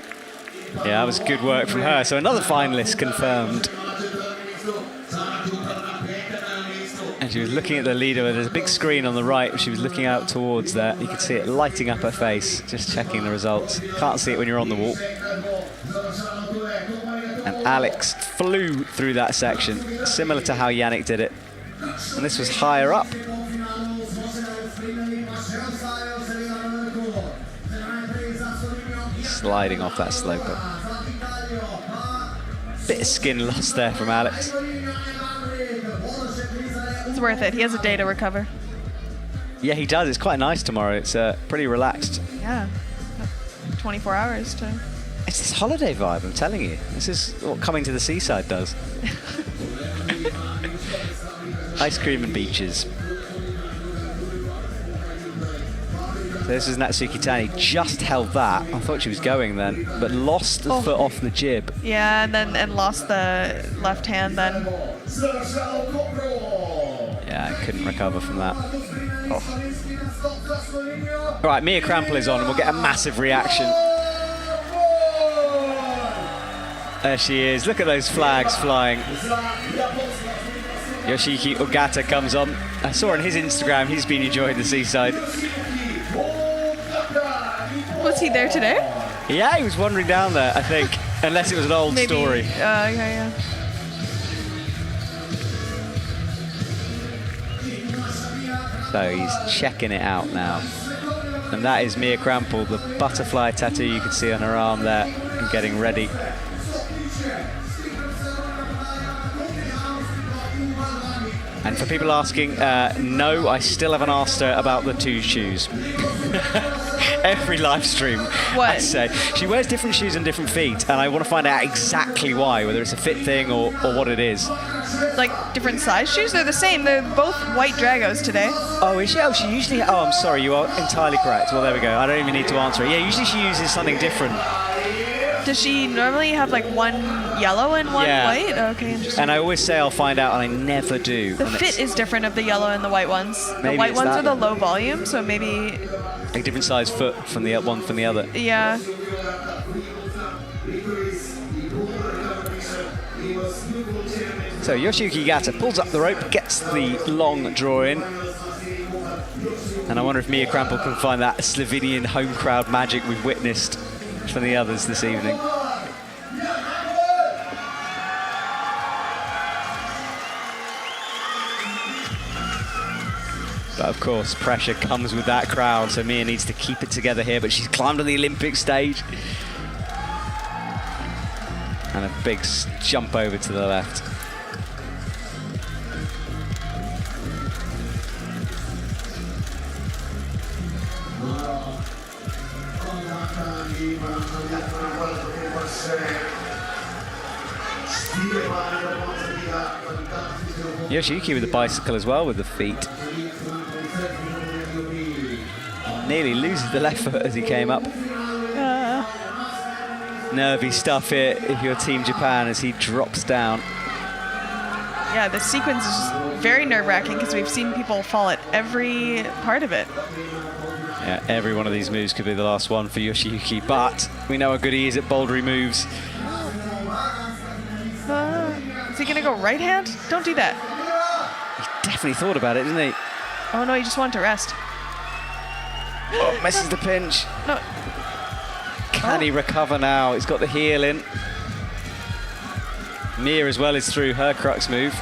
Yeah, that was good work from her. So another finalist confirmed. And she was looking at the leader. There's a big screen on the right. She was looking out towards there. You could see it lighting up her face, just checking the results. Can't see it when you're on the wall. And Alex flew through that section, similar to how Yannick did it. And this was higher up. Sliding off that sloper. Bit of skin lost there from Alex. It's worth it. He has a day to recover. Yeah, he does. It's quite nice tomorrow. It's pretty relaxed. Yeah. 24 hours to... It's this holiday vibe, I'm telling you. This is what coming to the seaside does. Ice cream and beaches. So this is Natsuki Tani. Just held that. I thought she was going then, but lost the foot off the jib. Yeah, and lost the left hand then. Yeah, I couldn't recover from that. Oh. All right, Mia Krampel is on, and we'll get a massive reaction. There she is. Look at those flags flying. Yoshiki Ogata comes on. I saw on his Instagram he's been enjoying the seaside. Was he there today? Yeah, he was wandering down there, I think. Unless it was an old story. Yeah. So he's checking it out now. And that is Mia Krampel, the butterfly tattoo you can see on her arm there, and getting ready. And for people asking, no, I still haven't asked her about the two shoes. Every live stream, what? I say. She wears different shoes on different feet, and I want to find out exactly why, whether it's a fit thing or what it is. Like different size shoes? They're the same. They're both white Dragos today. Oh, is she? Oh, she usually... Oh, I'm sorry, you are entirely correct. Well, there we go. I don't even need to answer it. Yeah, usually she uses something different. Does she normally have like one yellow and one white? Okay, interesting. And I always say I'll find out, and I never do. The fit is different of the yellow and the white ones. Maybe the white ones are the then. low volume, so maybe... A different size foot from the one from the other. Yeah. So Yoshiyuki Gata pulls up the rope, gets the long draw in. And I wonder if Mia Krampel can find that Slovenian home crowd magic we've witnessed from the others this evening. But of course, pressure comes with that crowd, so Mia needs to keep it together here, but she's climbed on the Olympic stage. And a big jump over to the left. Yoshiyuki with the bicycle as well with the feet. Nearly loses the left foot as he came up. Nervy stuff here if you're Team Japan as he drops down. Yeah, the sequence is just very nerve-wracking because we've seen people fall at every part of it. Yeah, every one of these moves could be the last one for Yoshiyuki, but we know how good he is at bouldery moves. Is he gonna go right hand? Don't do that. He definitely thought about it, didn't he? Oh no, he just wanted to rest. Oh, misses the pinch. No. Can he recover now? He's got the heel in. Mia as well is through her crux move.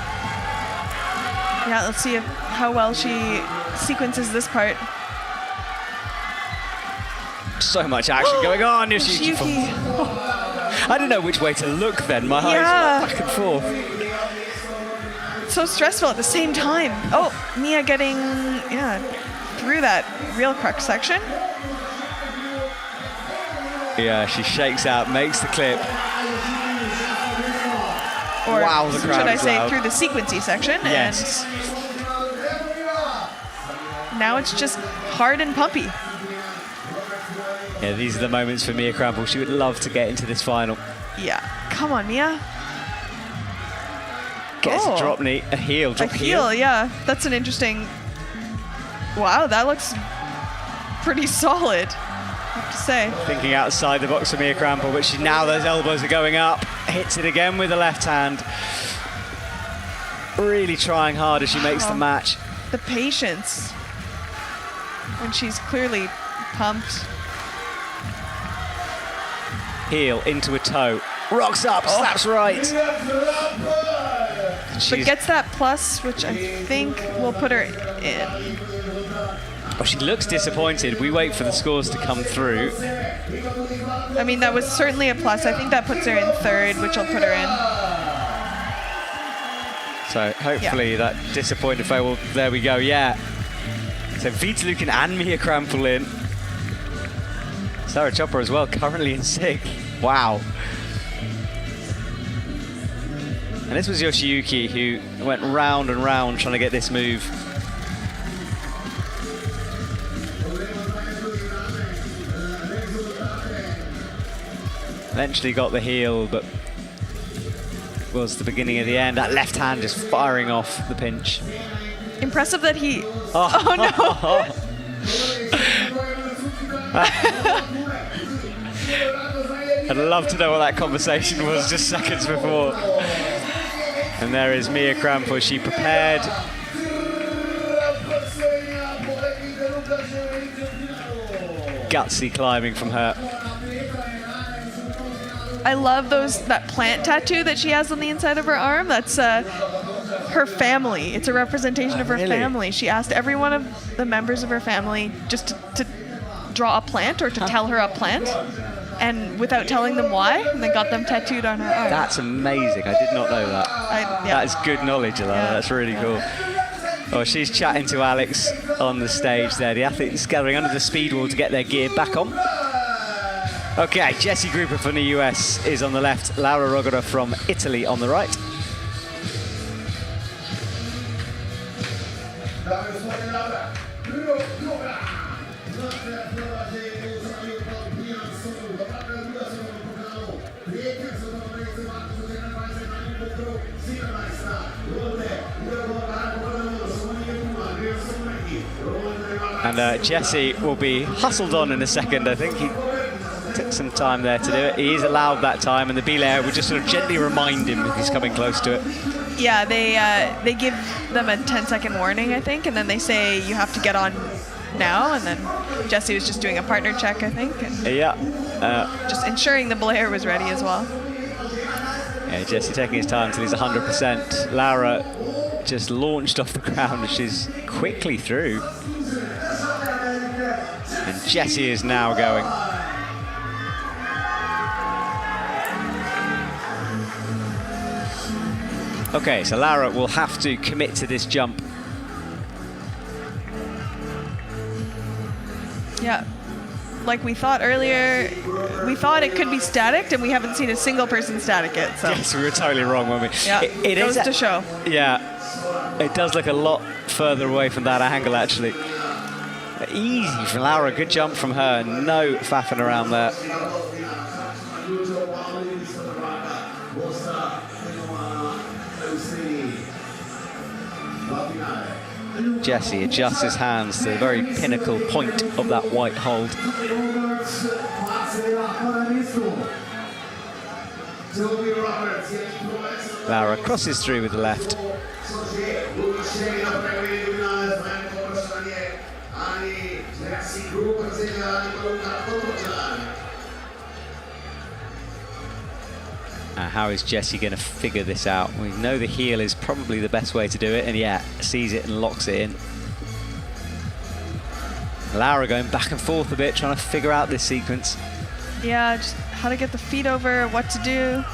Yeah, let's see how well she sequences this part. So much action going on. Yoshiyuki. I didn't know which way to look then. My eyes were back and forth. So stressful at the same time. Oh, Mia getting, through that real crux section. Yeah, she shakes out, makes the clip. Or wow, the crowd should I is say loud. through the sequency section. Yes. And now it's just hard and pumpy. Yeah, these are the moments for Mia Krampel. She would love to get into this final. Yeah. Come on, Mia. Gets a drop knee, a heel, drop heel. Yeah. That's an interesting... Wow, that looks pretty solid, I have to say. Thinking outside the box for Mia Krampel, but now those elbows are going up. Hits it again with the left hand. Really trying hard as she makes the match. The patience. And she's clearly pumped. Heel into a toe. Rocks up, slaps right. But gets that plus, which I think will put her in. Oh, she looks disappointed. We wait for the scores to come through. I mean, that was certainly a plus. I think that puts her in third, which will put her in. So hopefully that disappointed fail. Well, there we go, yeah. So Vita Lukin and Mia Krampel in. Sarah Chopper as well, currently in sixth. Wow. And this was Yoshiyuki, who went round and round trying to get this move. Eventually got the heel, but was the beginning of the end. That left hand just firing off the pinch. Impressive that he... Oh no! I'd love to know what that conversation was just seconds before. And there is Mia Krampel. She prepared. Gutsy climbing from her. I love that plant tattoo that she has on the inside of her arm. That's her family. It's a representation of her family. She asked every one of the members of her family just to draw a plant or to tell her a plant, and without telling them why, and they got them tattooed on her arm. That's amazing. I did not know that. That is good knowledge, Alana. That's really cool. Oh, she's chatting to Alex on the stage there. The athletes gathering under the speed wall to get their gear back on. Okay, Jessie Gruber from the US is on the left, Laura Rogoda from Italy on the right. And Jessie will be hustled on in a second. I think he took some time there to do it. He is allowed that time, and the belayer would just sort of gently remind him if he's coming close to it. Yeah, they give them a 10-second warning, I think, and then they say you have to get on now, and then Jessie was just doing a partner check, I think. And just ensuring the belayer was ready as well. Yeah, Jessie taking his time until he's 100%. Laura just launched off the ground, and she's quickly through. And Jessie is now going. Okay, so Lara will have to commit to this jump. Yeah, like we thought earlier, we thought it could be static, and we haven't seen a single person static it. So. Yes, we were totally wrong, weren't we? Yeah, it goes to show. Yeah, it does look a lot further away from that angle, actually. Easy from Laura, good jump from her, no faffing around there. Jessie adjusts his hands to the very pinnacle point of that white hold. Laura crosses through with the left. Now, how is Jessie going to figure this out? We know the heel is probably the best way to do it, and yeah, sees it and locks it in. Laura going back and forth a bit, trying to figure out this sequence. Yeah, just how to get the feet over, what to do.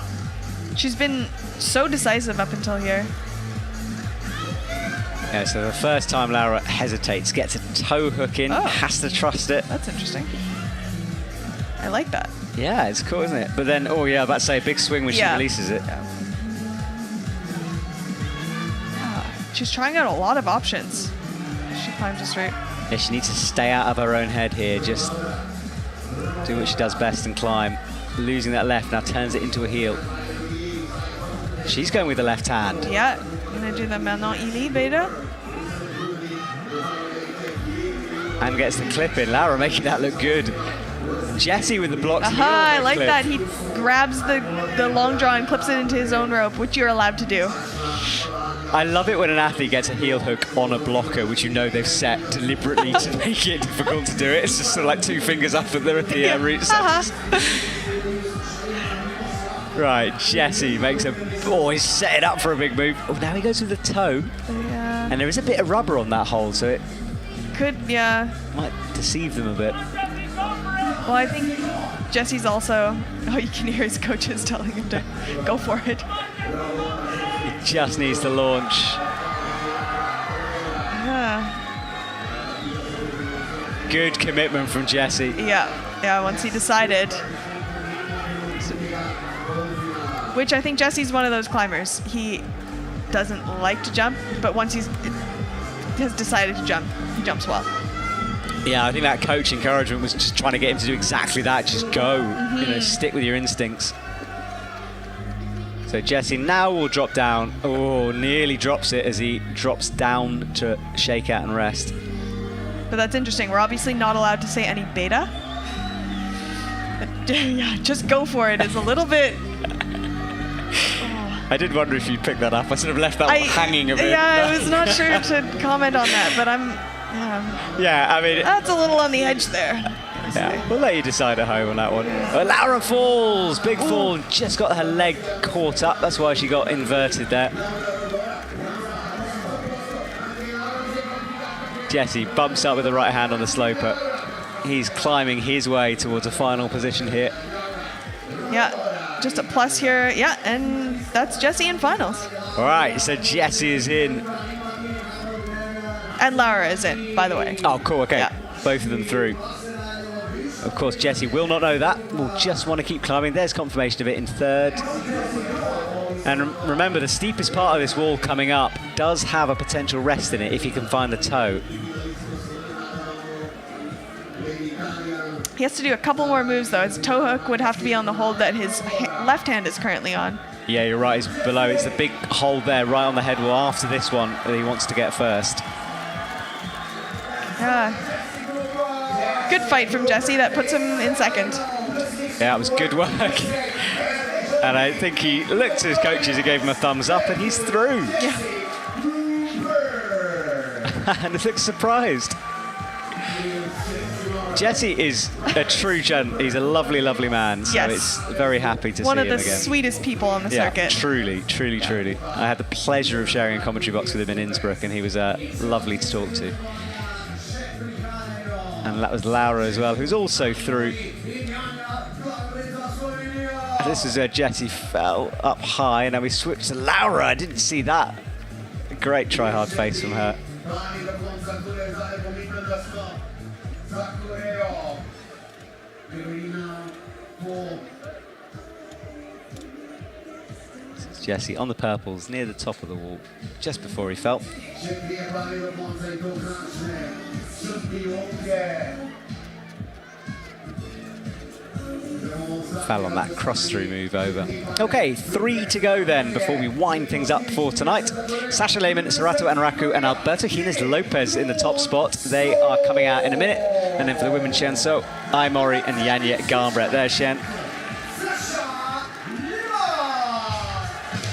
She's been so decisive up until here. Yeah, so the first time Laura hesitates, gets a toe hook in, has to trust it. That's interesting. I like that. Yeah, it's cool, isn't it? But then, oh yeah, about to say, a big swing when she releases it. Yeah. She's trying out a lot of options. She climbs just right. Yeah, she needs to stay out of her own head here, just do what she does best and climb. Losing that left, now turns it into a heel. She's going with the left hand. Yeah, gonna do the maintenant il beta. And gets the clip in. Laura making that look good. Jessie with the blocks. I like that. He grabs the long draw and clips it into his own rope, which you're allowed to do. I love it when an athlete gets a heel hook on a blocker, which you know they've set deliberately to make it difficult to do it. It's just sort of like 2 fingers up at the reach. Right, Jessie makes a... Oh, he's set it up for a big move. Oh, now he goes with the toe. Yeah. And there is a bit of rubber on that hole, so it could, might deceive them a bit. Well, I think Jessie's also... Oh, you can hear his coaches telling him to go for it. He just needs to launch. Yeah. Good commitment from Jessie. Yeah, once he decided. Which I think Jessie's one of those climbers. He doesn't like to jump, but once he has decided to jump, he jumps well. Yeah, I think that coach encouragement was just trying to get him to do exactly that. Just go, you know, stick with your instincts. So Jessie now will drop down. Oh, nearly drops it as he drops down to shake out and rest. But that's interesting. We're obviously not allowed to say any beta. But, yeah, just go for it is a little bit... I did wonder if you'd pick that up. I sort of left that hanging a bit. Yeah, I was not sure to comment on that, but I'm... Yeah, I mean... That's a little on the edge there. Yeah, we'll let you decide at home on that one. Laura falls! Big fall. Just got her leg caught up. That's why she got inverted there. Jessie bumps up with the right hand on the sloper. He's climbing his way towards a final position here. Yeah, just a plus here. Yeah, and that's Jessie in finals. All right, so Jessie is in. And Laura is in, by the way. Oh, cool, okay. Yeah. Both of them through. Of course, Jessie will not know that. Will just want to keep climbing. There's confirmation of it in third. And remember, the steepest part of this wall coming up does have a potential rest in it if you can find the toe. He has to do a couple more moves, though. His toe hook would have to be on the hold that his left hand is currently on. Yeah, you're right. It's below. It's the big hold there right on the head wall after this one that he wants to get first. Yeah. Good fight from Jessie. That puts him in second. Yeah, it was good work. And I think he looked to his coaches and gave him a thumbs up, and he's through. Yeah. And he looks surprised. Jessie is a true gent. He's a lovely, lovely man. So it's very happy to see him again. One of the sweetest people on the circuit. Truly, truly, truly. I had the pleasure of sharing a commentary box with him in Innsbruck, and he was lovely to talk to. And that was Laura as well, who's also through. This is where Jessie fell up high, and now we switched to Laura. I didn't see that. A great try-hard face from her. This is Jessie on the purples, near the top of the wall, just before he fell. Fell on that cross-through move over. Okay, 3 to go then before we wind things up for tonight. Sasha Lehmann, Serato Anraku and Alberto Hines Lopez in the top spot. They are coming out in a minute. And then for the women's Shenso, Ai Mori and Yanya Garnbrett. There's Shen.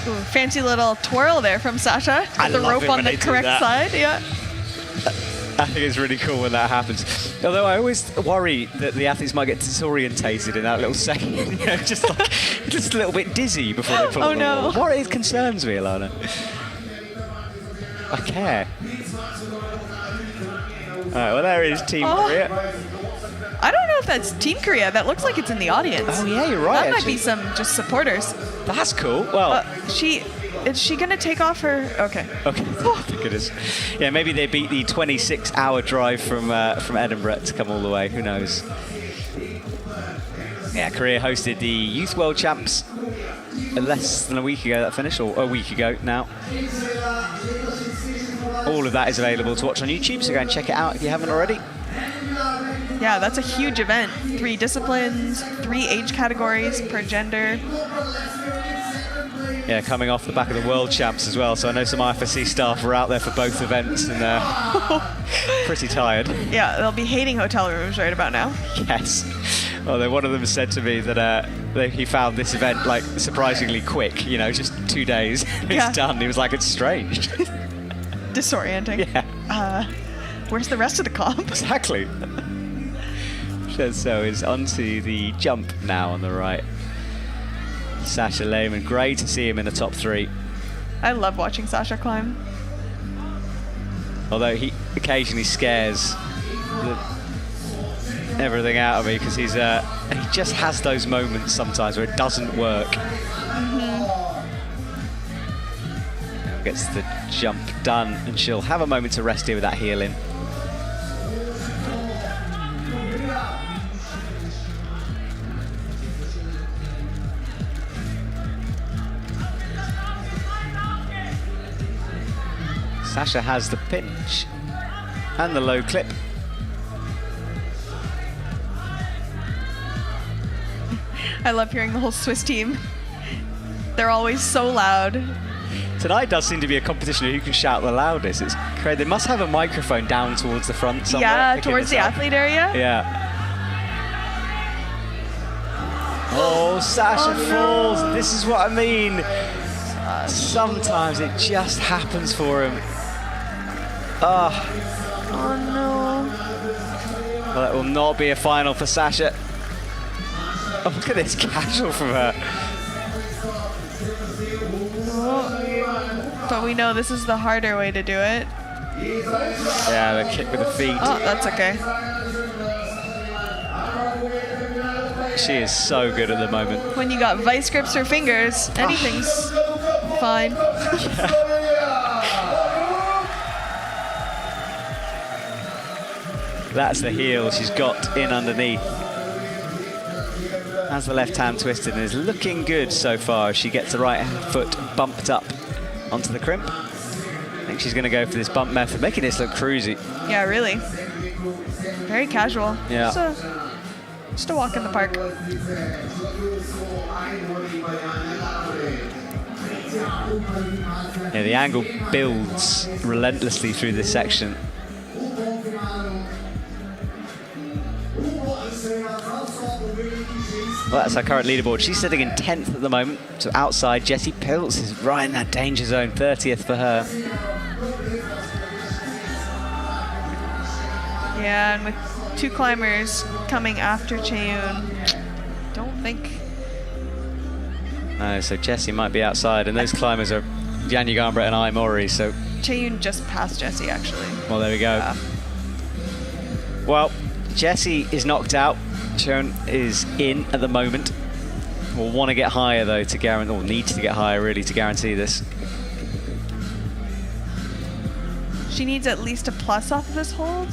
Ooh, fancy little twirl there from Sasha. I The love rope it on when the they do correct that. side. Yeah. I think it's really cool when that happens. Although I always worry that the athletes might get disorientated in that little second, you know, just a little bit dizzy before they pull Oh, the no. wall. What it concerns me, Alana. I care. All right, well, there is Team Korea. I don't know if that's Team Korea. That looks like it's in the audience. Oh, yeah, you're right. That might actually. be some just supporters. That's cool. Well, Is she gonna take off her? Okay. okay, I think it is. Yeah, maybe they beat the 26-hour drive from Edinburgh to come all the way. Who knows? Yeah, Korea hosted the Youth World Champs less than a week ago. That finished, or a week ago now. All of that is available to watch on YouTube, so go and check it out if you haven't already. Yeah, that's a huge event. 3 disciplines, 3 age categories per gender. Yeah, coming off the back of the World Champs as well, so I know some IFSC staff were out there for both events and they're pretty tired. Yeah, they'll be hating hotel rooms right about now. Yes. Although one of them said to me that he found this event like surprisingly quick, you know, just 2 days. It's done. He was like, it's strange. Disorienting. Yeah. Where's the rest of the comp? Exactly. So is onto the jump now on the right. Sasha Lehmann, great to see him in the top 3. I love watching Sasha climb. Although he occasionally scares everything out of me because he just has those moments sometimes where it doesn't work. Gets the jump done, and she'll have a moment to rest here with that heel in. Sasha has the pinch and the low clip. I love hearing the whole Swiss team. They're always so loud. Tonight does seem to be a competition of who can shout the loudest. It's crazy. They must have a microphone down towards the front somewhere. Yeah, picking towards this the up. athlete area. Yeah. Oh, Sasha falls. This is what I mean. Sometimes it just happens for him. Oh no. Well, it will not be a final for Sasha. Oh, look at this casual from her. But we know this is the harder way to do it. Yeah, the kick with the feet. Oh, that's okay. She is so good at the moment. When you got vice grips or fingers, anything's fine. That's the heel she's got in underneath. Has the left hand twisted and is looking good so far. She gets the right foot bumped up onto the crimp. I think she's going to go for this bump method, making this look cruisy. Yeah, really. Very casual. Yeah. Just a walk in the park. Yeah, the angle builds relentlessly through this section. Well, that's our current leaderboard. She's sitting in 10th at the moment. So outside, Jessie Pilz is right in that danger zone, 30th for her. Yeah, and with 2 climbers coming after Cheyoon, don't think. No, so Jessie might be outside, and those climbers are Janya Garnbrett and I Mori, so... Cheyoon just passed Jessie, actually. Well, there we go. Yeah. Well, Jessie is knocked out. Cheyoon is in at the moment. Will want to get higher, though, to guarantee, or needs to get higher, really, to guarantee this. She needs at least a plus off of this hold,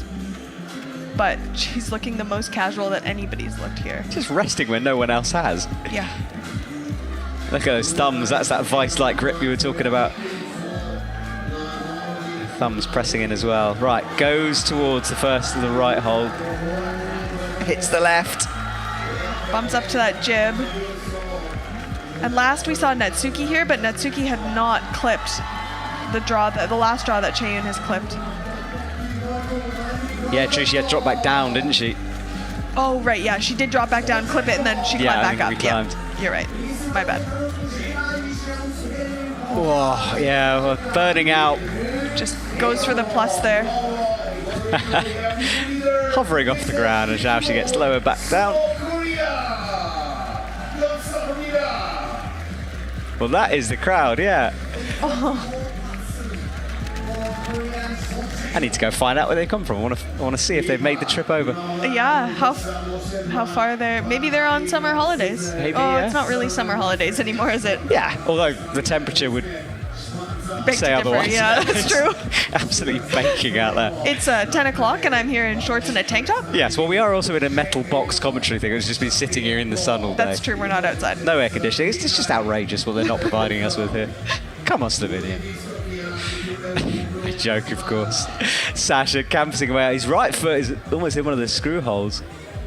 but she's looking the most casual that anybody's looked here. Just resting when no one else has. Yeah. Look at those thumbs. That's that vice-like grip you were talking about. Thumbs pressing in as well. Right, goes towards the first of the right hold. Hits the left. Bumps up to that jib. And last we saw Natsuki here, but Natsuki had not clipped the last draw that Cheyoon has clipped. Yeah, true. She had to drop back down, didn't she? Oh, right, yeah. She did drop back down, clip it, and then she climbed back up. Reclimbed. Yeah, you're right. My bad. Whoa, yeah, well, burning out. Just goes for the plus there. Hovering off the ground, and now she gets lower back down. Well, that is the crowd, yeah. I need to go find out where they come from. I want to see if they've made the trip over. Yeah, how far they're... Maybe they're on summer holidays. Maybe, oh, yeah. It's not really summer holidays anymore, is it? Yeah, although the temperature would Beg say to differ. otherwise. Yeah, that's true. Absolutely baking out there. It's 10 o'clock and I'm here in shorts and a tank top. Yes, well, we are also in a metal box commentary thing. It's just been sitting here in the sun all day. That's true, we're not outside. No air conditioning. It's just outrageous what they're not providing us with here. Come on, Slovenia. I joke, of course. Sasha camping away. His right foot is almost in one of the screw holes.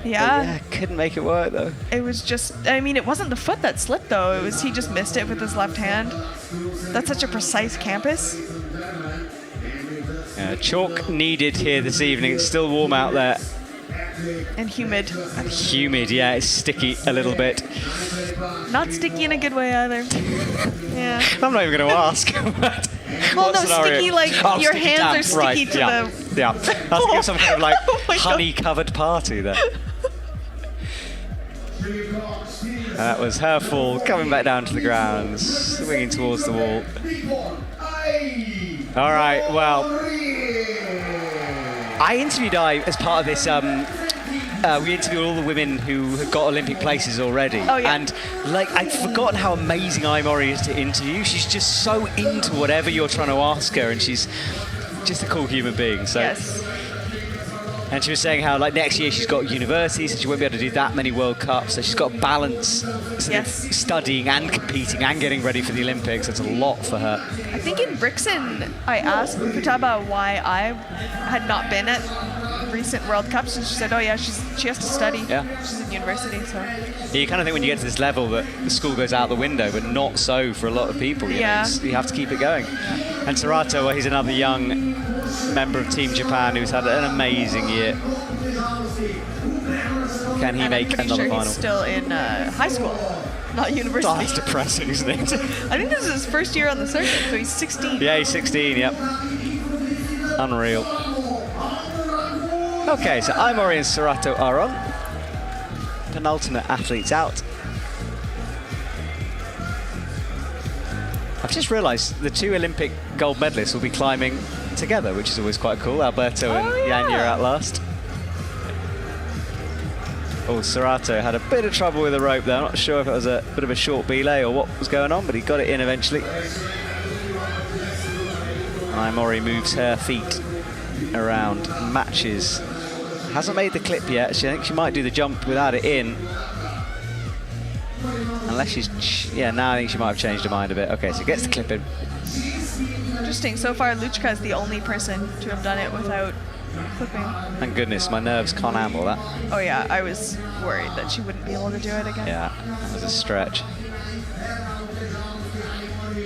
Yeah. Couldn't make it work though. It was just, I mean, it wasn't the foot that slipped though. It was, he just missed it with his left hand. That's such a precise campus. Chalk needed here this evening. It's still warm out there. And humid. And humid, yeah, it's sticky a little bit. Not sticky in a good way either. Yeah. I'm not even going to ask. Well, no, sticky like your sticky hands damp. are sticky to the... Yeah, I was thinking of some kind of like Oh my God. honey-covered party there. That was her fall, coming back down to the ground, swinging towards the wall. All right, well, I interviewed as part of this. We interviewed all the women who have got Olympic places already. Oh, yeah. And like, I'd forgotten how amazing Mori is to interview. She's just so into whatever you're trying to ask her, and she's just a cool human being. So. Yes. And she was saying how, like, next year she's got university, so she won't be able to do that many World Cups. So she's got to balance sort of studying and competing and getting ready for the Olympics. It's a lot for her. I think in Brixton, I asked Futaba why I had not been at recent World Cups, and she said, oh yeah, she has to study. Yeah. She's in university, so. Yeah, you kind of think when you get to this level that the school goes out the window, but not so for a lot of people. You know, you have to keep it going. And Serato, well, he's another young member of Team Japan who's had an amazing year. Can he make another sure final? He's still in high school, not university. Oh, that's depressing, isn't it? I think this is his first year on the circuit, so he's 16. Yeah, he's 16, yep. Unreal. Okay, so Mori and Serato are on. Penultimate athletes out. I've just realised the two Olympic gold medalists will be climbing together, which is always quite cool. Alberto and Yanya are out last. Oh, Serato had a bit of trouble with the rope there. I'm not sure if it was a bit of a short belay or what was going on, but he got it in eventually. Mori moves her feet around, matches. Hasn't made the clip yet. I think she might do the jump without it in. Unless she's... Yeah, now I think she might have changed her mind a bit. Okay, so gets the clip in. Interesting. So far, Luchka is the only person to have done it without clipping. Thank goodness, my nerves can't handle that. Oh yeah, I was worried that she wouldn't be able to do it again. Yeah, that was a stretch.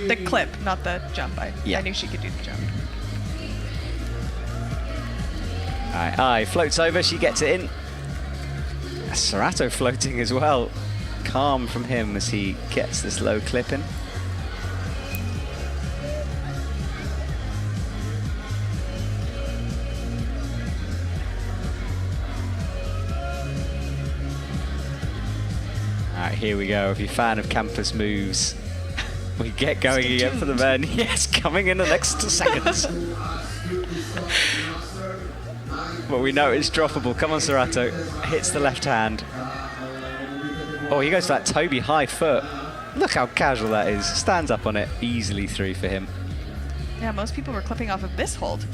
The clip, not the jump. I knew she could do the jump. Ai floats over, she gets it in. Serato floating as well. Calm from him as he gets this low clip in. Alright, here we go. If you're a fan of campus moves, we get going again for the men. Yes, coming in the next seconds. But we know it's droppable. Come on, Serato. Hits the left hand. Oh, he goes for that Toby high foot. Look how casual that is. Stands up on it. Easily through for him. Yeah, most people were clipping off of this hold.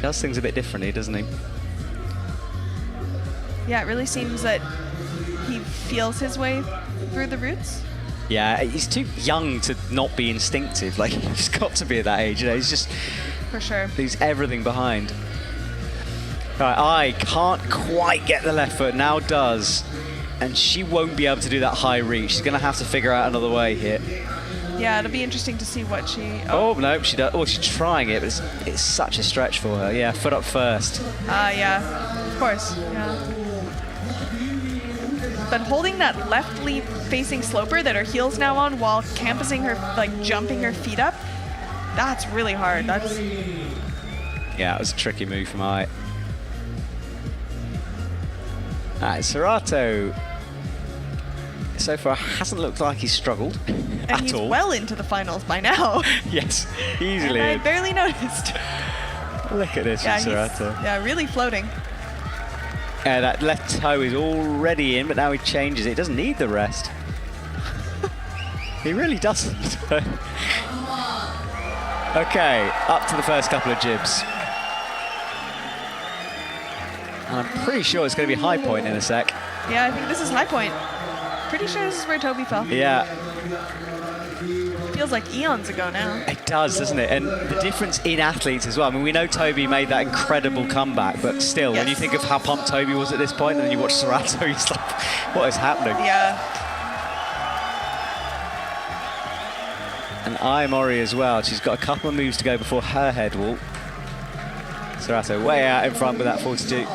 Does things a bit differently, doesn't he? Yeah, it really seems that he feels his way through the roots. Yeah, he's too young to not be instinctive. Like, he's got to be at that age. You know, he's just... For sure. Leaves everything behind. Right, I can't quite get the left foot. Now does. And she won't be able to do that high reach. She's going to have to figure out another way here. Yeah, it'll be interesting to see what she... Oh, no, she does. Oh, she's trying it, but it's such a stretch for her. Yeah, foot up first. Yeah, of course. Yeah. But holding that left lead facing sloper that her heel's now on while campusing her, like jumping her feet up, that's really hard. Yeah, it was a tricky move from Ai. Serato so far hasn't looked like he's struggled And at he's all. well into the finals by now. Yes, easily. And I barely noticed. Look at this Yeah, from he's Serato. really floating. That left toe is already in, but now he changes it. He doesn't need the rest. He really doesn't. Okay, up to the first couple of jibs. And I'm pretty sure it's going to be high point in a sec. Yeah, I think this is high point. Pretty sure this is where Toby fell. Yeah, Feels like eons ago now. it does, doesn't it? And the difference in athletes as well. I mean, we know Toby made that incredible comeback, but still, when Yes. you think of how pumped Toby was at this point, and then you watch Serato, he's like, what is happening? Yeah. And Ai Mori as well. She's got a couple of moves to go before her head wall. Serato way out in front with that 42.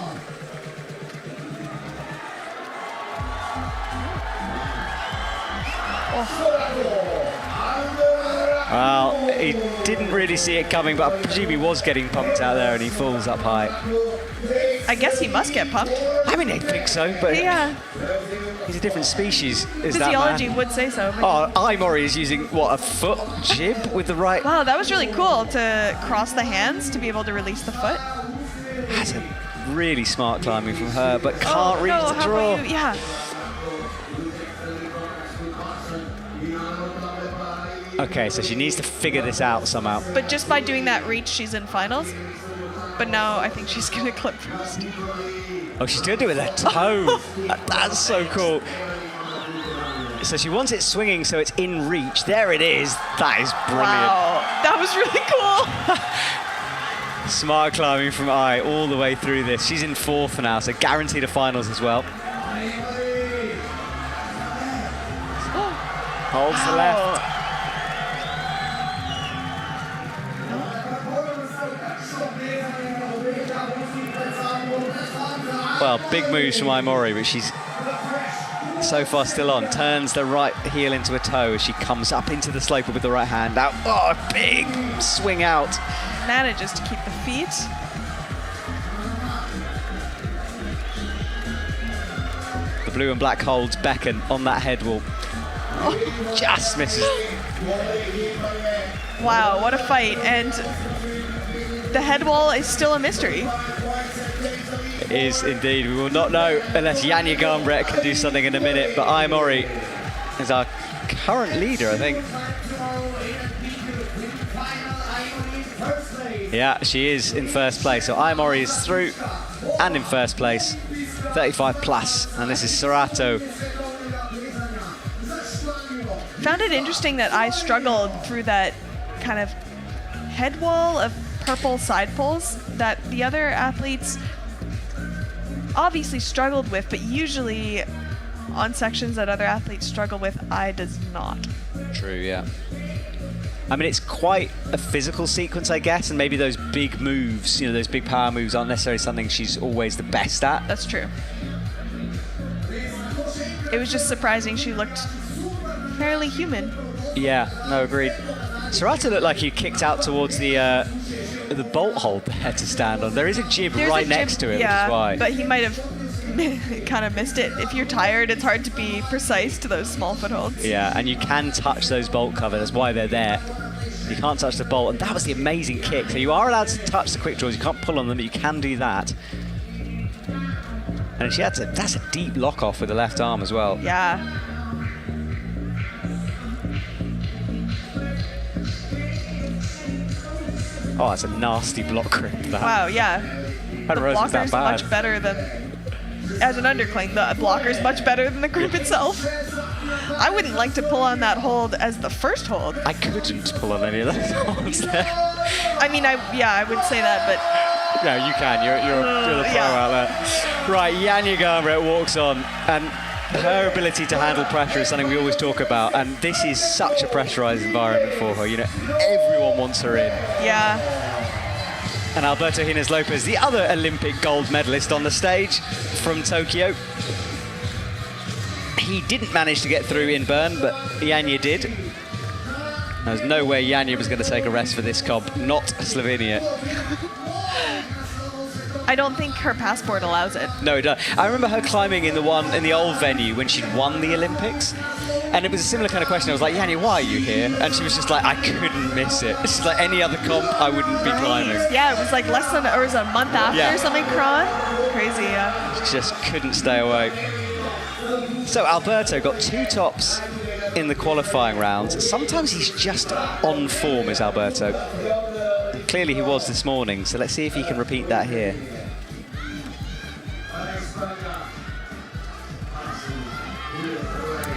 Well, he didn't really see it coming, but I presume he was getting pumped out there, and he falls up high. I guess he must get pumped. I mean, I think so, but Yeah. he's a different species. Is Physiology that man? would say so. But Oh, Ai Mori is using, what, a foot jib with the right... wow, that was really cool to cross the hands to be able to release the foot. That's a really smart climbing from her, but can't reach no, the how draw. about you? Yeah. Okay, so she needs to figure this out somehow. But just by doing that reach, she's in finals. But now I think she's going to clip first. Oh, she's going to do it with her toe. That's so cool. So she wants it swinging so it's in reach. There it is. That is brilliant. Wow, that was really cool. Smart climbing from Ai all the way through this. She's in fourth now, so guaranteed a finals as well. Holds the left. Well, big moves from Ai Mori, but she's so far still on. Turns the right heel into a toe as she comes up into the slope with the right hand out. Oh, a big swing out. Manages to keep the feet. The blue and black holds beckon on that head wall. Just misses. Wow, what a fight. And the head wall is still a mystery. It is indeed. We will not know unless Janja Garnbret can do something in a minute. But Ai Mori is our current leader, I think. Yeah, she is in first place. So Ai Mori is through and in first place. 35 plus. And this is Serato. Found it interesting that I struggled through that kind of head wall of purple side pulls that the other athletes obviously struggled with, but usually on sections that other athletes struggle with, Ai does not. True, yeah. I mean, it's quite a physical sequence, I guess, and maybe those big moves, you know, those big power moves aren't necessarily something she's always the best at. That's true. It was just surprising she looked fairly human. Yeah, no, agreed. Serato looked like he kicked out towards the bolt hold there to stand on. There is a jib There's right a jib, next to him, yeah, which is why. but he might have kind of missed it. If you're tired, it's hard to be precise to those small footholds. Yeah, and you can touch those bolt covers. That's why they're there. You can't touch the bolt, and that was the amazing kick. So you are allowed to touch the quick draws. You can't pull on them, but you can do that. And she had to, that's a deep lock off with the left arm as well. Yeah. Oh, that's a nasty block grip. That. Wow, yeah. I The didn't realize it was that blocker's bad. much better than, as an undercling, the blocker's much better than the grip itself. I wouldn't like to pull on that hold as the first hold. I couldn't pull on any of those holds there. I mean, I would say that, but No, you can. You're the pro yeah. out there. Right, Janja Garnbret walks on, and her ability to handle pressure is something we always talk about, and this is such a pressurized environment for her. You know, everyone wants her in. yeah. And Alberto Hines Lopez, the other Olympic gold medalist on the stage from Tokyo. He didn't manage to get through in Bern, but Janja did. There's no way Janja was going to take a rest for this comp, not Slovenia. I don't think her passport allows it. No, it doesn't. I remember her climbing in the old venue when she'd won the Olympics. And it was a similar kind of question. I was like, Yanni, why are you here? And she was just like, I couldn't miss it. She's like, any other comp, I wouldn't be climbing. Yeah, it was like or it was a month after something, Kron. Crazy, yeah. She just couldn't stay away. So Alberto got 2 tops in the qualifying rounds. Sometimes he's just on form, is Alberto. Clearly he was this morning, so let's see if he can repeat that here.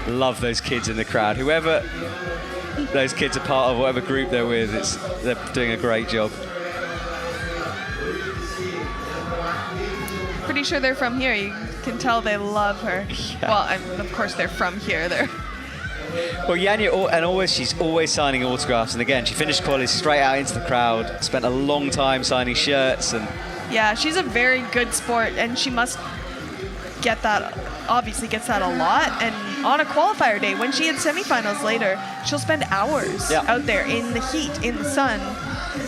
Love those kids in the crowd. Whoever those kids are part of, whatever group they're with, they're doing a great job. Pretty sure they're from here. You can tell they love her. Yeah. Well, of course they're from here. Well, Yanya, and she's always signing autographs. And again, she finished quali straight out into the crowd, spent a long time signing shirts. And yeah, she's a very good sport, and she must get that, obviously gets that a lot. And on a qualifier day, when she had semifinals later, she'll spend hours out there in the heat, in the sun,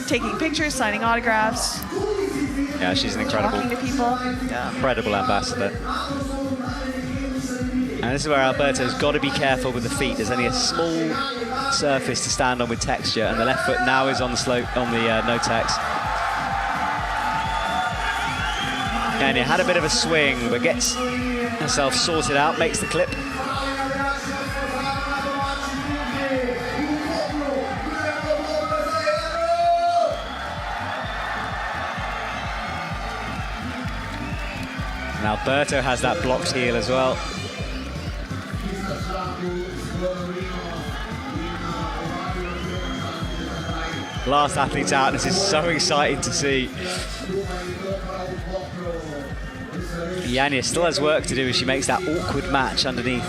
taking pictures, signing autographs. Yeah, she's an incredible, talking to people. Incredible ambassador. And this is where Alberto's got to be careful with the feet. There's only a small surface to stand on with texture, and the left foot now is on the slope, on the no-tex. And he had a bit of a swing, but gets herself sorted out, makes the clip. And Alberto has that blocked heel as well. Last athletes out. This is so exciting to see. Yanya still has work to do as she makes that awkward match underneath.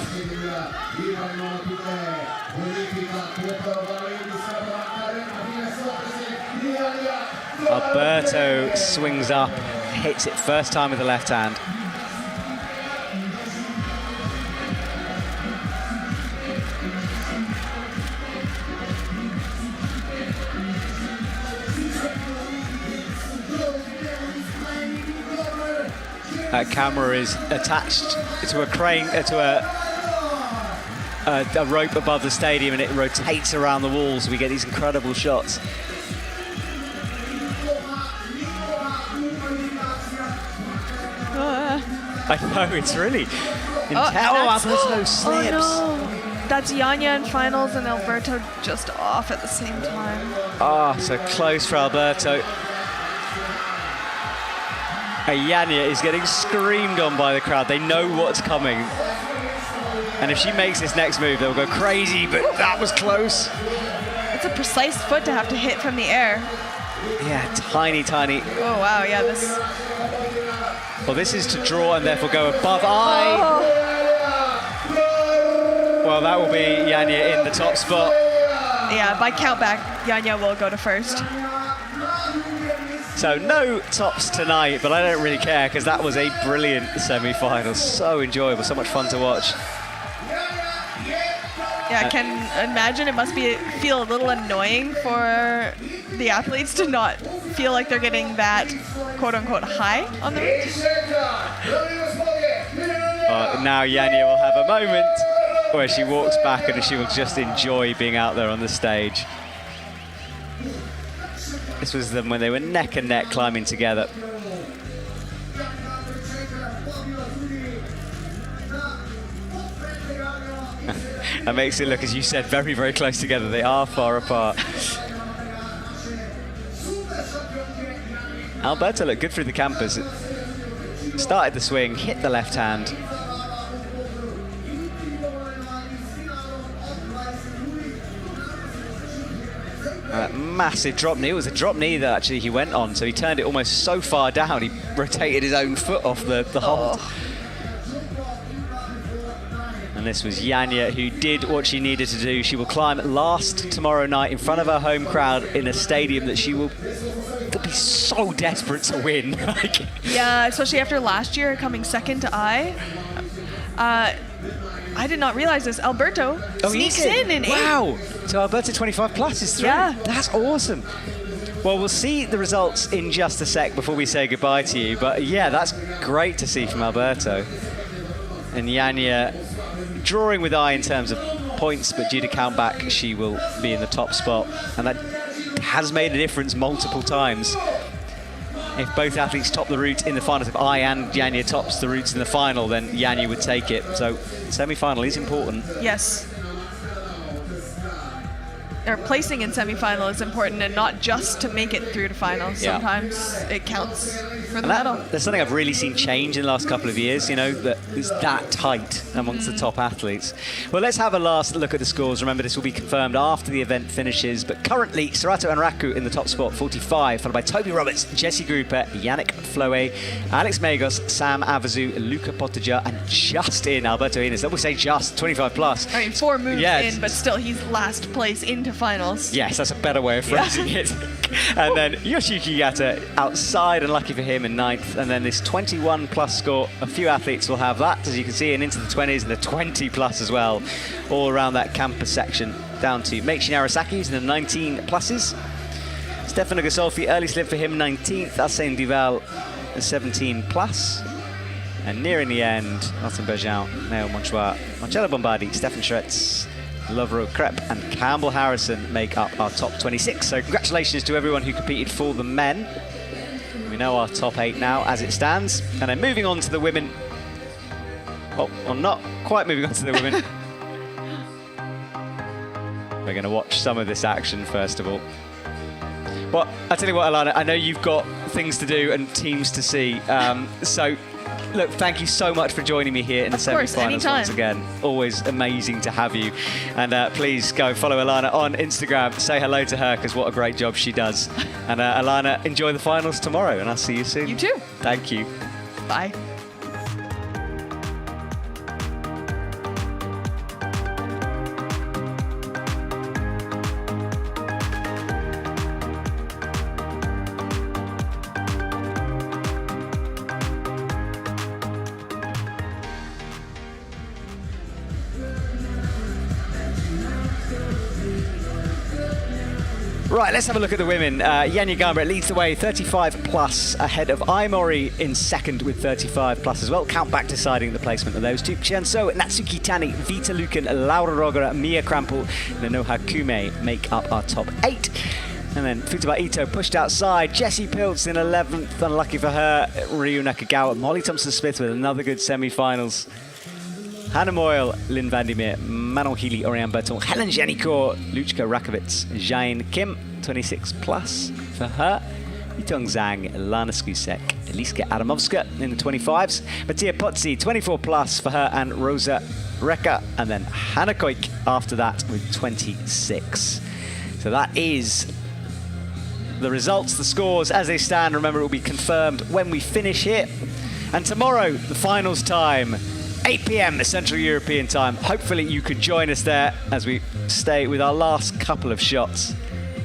Alberto swings up, hits it first time with the left hand. That camera is attached to a crane, to a rope above the stadium, and it rotates around the walls, so we get these incredible shots. I know, it's really intense. Alberto slips. Oh no, that's Yanya in finals and Alberto just off at the same time. So close for Alberto. Yanya is getting screamed on by the crowd. They know what's coming. And if she makes this next move, they'll go crazy, but that was close. It's a precise foot to have to hit from the air. Yeah, tiny, tiny. Oh, wow, yeah, this... Well, this is to draw and therefore go above eye. Oh. Well, that will be Yanya in the top spot. Yeah, by count back, Yanya will go to first. So no tops tonight, but I don't really care because that was a brilliant semi-final. So enjoyable, so much fun to watch. Yeah, I can imagine it must feel a little annoying for the athletes to not feel like they're getting that quote-unquote high on the route. Now Yanya will have a moment where she walks back and she will just enjoy being out there on the stage. This was them when they were neck and neck climbing together. That makes it look, as you said, very, very close together. They are far apart. Alberto looked good through the campers. Started the swing, hit the left hand. Massive drop knee. It was a drop knee that actually he went on, so he turned it almost so far down, he rotated his own foot off the hold. And this was Yanya, who did what she needed to do. She will climb last tomorrow night in front of her home crowd in a stadium that she will be so desperate to win. Yeah, especially after last year coming second to I. I did not realize this. Alberto sneaks in 8. Wow. So Alberto 25 plus is through. Yeah. That's awesome. Well, we'll see the results in just a sec before we say goodbye to you. But yeah, that's great to see from Alberto. And Janja drawing with eye in terms of points, but due to count back, she will be in the top spot. And that has made a difference multiple times. If both athletes top the route in the finals, if I and Janja tops the routes in the final, then Janja would take it. So semi-final is important. Yes. Or placing in semi-final is important, and not just to make it through to finals. Yeah. Sometimes it counts for the And medal. there's something I've really seen change in the last couple of years, you know, that it's that tight amongst the top athletes. Well, let's have a last look at the scores. Remember, this will be confirmed after the event finishes, but currently, Serato and Raku in the top spot, 45, followed by Toby Roberts, Jesse Gruper, Yannick Floe, Alex Megos, Sam Avazu, Luca Pottinger, and just in Alberto Innes. That will say just 25 plus. I mean, 4 moves Yeah, in, but still he's last place into finals. Yes, that's a better way of phrasing it. And then Yoshiki Yata outside, and lucky for him, in 9th. And then this 21 plus score, a few athletes will have that, as you can see, and into the 20s and the 20 plus as well, all around that campus section, down to Meiichi Narasaki, who's in the 19 pluses. Stefano Gasolfi, early slip for him, 19th. Arsène Duval, 17 plus. And nearing the end, Martin Bergeon, Neo Monchois, Marcello Bombardi, Stefan Schretz, Lovro Krep and Campbell Harrison make up our top 26. So congratulations to everyone who competed for the men. We know our top 8 now as it stands. And then moving on to the women. Oh, or not quite moving on to the women. We're going to watch some of this action first of all. Well, I tell you what, Alana, I know you've got things to do and teams to see. So look, thank you so much for joining me here in the semi-finals once again. Always amazing to have you. And please go follow Alana on Instagram. Say hello to her, because what a great job she does. And Alana, enjoy the finals tomorrow, and I'll see you soon. You too. Thank you. Bye. Right, let's have a look at the women. Janja Garnbret leads the way, 35 plus, ahead of Aimori in second with 35 plus as well. Count back deciding the placement of those two. Chianso, Natsuki Tani, Vita Lucan, Laura Rogera, Mia Krampel, and Noha Kume make up our top 8. And then Futaba Ito pushed outside. Jessie Piltz in 11th, unlucky for her. Ryu Nakagawa, Molly Thompson-Smith with another good semi-finals. Hannah Moyle, Lynn Vandermeer, Manon Healy, Oriane Berton, Helen Janicourt, Luchka Rakovitz, Jain Kim, 26 plus for her. Yutong Zhang, Lana Skusek, Eliska Adamovska in the 25s. Mattia Pozzi, 24 plus for her, and Rosa Reka. And then Hannah Koik after that with 26. So that is the results, the scores as they stand. Remember, it will be confirmed when we finish here. And tomorrow, the finals time. 8 p.m. Central European time. Hopefully you could join us there as we stay with our last couple of shots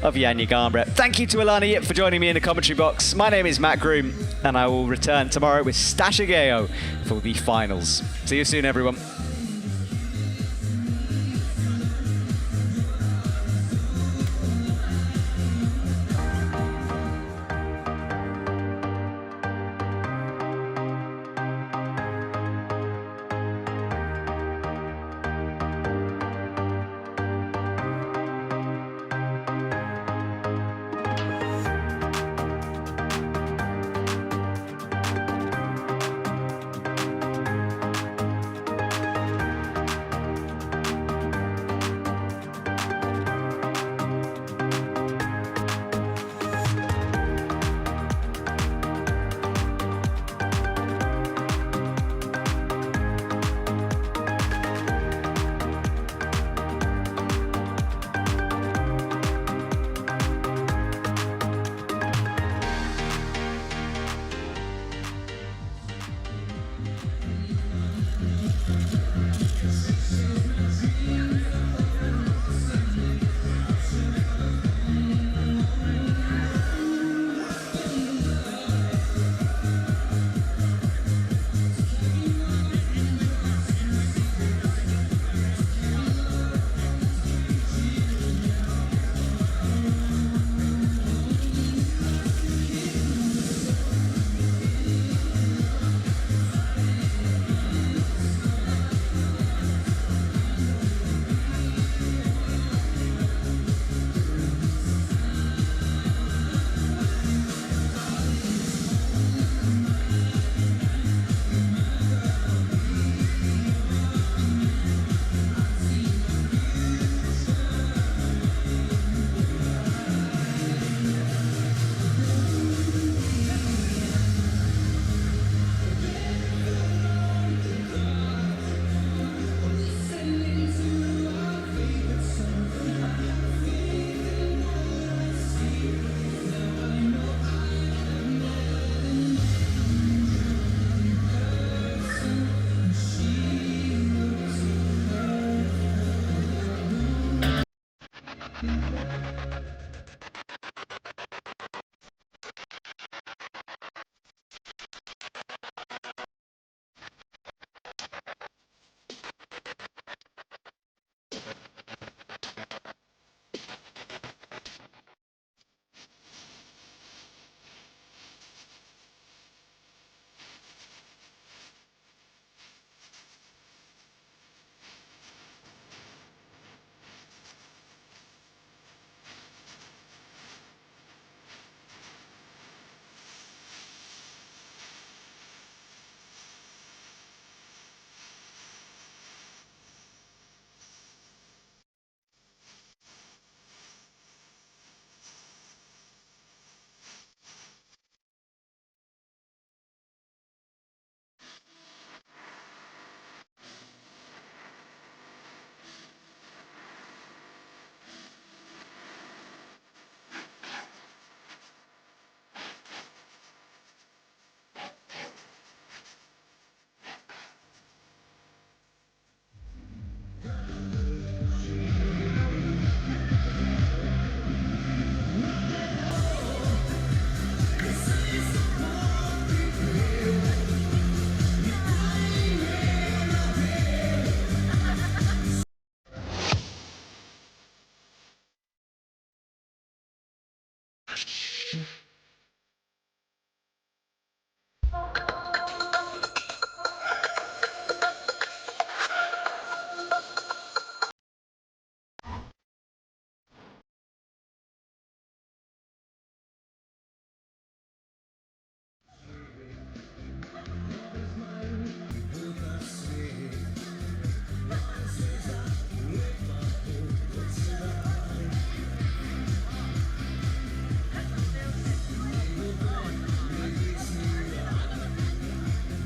of Janja Garnbret. Thank you to Alana Yip for joining me in the commentary box. My name is Matt Groom, and I will return tomorrow with Stash Ageo for the finals. See you soon, everyone.